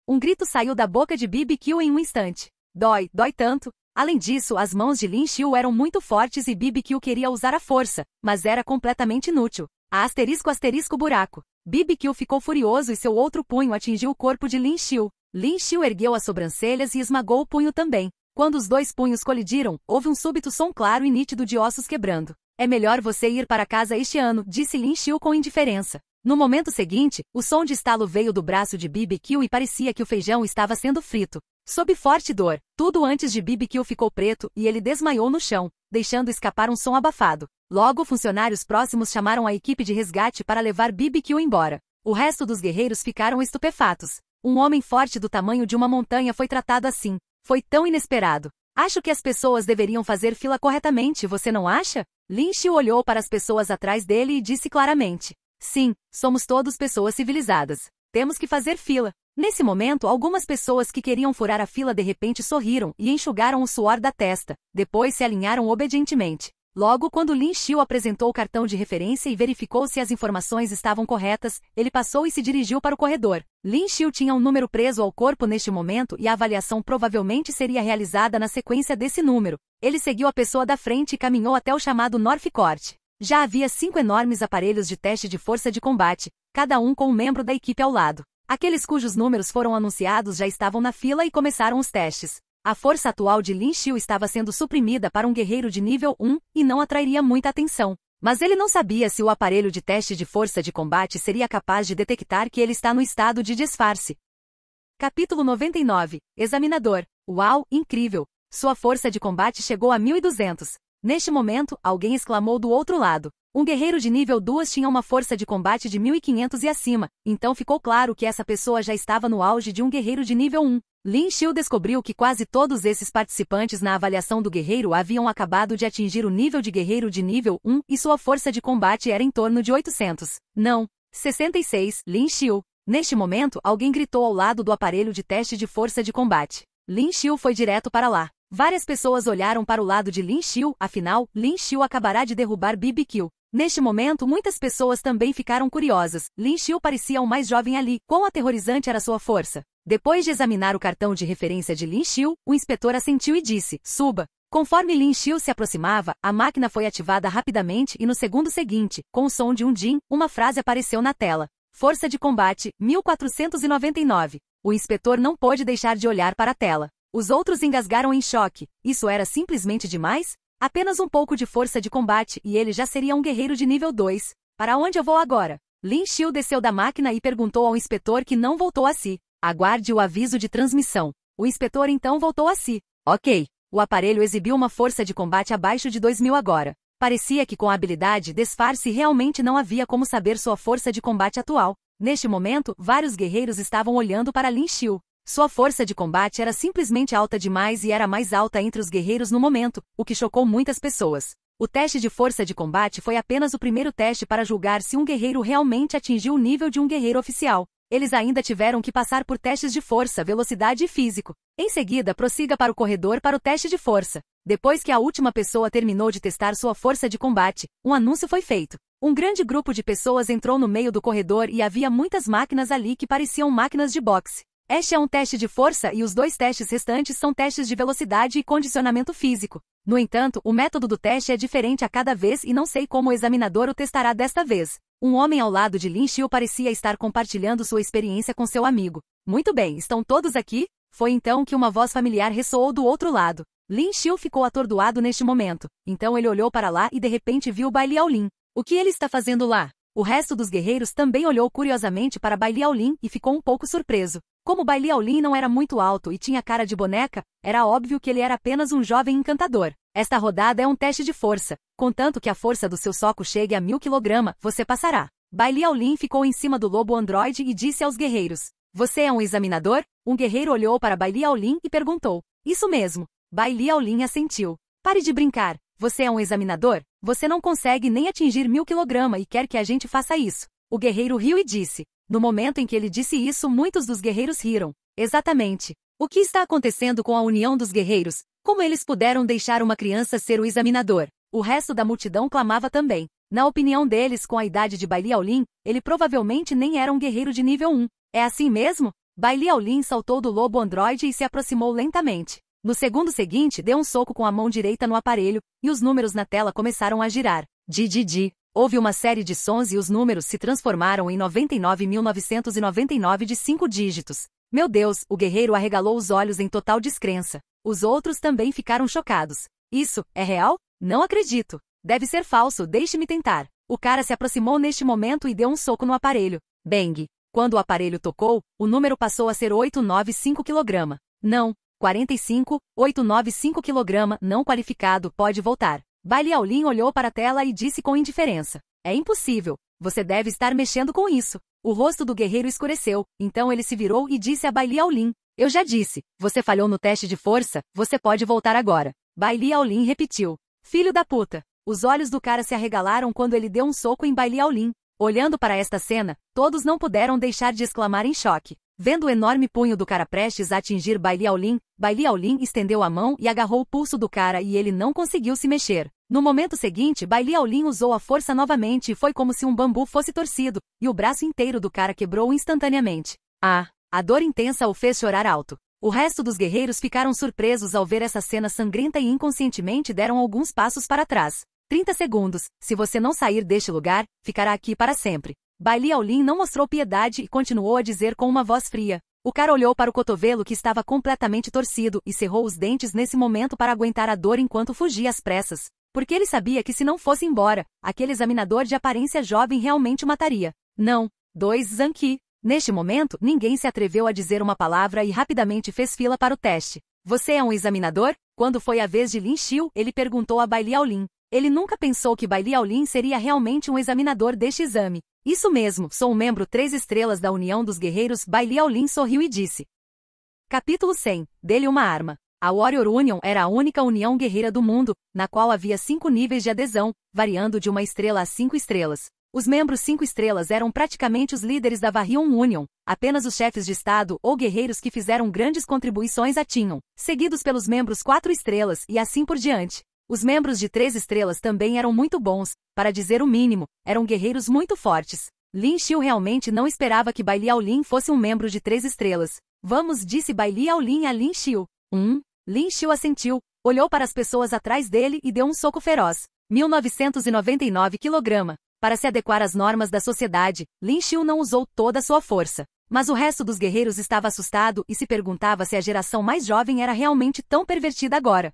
Um grito saiu da boca de BBQ em um instante. Dói tanto. Além disso, as mãos de Lin Xiu eram muito fortes e BBQ queria usar a força, mas era completamente inútil. *** buraco. BBQ ficou furioso e seu outro punho atingiu o corpo de Lin Xiu. Lin Xiu ergueu as sobrancelhas e esmagou o punho também. Quando os dois punhos colidiram, houve um súbito som claro e nítido de ossos quebrando. É melhor você ir para casa este ano, disse Lin Xiu com indiferença. No momento seguinte, o som de estalo veio do braço de BBQ e parecia que o feijão estava sendo frito. Sob forte dor, tudo antes de BBQ ficou preto e ele desmaiou no chão, deixando escapar um som abafado. Logo, funcionários próximos chamaram a equipe de resgate para levar BBQ embora. O resto dos guerreiros ficaram estupefatos. Um homem forte do tamanho de uma montanha foi tratado assim. Foi tão inesperado. Acho que as pessoas deveriam fazer fila corretamente, você não acha? Lin Xiu olhou para as pessoas atrás dele e disse claramente. Sim, somos todos pessoas civilizadas. Temos que fazer fila. Nesse momento, algumas pessoas que queriam furar a fila de repente sorriram e enxugaram o suor da testa. Depois se alinharam obedientemente. Logo, quando Lin Xiu apresentou o cartão de referência e verificou se as informações estavam corretas, ele passou e se dirigiu para o corredor. Lin Xiu tinha um número preso ao corpo neste momento e a avaliação provavelmente seria realizada na sequência desse número. Ele seguiu a pessoa da frente e caminhou até o chamado North Court. Já havia 5 enormes aparelhos de teste de força de combate, cada um com um membro da equipe ao lado. Aqueles cujos números foram anunciados já estavam na fila e começaram os testes. A força atual de Lin Xiu estava sendo suprimida para um guerreiro de nível 1 e não atrairia muita atenção. Mas ele não sabia se o aparelho de teste de força de combate seria capaz de detectar que ele está no estado de disfarce. Capítulo 99. Examinador. Uau, incrível! Sua força de combate chegou a 1200. Neste momento, alguém exclamou do outro lado. Um guerreiro de nível 2 tinha uma força de combate de 1500 e acima, então ficou claro que essa pessoa já estava no auge de um guerreiro de nível 1. Lin Xiu descobriu que quase todos esses participantes na avaliação do guerreiro haviam acabado de atingir o nível de guerreiro de nível 1 e sua força de combate era em torno de 800. Não. 66. Lin Xiu. Neste momento, alguém gritou ao lado do aparelho de teste de força de combate. Lin Xiu foi direto para lá. Várias pessoas olharam para o lado de Lin Xiu, afinal, Lin Xiu acabará de derrubar BBQ. Neste momento, muitas pessoas também ficaram curiosas. Lin Xiu parecia o mais jovem ali. Quão aterrorizante era sua força? Depois de examinar o cartão de referência de Lin Xiu, o inspetor assentiu e disse, suba. Conforme Lin Xiu se aproximava, a máquina foi ativada rapidamente e no segundo seguinte, com o som de um din, uma frase apareceu na tela. Força de combate, 1499. O inspetor não pôde deixar de olhar para a tela. Os outros engasgaram em choque. Isso era simplesmente demais? Apenas um pouco de força de combate e ele já seria um guerreiro de nível 2. Para onde eu vou agora? Lin Xiu desceu da máquina e perguntou ao inspetor que não voltou a si. Aguarde o aviso de transmissão. O inspetor então voltou a si. Ok. O aparelho exibiu uma força de combate abaixo de 2000 agora. Parecia que com a habilidade disfarce realmente não havia como saber sua força de combate atual. Neste momento, vários guerreiros estavam olhando para Lin Xiu. Sua força de combate era simplesmente alta demais e era a mais alta entre os guerreiros no momento, o que chocou muitas pessoas. O teste de força de combate foi apenas o primeiro teste para julgar se um guerreiro realmente atingiu o nível de um guerreiro oficial. Eles ainda tiveram que passar por testes de força, velocidade e físico. Em seguida, prossiga para o corredor para o teste de força. Depois que a última pessoa terminou de testar sua força de combate, um anúncio foi feito. Um grande grupo de pessoas entrou no meio do corredor e havia muitas máquinas ali que pareciam máquinas de boxe. Este é um teste de força e os 2 testes restantes são testes de velocidade e condicionamento físico. No entanto, o método do teste é diferente a cada vez e não sei como o examinador o testará desta vez. Um homem ao lado de Lin Xiu parecia estar compartilhando sua experiência com seu amigo. Muito bem, estão todos aqui? Foi então que uma voz familiar ressoou do outro lado. Lin Xiu ficou atordoado neste momento. Então ele olhou para lá e de repente viu Bai Liaolin. O que ele está fazendo lá? O resto dos guerreiros também olhou curiosamente para Bai Liaolin e ficou um pouco surpreso. Como Bai Liaolin não era muito alto e tinha cara de boneca, era óbvio que ele era apenas um jovem encantador. Esta rodada é um teste de força. Contanto que a força do seu soco chegue a 1000 kg, você passará. Bai Liaolin ficou em cima do lobo androide e disse aos guerreiros. Você é um examinador? Um guerreiro olhou para Bai Liaolin e perguntou. Isso mesmo. Bai Liaolin assentiu. Pare de brincar. Você é um examinador? Você não consegue nem atingir 1000 kg e quer que a gente faça isso. O guerreiro riu e disse. No momento em que ele disse isso, muitos dos guerreiros riram. Exatamente. O que está acontecendo com a união dos guerreiros? Como eles puderam deixar uma criança ser o examinador? O resto da multidão clamava também. Na opinião deles, com a idade de Bai Liaolin, ele provavelmente nem era um guerreiro de nível 1. É assim mesmo? Bai Liaolin saltou do lobo androide e se aproximou lentamente. No segundo seguinte, deu um soco com a mão direita no aparelho, e os números na tela começaram a girar. Di. Houve uma série de sons e os números se transformaram em 99.999 de 5 dígitos. Meu Deus, o guerreiro arregalou os olhos em total descrença. Os outros também ficaram chocados. Isso, é real? Não acredito. Deve ser falso, deixe-me tentar. O cara se aproximou neste momento e deu um soco no aparelho. Bang! Quando o aparelho tocou, o número passou a ser 895 kg. Não, 45,895 kg, não qualificado, pode voltar. Bai Liaolin olhou para a tela e disse com indiferença. É impossível. Você deve estar mexendo com isso. O rosto do guerreiro escureceu, então ele se virou e disse a Bai Liaolin. Eu já disse, você falhou no teste de força, você pode voltar agora. Bai Liaolin repetiu. Filho da puta. Os olhos do cara se arregalaram quando ele deu um soco em Bai Liaolin. Olhando para esta cena, todos não puderam deixar de exclamar em choque. Vendo o enorme punho do cara prestes a atingir Bai Liaolin estendeu a mão e agarrou o pulso do cara e ele não conseguiu se mexer. No momento seguinte, Bai Liaolin usou a força novamente e foi como se um bambu fosse torcido, e o braço inteiro do cara quebrou instantaneamente. A dor intensa o fez chorar alto. O resto dos guerreiros ficaram surpresos ao ver essa cena sangrenta e inconscientemente deram alguns passos para trás. 30 segundos. Se você não sair deste lugar, ficará aqui para sempre. Bai Liaolin não mostrou piedade e continuou a dizer com uma voz fria. O cara olhou para o cotovelo que estava completamente torcido e cerrou os dentes nesse momento para aguentar a dor enquanto fugia às pressas. Porque ele sabia que se não fosse embora, aquele examinador de aparência jovem realmente o mataria. Não. 2 Zanqi. Neste momento, ninguém se atreveu a dizer uma palavra e rapidamente fez fila para o teste. Você é um examinador? Quando foi a vez de Lin Xiu, ele perguntou a Bai Liaolin. Ele nunca pensou que Bai Liaolin seria realmente um examinador deste exame. Isso mesmo, sou um membro 3 estrelas da União dos Guerreiros. Bai Liaolin sorriu e disse. Capítulo 100. Dê-lhe uma arma. A Warrior Union era a única união guerreira do mundo, na qual havia 5 níveis de adesão, variando de 1 estrela a 5 estrelas. Os membros 5 estrelas eram praticamente os líderes da Warrior Union, apenas os chefes de estado ou guerreiros que fizeram grandes contribuições a tinham, seguidos pelos membros 4 estrelas e assim por diante. Os membros de 3 estrelas também eram muito bons, para dizer o mínimo, eram guerreiros muito fortes. Lin Xiu realmente não esperava que Bai Liaolin fosse um membro de 3 estrelas. Vamos, disse Bai Liaolin a Lin Xiu. Lin Xiu assentiu, olhou para as pessoas atrás dele e deu um soco feroz. 1999 kg. Para se adequar às normas da sociedade, Lin Xiu não usou toda a sua força. Mas o resto dos guerreiros estava assustado e se perguntava se a geração mais jovem era realmente tão pervertida agora.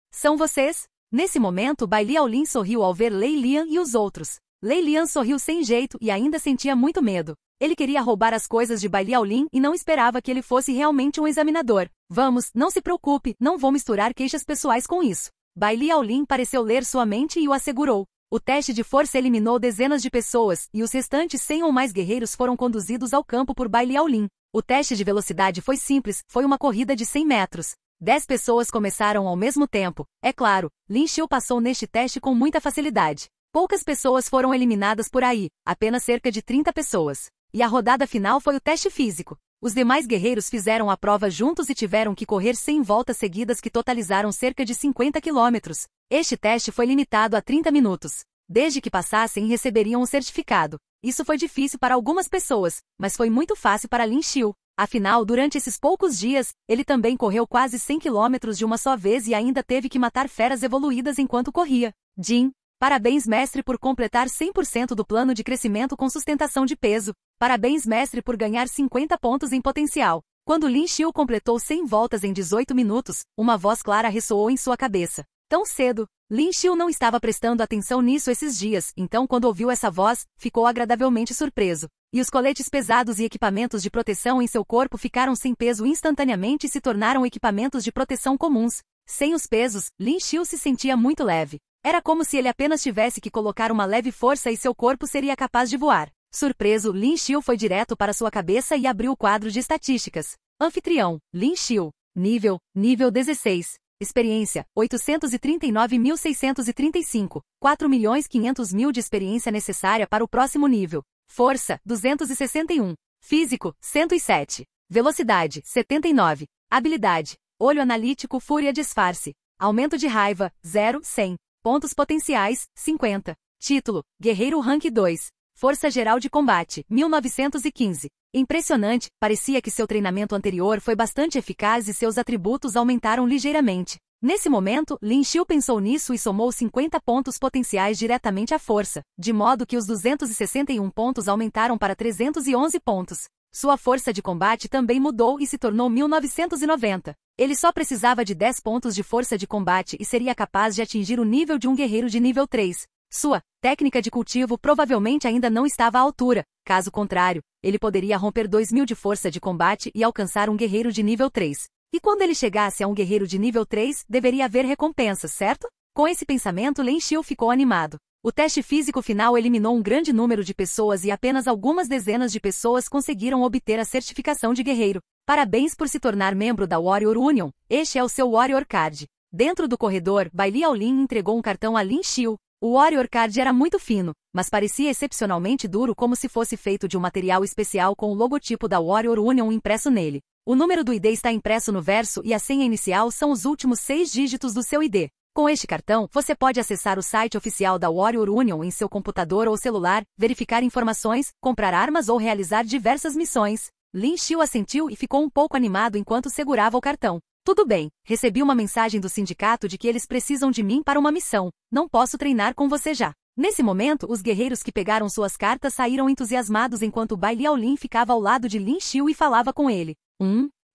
São vocês? Nesse momento, Bai Liaolin sorriu ao ver Lei Lian e os outros. Lei Lian sorriu sem jeito e ainda sentia muito medo. Ele queria roubar as coisas de Bai Liaolin e não esperava que ele fosse realmente um examinador. Vamos, não se preocupe, não vou misturar queixas pessoais com isso. Bai Liaolin pareceu ler sua mente e o assegurou. O teste de força eliminou dezenas de pessoas e os restantes 100 ou mais guerreiros foram conduzidos ao campo por Bai Liaolin. O teste de velocidade foi simples, foi uma corrida de 100 metros. 10 pessoas começaram ao mesmo tempo. É claro, Lin Xiu passou neste teste com muita facilidade. Poucas pessoas foram eliminadas por aí, apenas cerca de 30 pessoas. E a rodada final foi o teste físico. Os demais guerreiros fizeram a prova juntos e tiveram que correr 100 voltas seguidas que totalizaram cerca de 50 quilômetros. Este teste foi limitado a 30 minutos. Desde que passassem, receberiam um certificado. Isso foi difícil para algumas pessoas, mas foi muito fácil para Lin Xiu. Afinal, durante esses poucos dias, ele também correu quase 100 quilômetros de uma só vez e ainda teve que matar feras evoluídas enquanto corria. Jin, parabéns mestre por completar 100% do plano de crescimento com sustentação de peso. Parabéns mestre por ganhar 50 pontos em potencial. Quando Lin Xiu completou 100 voltas em 18 minutos, uma voz clara ressoou em sua cabeça. Tão cedo? Lin Xiu não estava prestando atenção nisso esses dias, então quando ouviu essa voz, ficou agradavelmente surpreso. E os coletes pesados e equipamentos de proteção em seu corpo ficaram sem peso instantaneamente e se tornaram equipamentos de proteção comuns. Sem os pesos, Lin Xiu se sentia muito leve. Era como se ele apenas tivesse que colocar uma leve força e seu corpo seria capaz de voar. Surpreso, Lin Xiu foi direto para sua cabeça e abriu o quadro de estatísticas. Anfitrião, Lin Xiu. Nível 16. Experiência, 839.635. 4.500.000 de experiência necessária para o próximo nível. Força, 261. Físico, 107. Velocidade, 79. Habilidade, olho analítico, fúria disfarce. Aumento de raiva, 0, 100. Pontos potenciais, 50. Título, Guerreiro Rank 2. Força geral de combate, 1915. Impressionante, parecia que seu treinamento anterior foi bastante eficaz e seus atributos aumentaram ligeiramente. Nesse momento, Lin Xiu pensou nisso e somou 50 pontos potenciais diretamente à força, de modo que os 261 pontos aumentaram para 311 pontos. Sua força de combate também mudou e se tornou 1990. Ele só precisava de 10 pontos de força de combate e seria capaz de atingir o nível de um guerreiro de nível 3. Sua técnica de cultivo provavelmente ainda não estava à altura, caso contrário, ele poderia romper 2.000 de força de combate e alcançar um guerreiro de nível 3. E quando ele chegasse a um guerreiro de nível 3, deveria haver recompensas, certo? Com esse pensamento, Lin Xiu ficou animado. O teste físico final eliminou um grande número de pessoas e apenas algumas dezenas de pessoas conseguiram obter a certificação de guerreiro. Parabéns por se tornar membro da Warrior Union, este é o seu Warrior Card. Dentro do corredor, Bai Liaolin entregou um cartão a Lin Xiu. O Warrior Card era muito fino, mas parecia excepcionalmente duro como se fosse feito de um material especial com o logotipo da Warrior Union impresso nele. O número do ID está impresso no verso e a senha inicial são os últimos 6 dígitos do seu ID. Com este cartão, você pode acessar o site oficial da Warrior Union em seu computador ou celular, verificar informações, comprar armas ou realizar diversas missões. Lin Xiu assentiu e ficou um pouco animado enquanto segurava o cartão. Tudo bem, recebi uma mensagem do sindicato de que eles precisam de mim para uma missão. Não posso treinar com você já. Nesse momento, os guerreiros que pegaram suas cartas saíram entusiasmados enquanto Bai Liaolin ficava ao lado de Lin Xiu e falava com ele.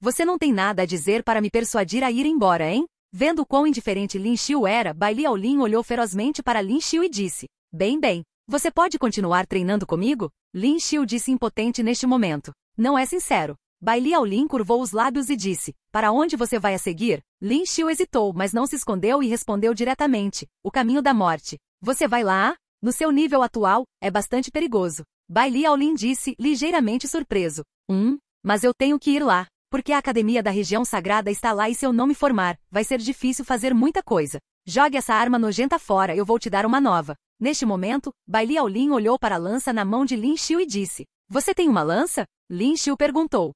Você não tem nada a dizer para me persuadir a ir embora, hein? Vendo quão indiferente Lin Xiu era, Bai Liaolin olhou ferozmente para Lin Xiu e disse. Bem, você pode continuar treinando comigo? Lin Xiu disse impotente neste momento. Não é sincero. Bai Liaolin curvou os lábios e disse, para onde você vai a seguir? Lin Xiu hesitou, mas não se escondeu e respondeu diretamente, o caminho da morte. Você vai lá? No seu nível atual, é bastante perigoso. Bai Liaolin disse, ligeiramente surpreso. Mas eu tenho que ir lá, porque a academia da região sagrada está lá e se eu não me formar, vai ser difícil fazer muita coisa. Jogue essa arma nojenta fora, eu vou te dar uma nova. Neste momento, Bai Liaolin olhou para a lança na mão de Lin Xiu e disse, você tem uma lança? Lin Xiu perguntou.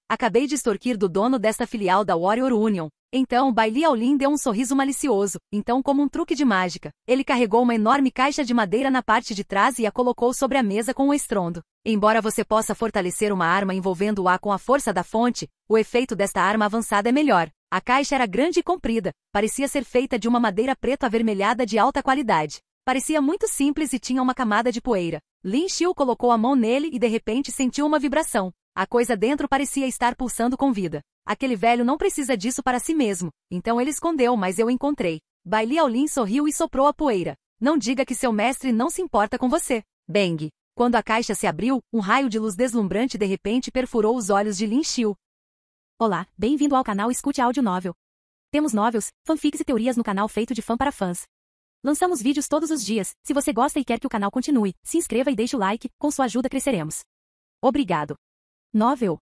Acabei de extorquir do dono desta filial da Warrior Union. Então Bai Liaolin deu um sorriso malicioso, então como um truque de mágica, ele carregou uma enorme caixa de madeira na parte de trás e a colocou sobre a mesa com um estrondo. Embora você possa fortalecer uma arma envolvendo-a com a força da fonte, o efeito desta arma avançada é melhor. A caixa era grande e comprida, parecia ser feita de uma madeira preto avermelhada de alta qualidade. Parecia muito simples e tinha uma camada de poeira. Lin Xiu colocou a mão nele e de repente sentiu uma vibração. A coisa dentro parecia estar pulsando com vida. Aquele velho não precisa disso para si mesmo, então ele escondeu, mas eu encontrei. Bai Liaolin sorriu e soprou a poeira. Não diga que seu mestre não se importa com você. Bang! Quando a caixa se abriu, um raio de luz deslumbrante de repente perfurou os olhos de Lin Xiu. Olá, bem-vindo ao canal Escute Áudio Novel. Temos novels, fanfics e teorias no canal feito de fã para fãs. Lançamos vídeos todos os dias. Se você gosta e quer que o canal continue, se inscreva e deixe o like, com sua ajuda cresceremos. Obrigado. Novel.